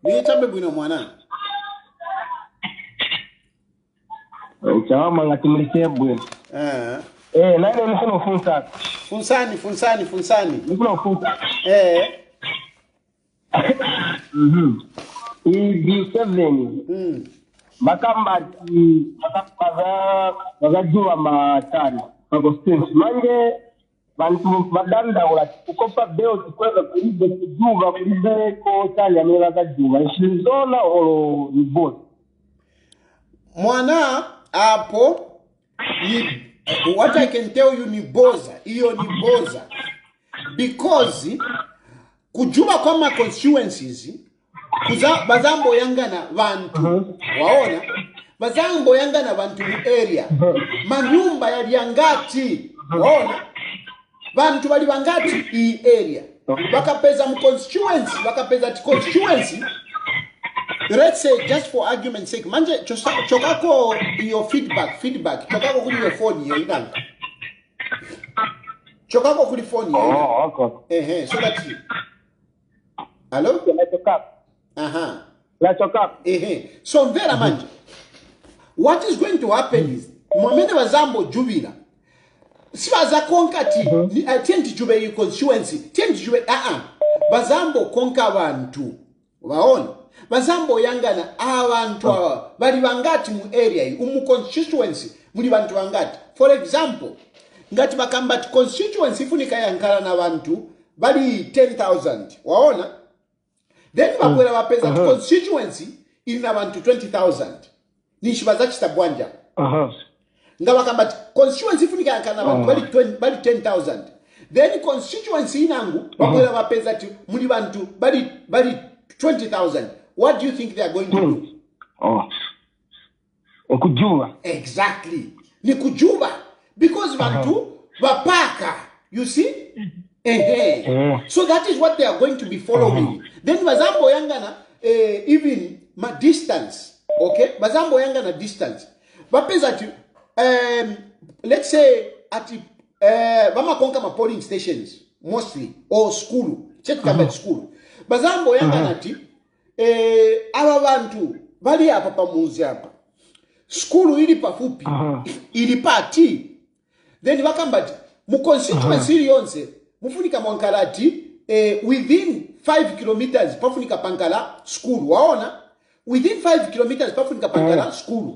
Niitambe bwino mwana. Chama ngatimulise bwino. Nani unasema Funsani. Nikulo funsa. B7. Makamba bagajua matani. Constituencies. Manje bantu badanda ula kukopa beo kwenda kujuga kulibe ko tali amela gajuga. Ishizona olo ni both. Mwana hapo what I can tell you ni boza. Iyo ni boza. Because kujuba kwa ma constituencies bazambo yangana vantu waona bazambo yangana vantu mu area manyumba yali yangati waona vantu bali bangati I area bakapeza mu constituency let's say just for argument's sake manje chokako your feedback chokako kuli your phone here inanga chokako kuli phone here okay so that's it. Hello? Let's talk up. So Vera manje. What is going to happen is Momene Bazambo Jubila. Sibaza konkati tenti jube you constituency. Tenti jube Bazambo konka bantu. Waona? Bazambo yangana abantu bali bangati mu area umu constituency muli bantu bangati. For example, ngati bakamba constituency funika yankala na bantu bali 10,000. Waona? Then bakwera bapeza constituency ina bantu 20,000. Nishibaza chitabwanja. Ngaba kamba constituency funika yankana bantu bali 10,000. Then constituency inangu bakwera bapeza muli bantu bali 20,000. What do you think they are going to do? Okujuba. Exactly. Ni kujuba because bantu bapaka. You see? So that is what they are going to be following. Then bazambo yangana even ma distance. Okay? Bazambo yangana distance. Bapeza let's say at bama konka ma polling stations mostly or school. Check kabet school. Bazambo yangana aba bantu bali hapa pamuzi hapa. School ili pafupi. Ili pati. Then bakambati mu constituency yonse mufunika mwankalati within 5 kilometers pafunika pankala school waona within 5 kilometers pafunika pankala school.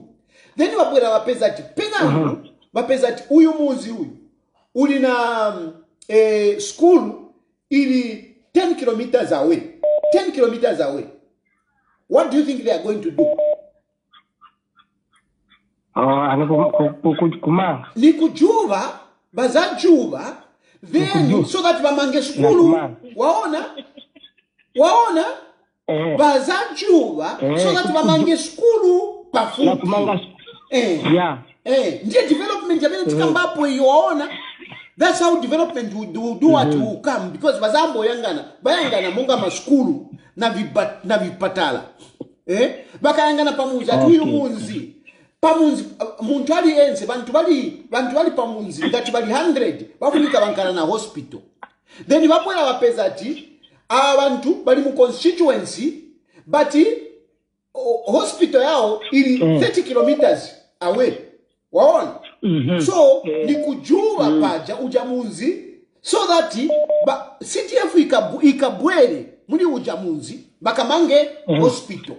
Then wabwera bapeza pena bapeza uyu muzi uyu uli na school ili 10 kilometers away. What do you think they are going to do? Ni kujuba bazajuba then so that bamange school waona waona bazajuba so that bamange skulu pafupi ndiye development yamene tikambapo iyoona. That's how development will do what will come, because bazambo bayangana monga maskulu na vipatala bakayangana pamuzi atuyo munzi pamunzi muntu ali ense bantu bali pamunzi ngati bali 100 bafunika bankana na hospital, then bapwela bapeza ati abantu bali mu constituency but hospital yao ili 30 kilometers away, waona. So ni kujua paja ujamunzi so that CTF ikabwele muli ujamunzi bakamange hospital,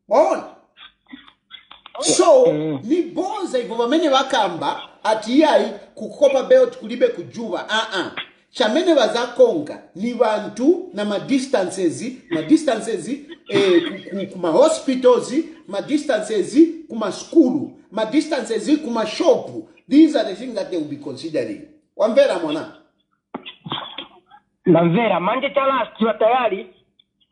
waona. So ni bonza hivyo bamene bakamba ati yai kukopa belt kulibe kujuba chamene bazakonga ni bantu na distances kuma hospitals, distances kuma skulu, distances kuma shop. These are the things that they will be considering. Wamvera mwana namvera manje chala tayari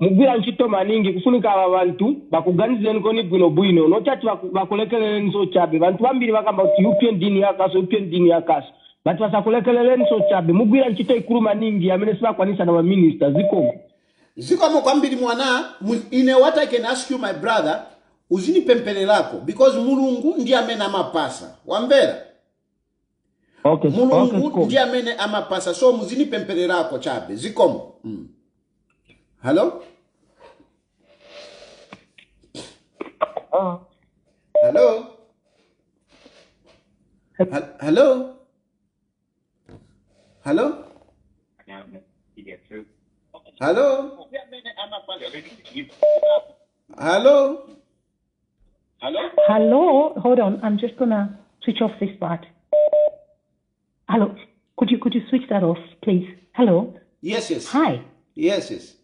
mugwira nchito maningi kufunika abantu bakuganize nkoni bwino nochati bakulekelele nso chabe bantu bambiri bakamba uti UPN dini yakaso bantu basakulekelele nso chabe mugwira nchito ikuru maningi amene sibakwanisa na minister zikomo kwambiri mwana. In what I can ask you my brother, uzini pempele lako because mulungu ndiye amene amapasa, wamvera. Mulungu ndiye amene amapasa, so muzini pempele lako chabe zikomo. Hello? Hello? Hello? Hello? Hello? Hello? Hello? Hold on, I'm just gonna switch off this part. Hello? Could you switch that off, please? Hello? Yes. Hi. Yes.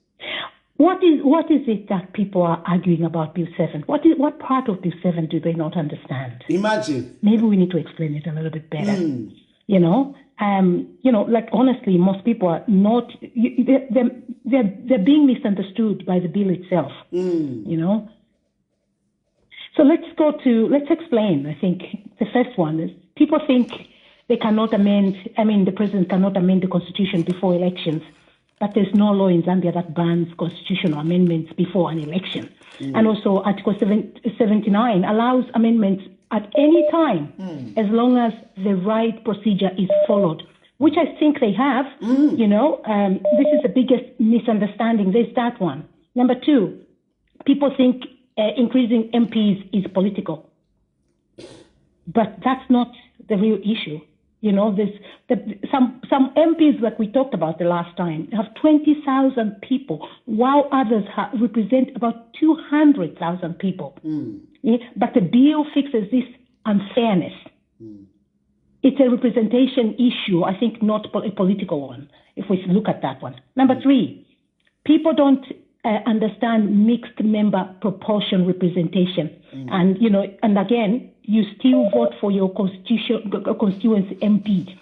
What is it that people are arguing about Bill 7? What part of Bill 7 do they not understand? Imagine. Maybe we need to explain it a little bit better. Like honestly, most people are not. They're being misunderstood by the bill itself. So let's explain. I think the first one is people think they cannot amend. The president cannot amend the constitution before elections. But there's no law in Zambia that bans constitutional amendments before an election. And also Article 79 allows amendments at any time as long as the right procedure is followed, which I think they have. This is the biggest misunderstanding. There's that one. Number two, people think increasing MPs is political. But that's not the real issue. There's some MPs that we talked about the last time have 20,000 people, while others represent about 200,000 people. But the bill fixes this unfairness. It's a representation issue, I think, not a political one, if we look at that one. Number three, people don't understand mixed member proportion representation. And again, you still vote for your constituency MP.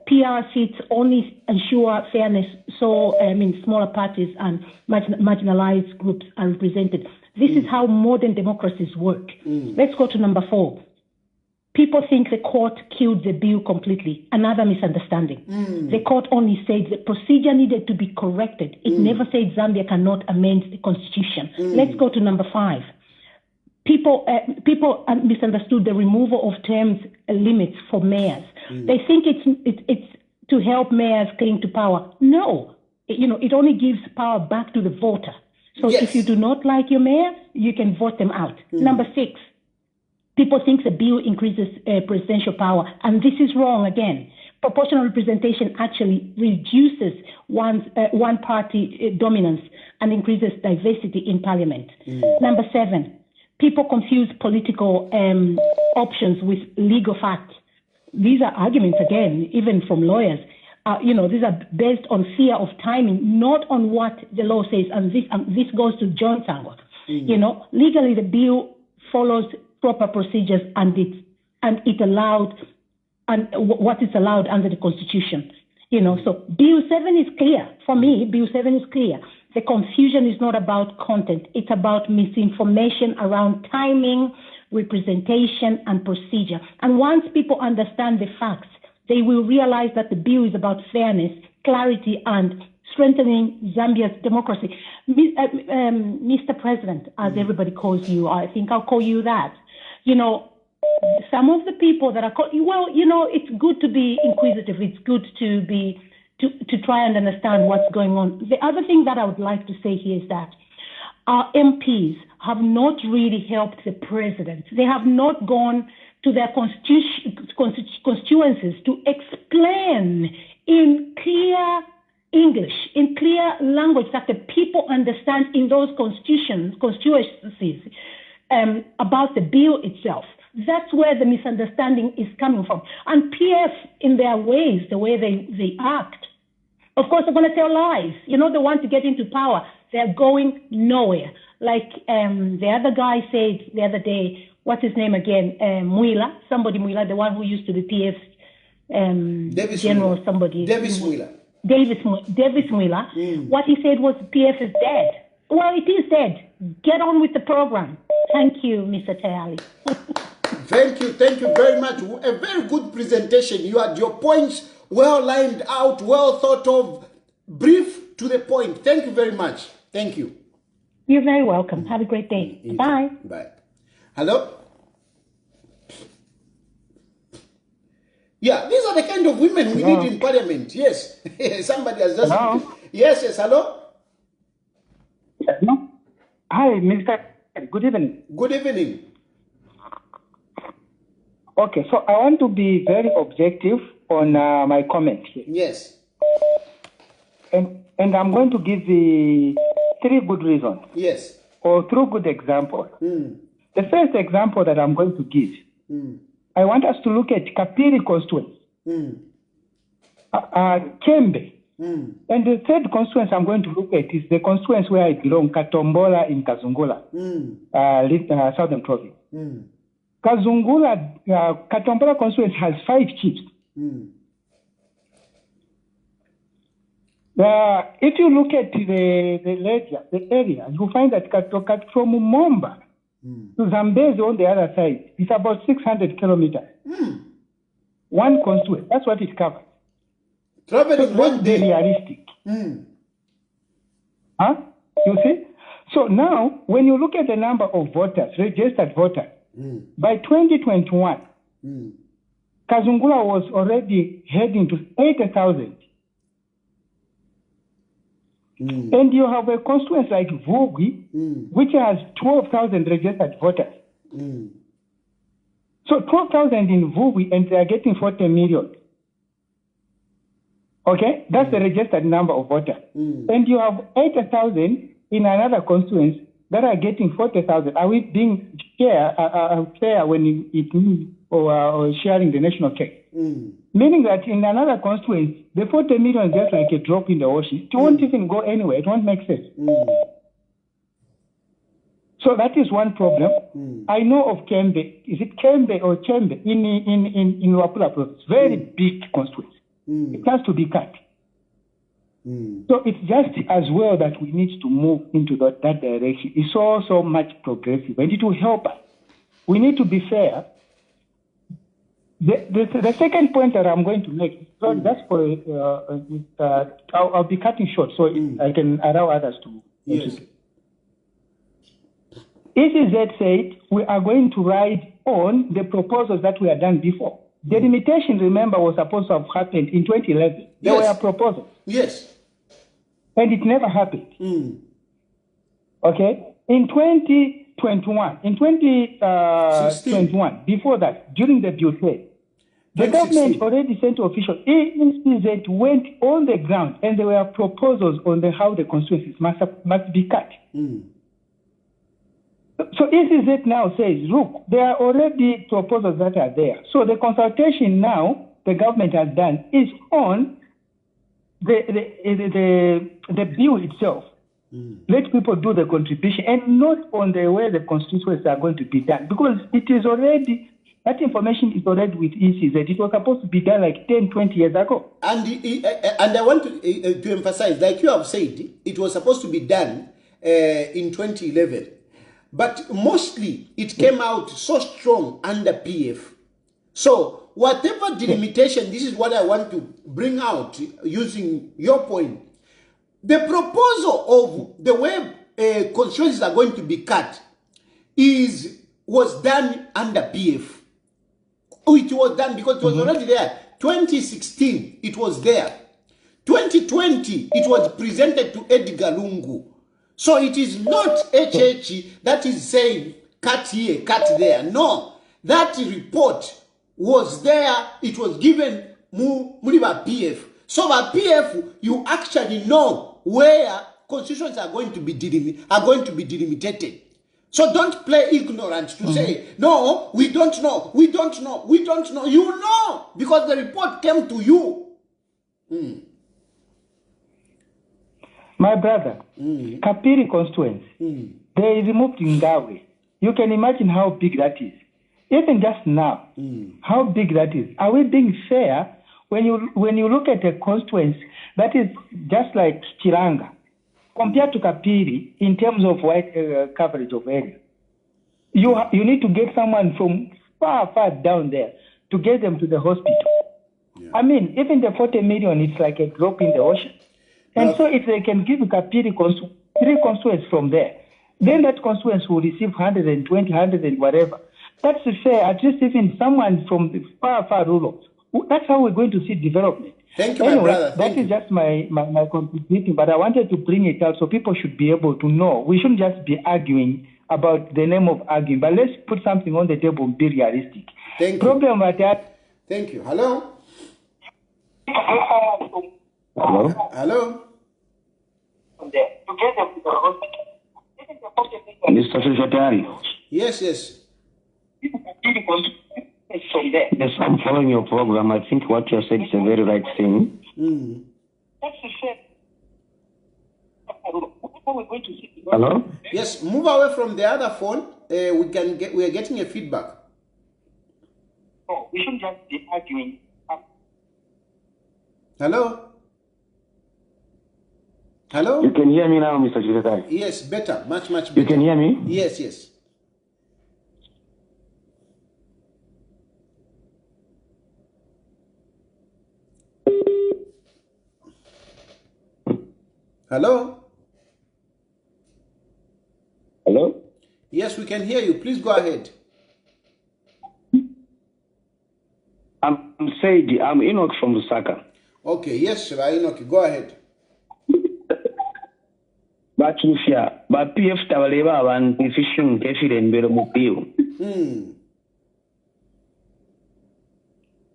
PR seats only ensure fairness, so smaller parties and marginalized groups are represented. This is how modern democracies work. Let's go to number four. People think the court killed the bill completely. Another misunderstanding. The court only said the procedure needed to be corrected. It never said Zambia cannot amend the constitution. Let's go to number five. People misunderstood the removal of term limits for mayors. They think it's to help mayors cling to power. No, it only gives power back to the voter. So if you do not like your mayor, you can vote them out. Number six, people think the bill increases presidential power, and this is wrong again. Proportional representation actually reduces one party dominance and increases diversity in parliament. Number seven, people confuse political options with legal facts. These are arguments, again, even from lawyers. These are based on fear of timing, not on what the law says. And this goes to John Sangwa. Legally, the bill follows proper procedures and it allowed and what is allowed under the Constitution. So Bill 7 is clear. For me, Bill 7 is clear. the confusion is not about content. It's about misinformation around timing, representation, and procedure. And once people understand the facts, they will realize that the bill is about fairness, clarity, and strengthening Zambia's democracy. Mr. President, as everybody calls you, I think I'll call you that. You know, some of the people that are it's good to be inquisitive. It's good to try and understand what's going on. The other thing that I would like to say here is that our MPs have not really helped the president. They have not gone to their constituencies to explain in clear English, in clear language that the people understand in those constituencies about the bill itself. That's where the misunderstanding is coming from. And PF, in their ways, the way they act, of course, they're going to tell lies. You know, they want to get into power. They're going nowhere. Like the other guy said the other day, what's his name again? Mwila, the one who used to be PF's general, Mwila. Somebody. Davis Mwila. What he said was PF is dead. Well, it is dead. Get on with the program. Thank you, Mr. Tayali. Thank you very much. A very good presentation. You had your points well lined out, well thought of, brief to the point. Thank you very much. Thank you. You're very welcome. Have a great day. Bye. Bye. Hello? Yeah, these are the kind of women we need in parliament. Yes. Somebody has just... Hello? Yes, hello? Hello? Hi, Mr. Good evening. Good evening. Okay, so I want to be very objective on my comment here. Yes. And I'm going to give the 3 good reasons. Yes. Or 3 good examples. The first example that I'm going to give, I want us to look at Kapiri constituency, Kembe. And the third constituency I'm going to look at is the constituency where I belong, Katombola in Kazungula, Southern Province. Kazungula, Katombola constituency has 5 chiefs. If you look at the area, you find that from Momba to Zambezi on the other side, it's about 600 kilometers. One constituency, that's what it covers. Traveling one day. Realistic. Huh? You see? So now, when you look at the number of voters, registered voters, by 2021, Kazungula was already heading to 80,000. And you have a constituency like Vugi, which has 12,000 registered voters. So 12,000 in Vugi, and they are getting 40 million. Okay? That's the registered number of voters. And you have 80,000 in another constituency that are getting 40,000. Are we being fair when it means or sharing the national cake? Meaning that in another constituency, the 40 million is just like a drop in the ocean. It won't even go anywhere. It won't make sense. So that is one problem. I know of Kembe. Is it Kembe or Chembe in Luapula province? Very big constituency. It has to be cut. So it's just as well that we need to move into that direction. It's so much progressive, and it will help us. We need to be fair. The second point that I'm going to make, so that's for I'll be cutting short so I can allow others to. Yes. ECZ said we are going to ride on the proposals that we had done before. Delimitation, remember, was supposed to have happened in 2011. There were proposals. Yes. And it never happened. Okay? In 2021, before that, during the buffet, the government already sent officials. ECZ went on the ground, and there were proposals on how the constituencies must be cut. So ECZ now says, look, there are already proposals that are there. So the consultation now the government has done is on the bill itself. Let people do the contribution and not on the way the constituencies are going to be done, because it is already That information is already with ECZ. It was supposed to be done like 10, 20 years ago. And I want to emphasize, like you have said, it was supposed to be done in 2011. But mostly it came out so strong under PF. So whatever delimitation, this is what I want to bring out using your point. The proposal of the way constituencies are going to be cut was done under PF. It was done because it was already there. 2016, it was there. 2020, it was presented to Edgar Lungu. So it is not HH that is saying cut here, cut there. No, that report was there. It was given Muliba PF. So by PF, you actually know where constitutions are going to be delimited. So don't play ignorant to say, no, we don't know, we don't know, we don't know. You know, because the report came to you. My brother, Kapiri constituency, they removed Ngawe. You can imagine how big that is. Even just now, how big that is. Are we being fair when you look at a constituency that is just like Chiranga, compared to Kapiri in terms of wide coverage of area? You need to get someone from far down there to get them to the hospital. Yeah. I mean, even the 40 million, it's like a drop in the ocean. And so if they can give Kapiri 3 constituents from there, then that constituency will receive 120, 100 and whatever. That's fair. At least even someone from the far rural. That's how we're going to see development. Thank you, anyway, my brother. That is just my contribution, but I wanted to bring it out so people should be able to know. We shouldn't just be arguing about the name of arguing, but let's put something on the table and be realistic. Thank you. Problem at that. Thank you. Hello? Hello? Hello? Mr. Secretary. Yes. Yes, I'm following your program. I think what you said is a very right thing. Hello? Yes, move away from the other phone. We are getting a feedback. No, we shouldn't just be arguing. Hello? Hello? You can hear me now, Mr. Secretary? Yes, better. Much better. You can hear me? Yes. Hello? Hello? Yes, we can hear you. Please go ahead. I'm Saidi. I'm Enoch from Lusaka. Okay, yes, sir. Enoch, go ahead. Batufya, ba PF tabaleba abantu fishing kefire mbere mu piyo.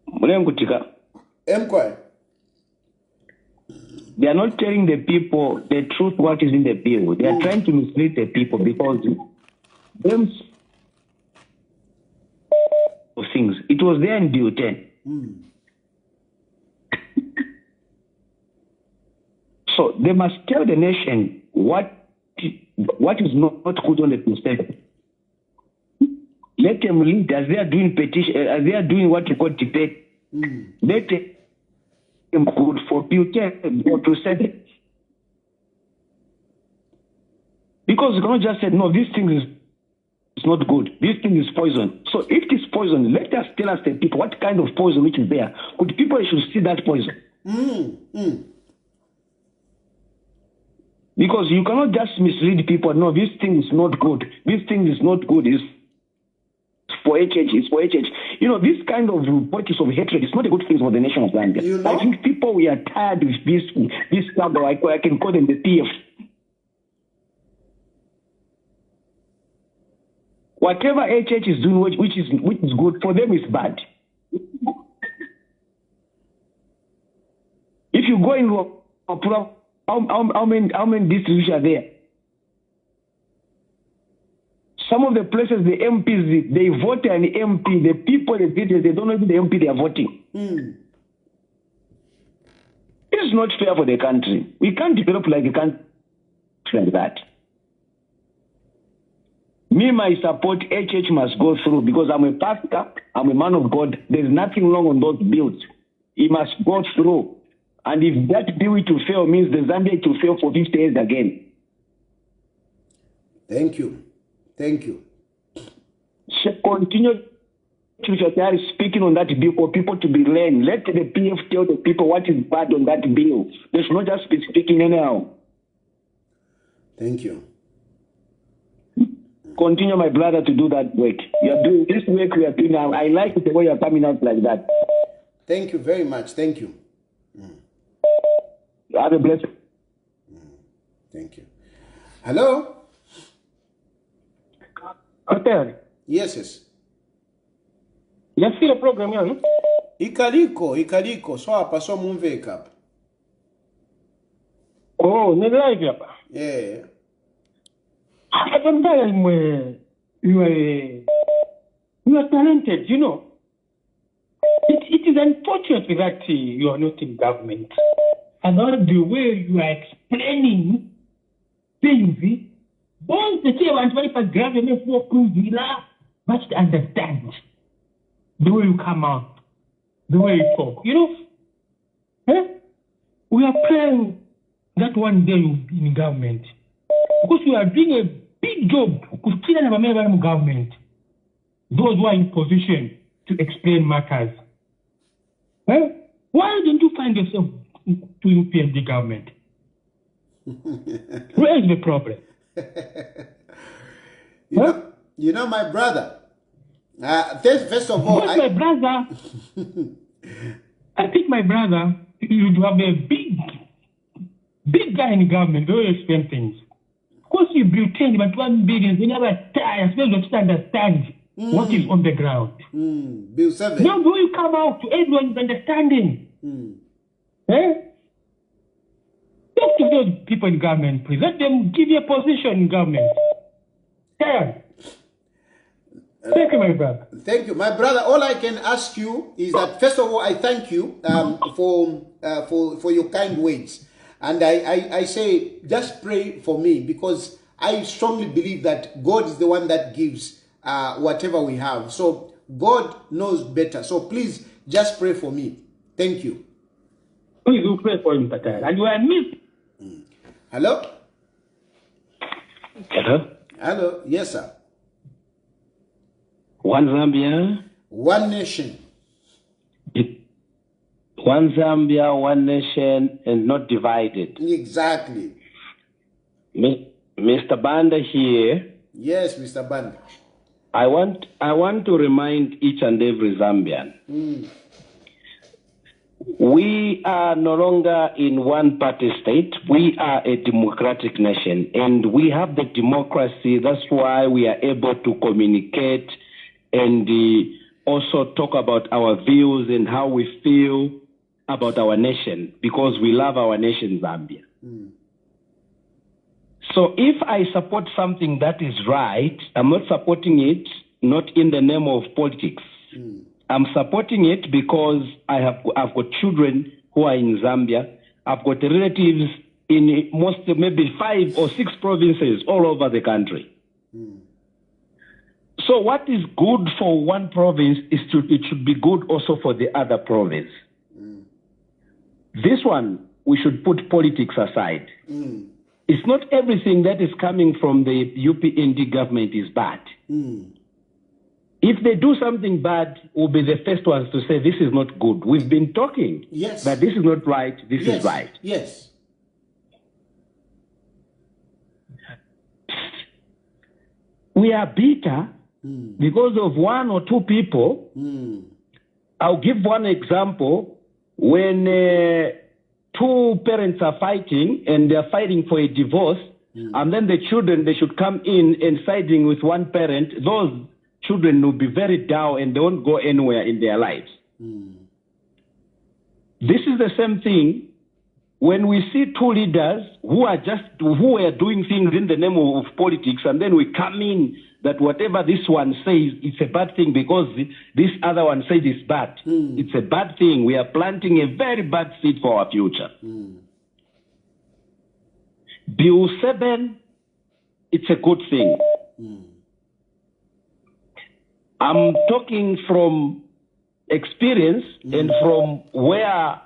Mulengutika. Enquiry. They are not telling the people the truth, what is in the bill. They are trying to mislead the people because them things. It was there in Bill 10. So they must tell the nation what is not good on the system. Let them lead as they are doing petition, as they are doing what you call debate. Let them good for Bill 10 or to set it. Because you cannot just say, no, this thing is not good. This thing is poison. So if it is poison, let us tell us the people what kind of poison which is there. Good people should see that poison. Because you cannot just mislead people. No, this thing is not good. This thing is not good. It's for HH. It's for HH. You know, this kind of politics of hatred is not a good thing for the nation of Zambia. You know? I think people, we are tired with this struggle. I can call them the PF. Whatever HH is doing, which is good, for them is bad. If you go in how many districts are there? Some of the places, the MPs, they vote an MP. The people, they don't know even the MP they are voting. It's not fair for the country. We can't develop like a country like that. Me, my support, HH must go through because I'm a pastor, I'm a man of God. There's nothing wrong on those bills. It must go through. And if that bill to fail means the Zambia to fail for 50 years again. Thank you. Thank you. So continue to speaking on that bill for people to be learned. Let the PF tell the people what is bad on that bill. They should not just be speaking anyhow. Thank you. Continue, my brother, to do that work. You're doing this work we are doing now. I like the way you're coming out like that. Thank you very much. Thank you. Have a blessing. Thank you. Hello? Hotel. Yes, yes. You see the program, yeah? Ikaliko. So apa so mumveka. Oh, ni live hapa. Yeah. I can tell you are talented, you know. It is unfortunate that you are not in government. And not the way you are explaining things, once the chair and for government for Kuzila must understand the way you come out, the way you talk. You know, we are praying that one day you'll be in government. Because you are doing a big job, because China never made government. Those who are in position to explain matters. Why don't you find yourself to UPND government? Where is the problem? You know, my brother. First of all, my brother. I think my brother, you have a big guy in government, very explain things. Of course, you build 10, but 1 billion, you never tire, so you don't understand what is on the ground. Bill 7. Now, when you come out to everyone's understanding, talk to those people in government, please. Let them give you a position in government. Thank you, my brother. Thank you. My brother, all I can ask you is that, first of all, I thank you for your kind words. And I say, just pray for me, because I strongly believe that God is the one that gives whatever we have. So God knows better. So please, just pray for me. Thank you. Please do pray for him, Tata. And you are me. Hello? Hello? Hello. Yes, sir. One Zambia. One nation. One Zambia, one nation, and not divided. Exactly. Mr. Banda here. Yes, Mr. Banda. I want to remind each and every Zambian. We are no longer in one party state. We are a democratic nation, and we have the democracy. That's why we are able to communicate and also talk about our views and how we feel about our nation, because we love our nation, Zambia. So if I support something that is right, I'm not supporting it not in the name of politics. I'm supporting it because I've got children who are in Zambia. I've got relatives in maybe 5 or 6 provinces all over the country. So what is good for one province it should be good also for the other province. This one, we should put politics aside. It's not everything that is coming from the UPND government is bad. If they do something bad, we'll be the first ones to say this is not good. We've been talking that this is not right, this is right. Yes. We are bitter because of 1 or 2 people. I'll give one example. When 2 parents are fighting and they're fighting for a divorce, and then the children, they should come in and siding with one parent, those children will be very down and they won't go anywhere in their lives. This is the same thing when we see 2 leaders who are doing things in the name of politics, and then we come in that whatever this one says, it's a bad thing because this other one says it's bad. It's a bad thing. We are planting a very bad seed for our future. Bill 7, it's a good thing. I'm talking from experience and from where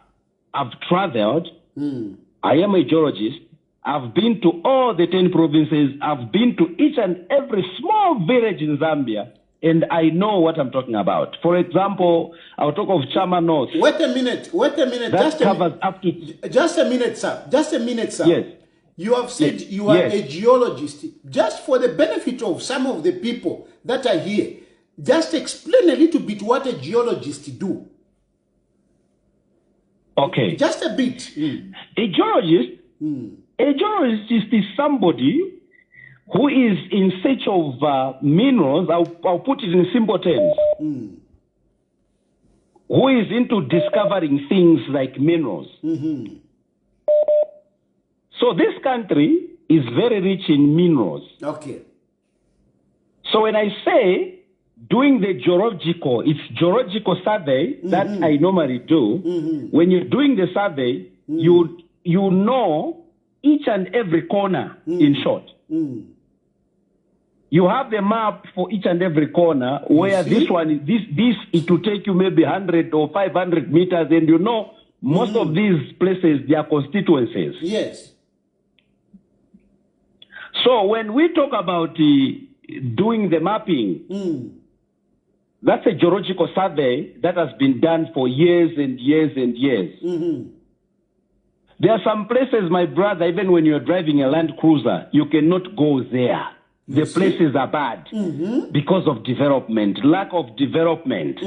I've traveled. I am a geologist. I've been to all the 10 provinces. I've been to each and every small village in Zambia, and I know what I'm talking about. For example, I'll talk of Chama North. Wait a minute. That covers up to... Just a minute, sir. Yes. You have said you are a geologist. Just for the benefit of some of the people that are here, just explain a little bit what a geologist do. Okay. Just a bit. A geologist is somebody who is in search of minerals. I'll put it in simple terms. Who is into discovering things like minerals. So this country is very rich in minerals. Okay. So when I say doing the geological survey that I normally do, when you're doing the survey, you know each and every corner, in short. You have the map for each and every corner where this one is, it will take you maybe 100 or 500 meters, and you know most of these places, they are constituencies. Yes. So when we talk about doing the mapping, that's a geological survey that has been done for years and years and years. There are some places, my brother, even when you're driving a Land Cruiser, you cannot go there. The places are bad because of development, lack of development.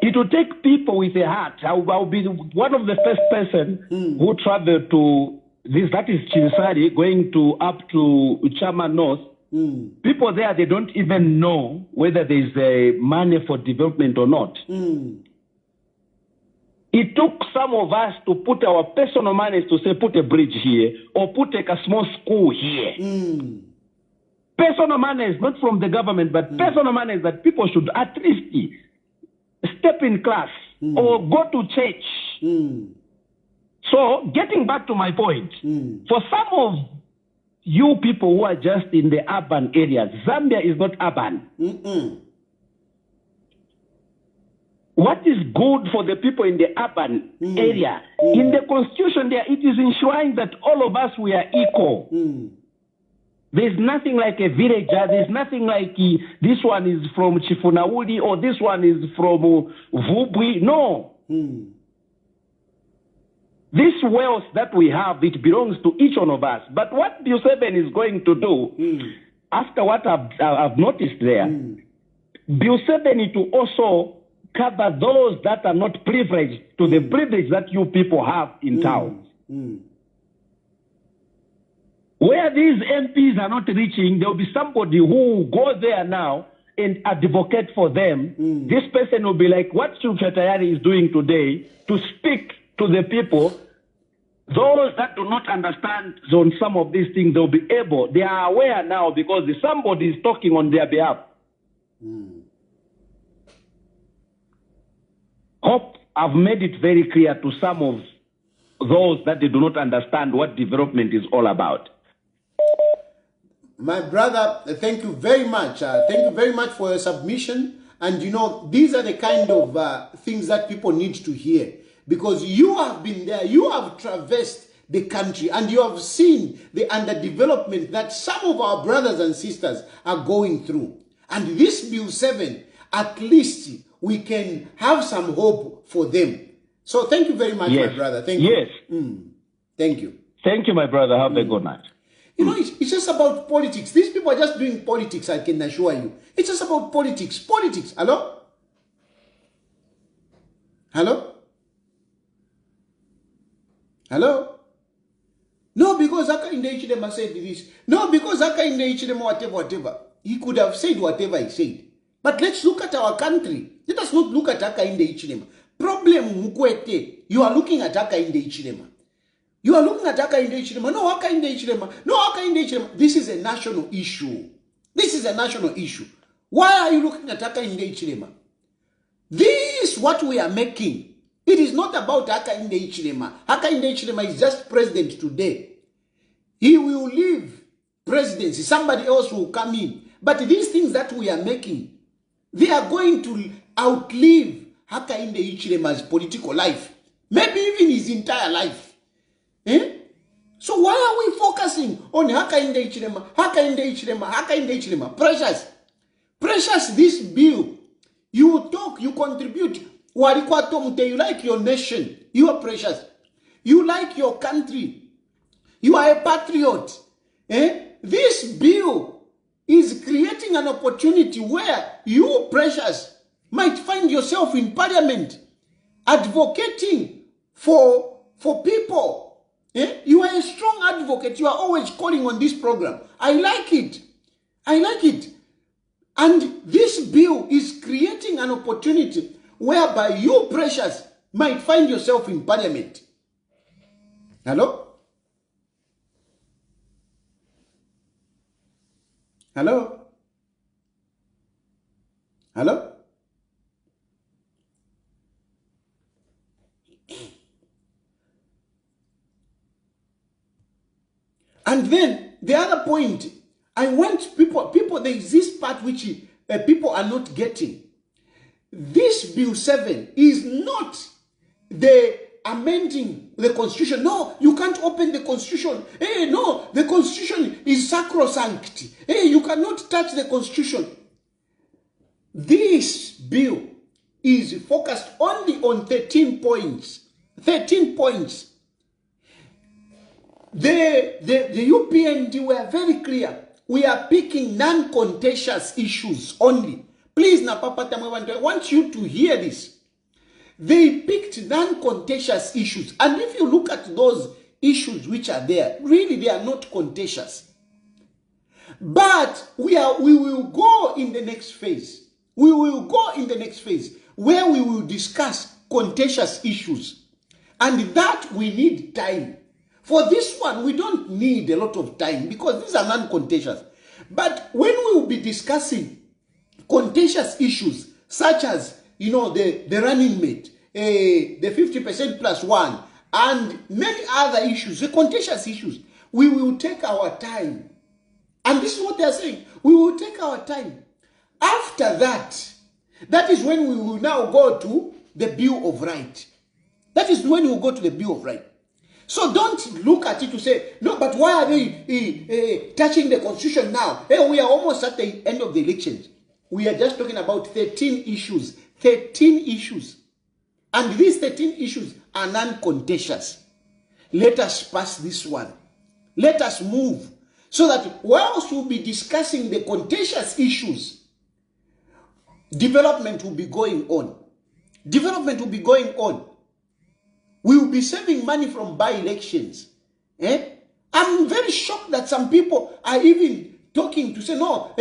It will take people with a heart. I'll be one of the first person who traveled to this, that is Chinsari, going up to Chama North. People there, they don't even know whether there's money for development or not. It took some of us to put our personal money to say, put a bridge here or put a small school here. Personal money is not from the government, but personal money is that people should at least step in class or go to church. So, getting back to my point, for some of you people who are just in the urban areas, Zambia is not urban. What is good for the people in the urban area? In the constitution there, it is enshrined that all of us, we are equal. There's nothing like a villager. There's nothing like this one is from Chifunauli or this one is from Vubwi. No. This wealth that we have, it belongs to each one of us. But what Bill 7 is going to do, after what I've noticed there, Bill 7 is to also cover those that are not privileged to the privilege that you people have in towns. Where these MPs are not reaching, there will be somebody who will go there now and advocate for them. This person will be like what Shukshatayari is doing today, to speak to the people. Those that do not understand on some of these things, they'll be able, they are aware now because somebody is talking on their behalf. Hope I've made it very clear to some of those that they do not understand what development is all about. My brother, thank you very much. Thank you very much for your submission. And you know, these are the kind of things that people need to hear. Because you have been there, you have traversed the country, and you have seen the underdevelopment that some of our brothers and sisters are going through. And this Bill 7, at least we can have some hope for them. So thank you very much, my brother. Thank you. Thank you. Thank you, my brother. Have a good night. You know, it's just about politics. These people are just doing politics, I can assure you. It's just about politics. Politics. Hello? Hello? Hello? No, because Aka in the Ichidema said this. No, because Aka in the Ichidema whatever. He could have said whatever he said. But let's look at our country. Let us not look at Aka in the Ichidema. Problem Mukwete. You are looking at Aka in the Ichidema. You are looking at Aka in the Ichidema. No, Aka in the Ichidema. No, Aka in the Ichidema. This is a national issue. This is a national issue. Why are you looking at Aka in the Ichidema? This is what we are making. It is not about Aka in the Ichilema. Aka in the Ichilema is just president today. He will leave presidency. Somebody else will come in. But these things that we are making, they are going to outlive Hakainde Hichilema's political life. Maybe even his entire life. So why are we focusing on Hakainde Hichilema, Hakainde Hichilema, Hakainde Hichilema? Precious, this bill, you talk, you contribute. You like your nation, you are precious. You like your country, you are a patriot. This bill is creating an opportunity where you, precious, might find yourself in parliament advocating for people. You are a strong advocate. You are always calling on this program. I like it. And this bill is creating an opportunity whereby you, precious, might find yourself in parliament. Hello? Hello? Hello? And then the other point, I want people, there is this part which people are not getting. This Bill 7 is not the amending the Constitution. No, you can't open the Constitution. No, the Constitution is sacrosanct. You cannot touch the Constitution. This bill is focused only on 13 points. 13 points. The UPND were very clear. We are picking non-contentious issues only. Please, I want you to hear this. They picked non-contentious issues. And if you look at those issues which are there, really they are not contentious. But we will go in the next phase. We will go in the next phase where we will discuss contentious issues. And that we need time. For this one, we don't need a lot of time because these are non-contentious. But when we will be discussing contentious issues, such as, the running mate, the 50% plus one, and many other issues, the contentious issues, we will take our time. And this is what they are saying. We will take our time. After that, that is when we will now go to the Bill of Rights. That is when we will go to the Bill of Rights. So don't look at it to say, no, but why are they touching the Constitution now? We are almost at the end of the elections. We are just talking about 13 issues. 13 issues. And these 13 issues are non-contentious. Let us pass this one. Let us move. So that whilst we'll be discussing the contentious issues, development will be going on. Development will be going on. We will be saving money from by-elections. I'm very shocked that some people are even talking to say, no,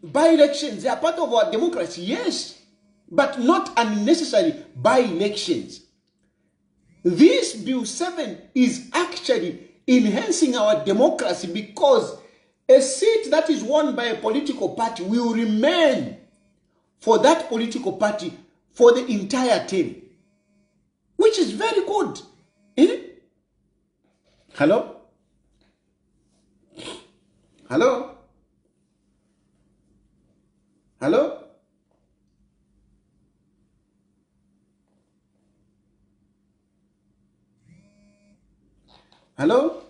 by-elections, they are part of our democracy. Yes, but not unnecessary by-elections. This Bill 7 is actually enhancing our democracy because a seat that is won by a political party will remain for that political party for the entire term. Which is very good. Hello? Hello? Hello? Hello?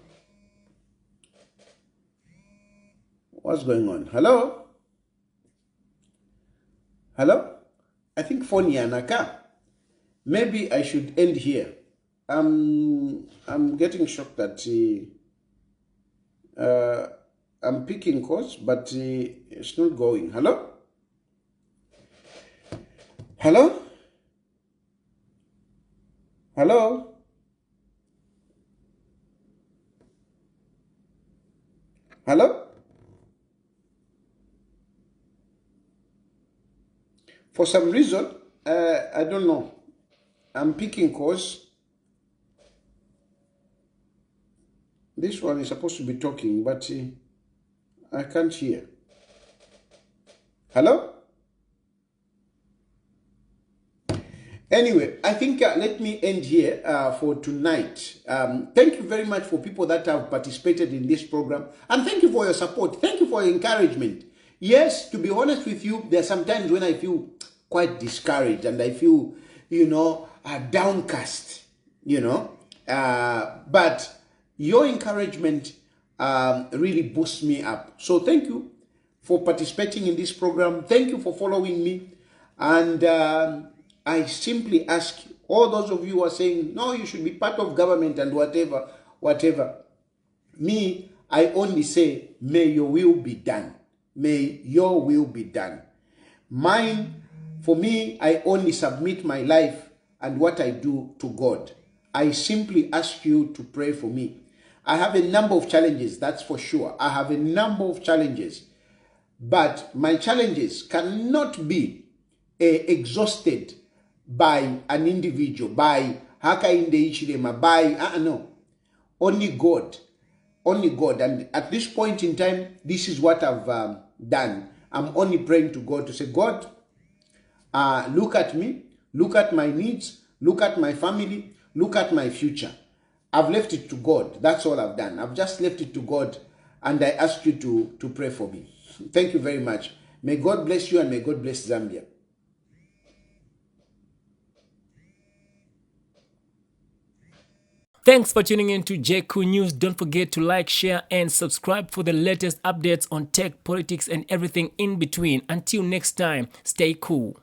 What's going on? Hello? Hello? I think phone yanaka. Maybe I should end here. I'm getting shocked that I'm picking calls, but it's not going. Hello? Hello? Hello? Hello? For some reason, I don't know. I'm picking calls. This one is supposed to be talking, but I can't hear. Hello? Anyway, I think let me end here for tonight. Thank you very much for people that have participated in this program. And thank you for your support. Thank you for your encouragement. Yes, to be honest with you, there are some times when I feel quite discouraged and I feel, downcast, but your encouragement really boosts me up. So thank you for participating in this program. Thank you for following me. And I simply ask all those of you who are saying, no, you should be part of government and whatever. Me, I only say, may your will be done. May your will be done. Mine, for me, I only submit my life and what I do to God. I simply ask you to pray for me. I have a number of challenges, that's for sure. I have a number of challenges. But my challenges cannot be exhausted by an individual, by Hakainde Ichilema, by, no. Only God. Only God. And at this point in time, this is what I've done. I'm only praying to God to say, God, look at me, look at my needs, look at my family, look at my future. I've left it to God. That's all I've done. I've just left it to God, and I ask you to pray for me. Thank you very much. May God bless you and may God bless Zambia. Thanks for tuning in to JQ News. Don't forget to like, share, and subscribe for the latest updates on tech, politics, and everything in between. Until next time, stay cool.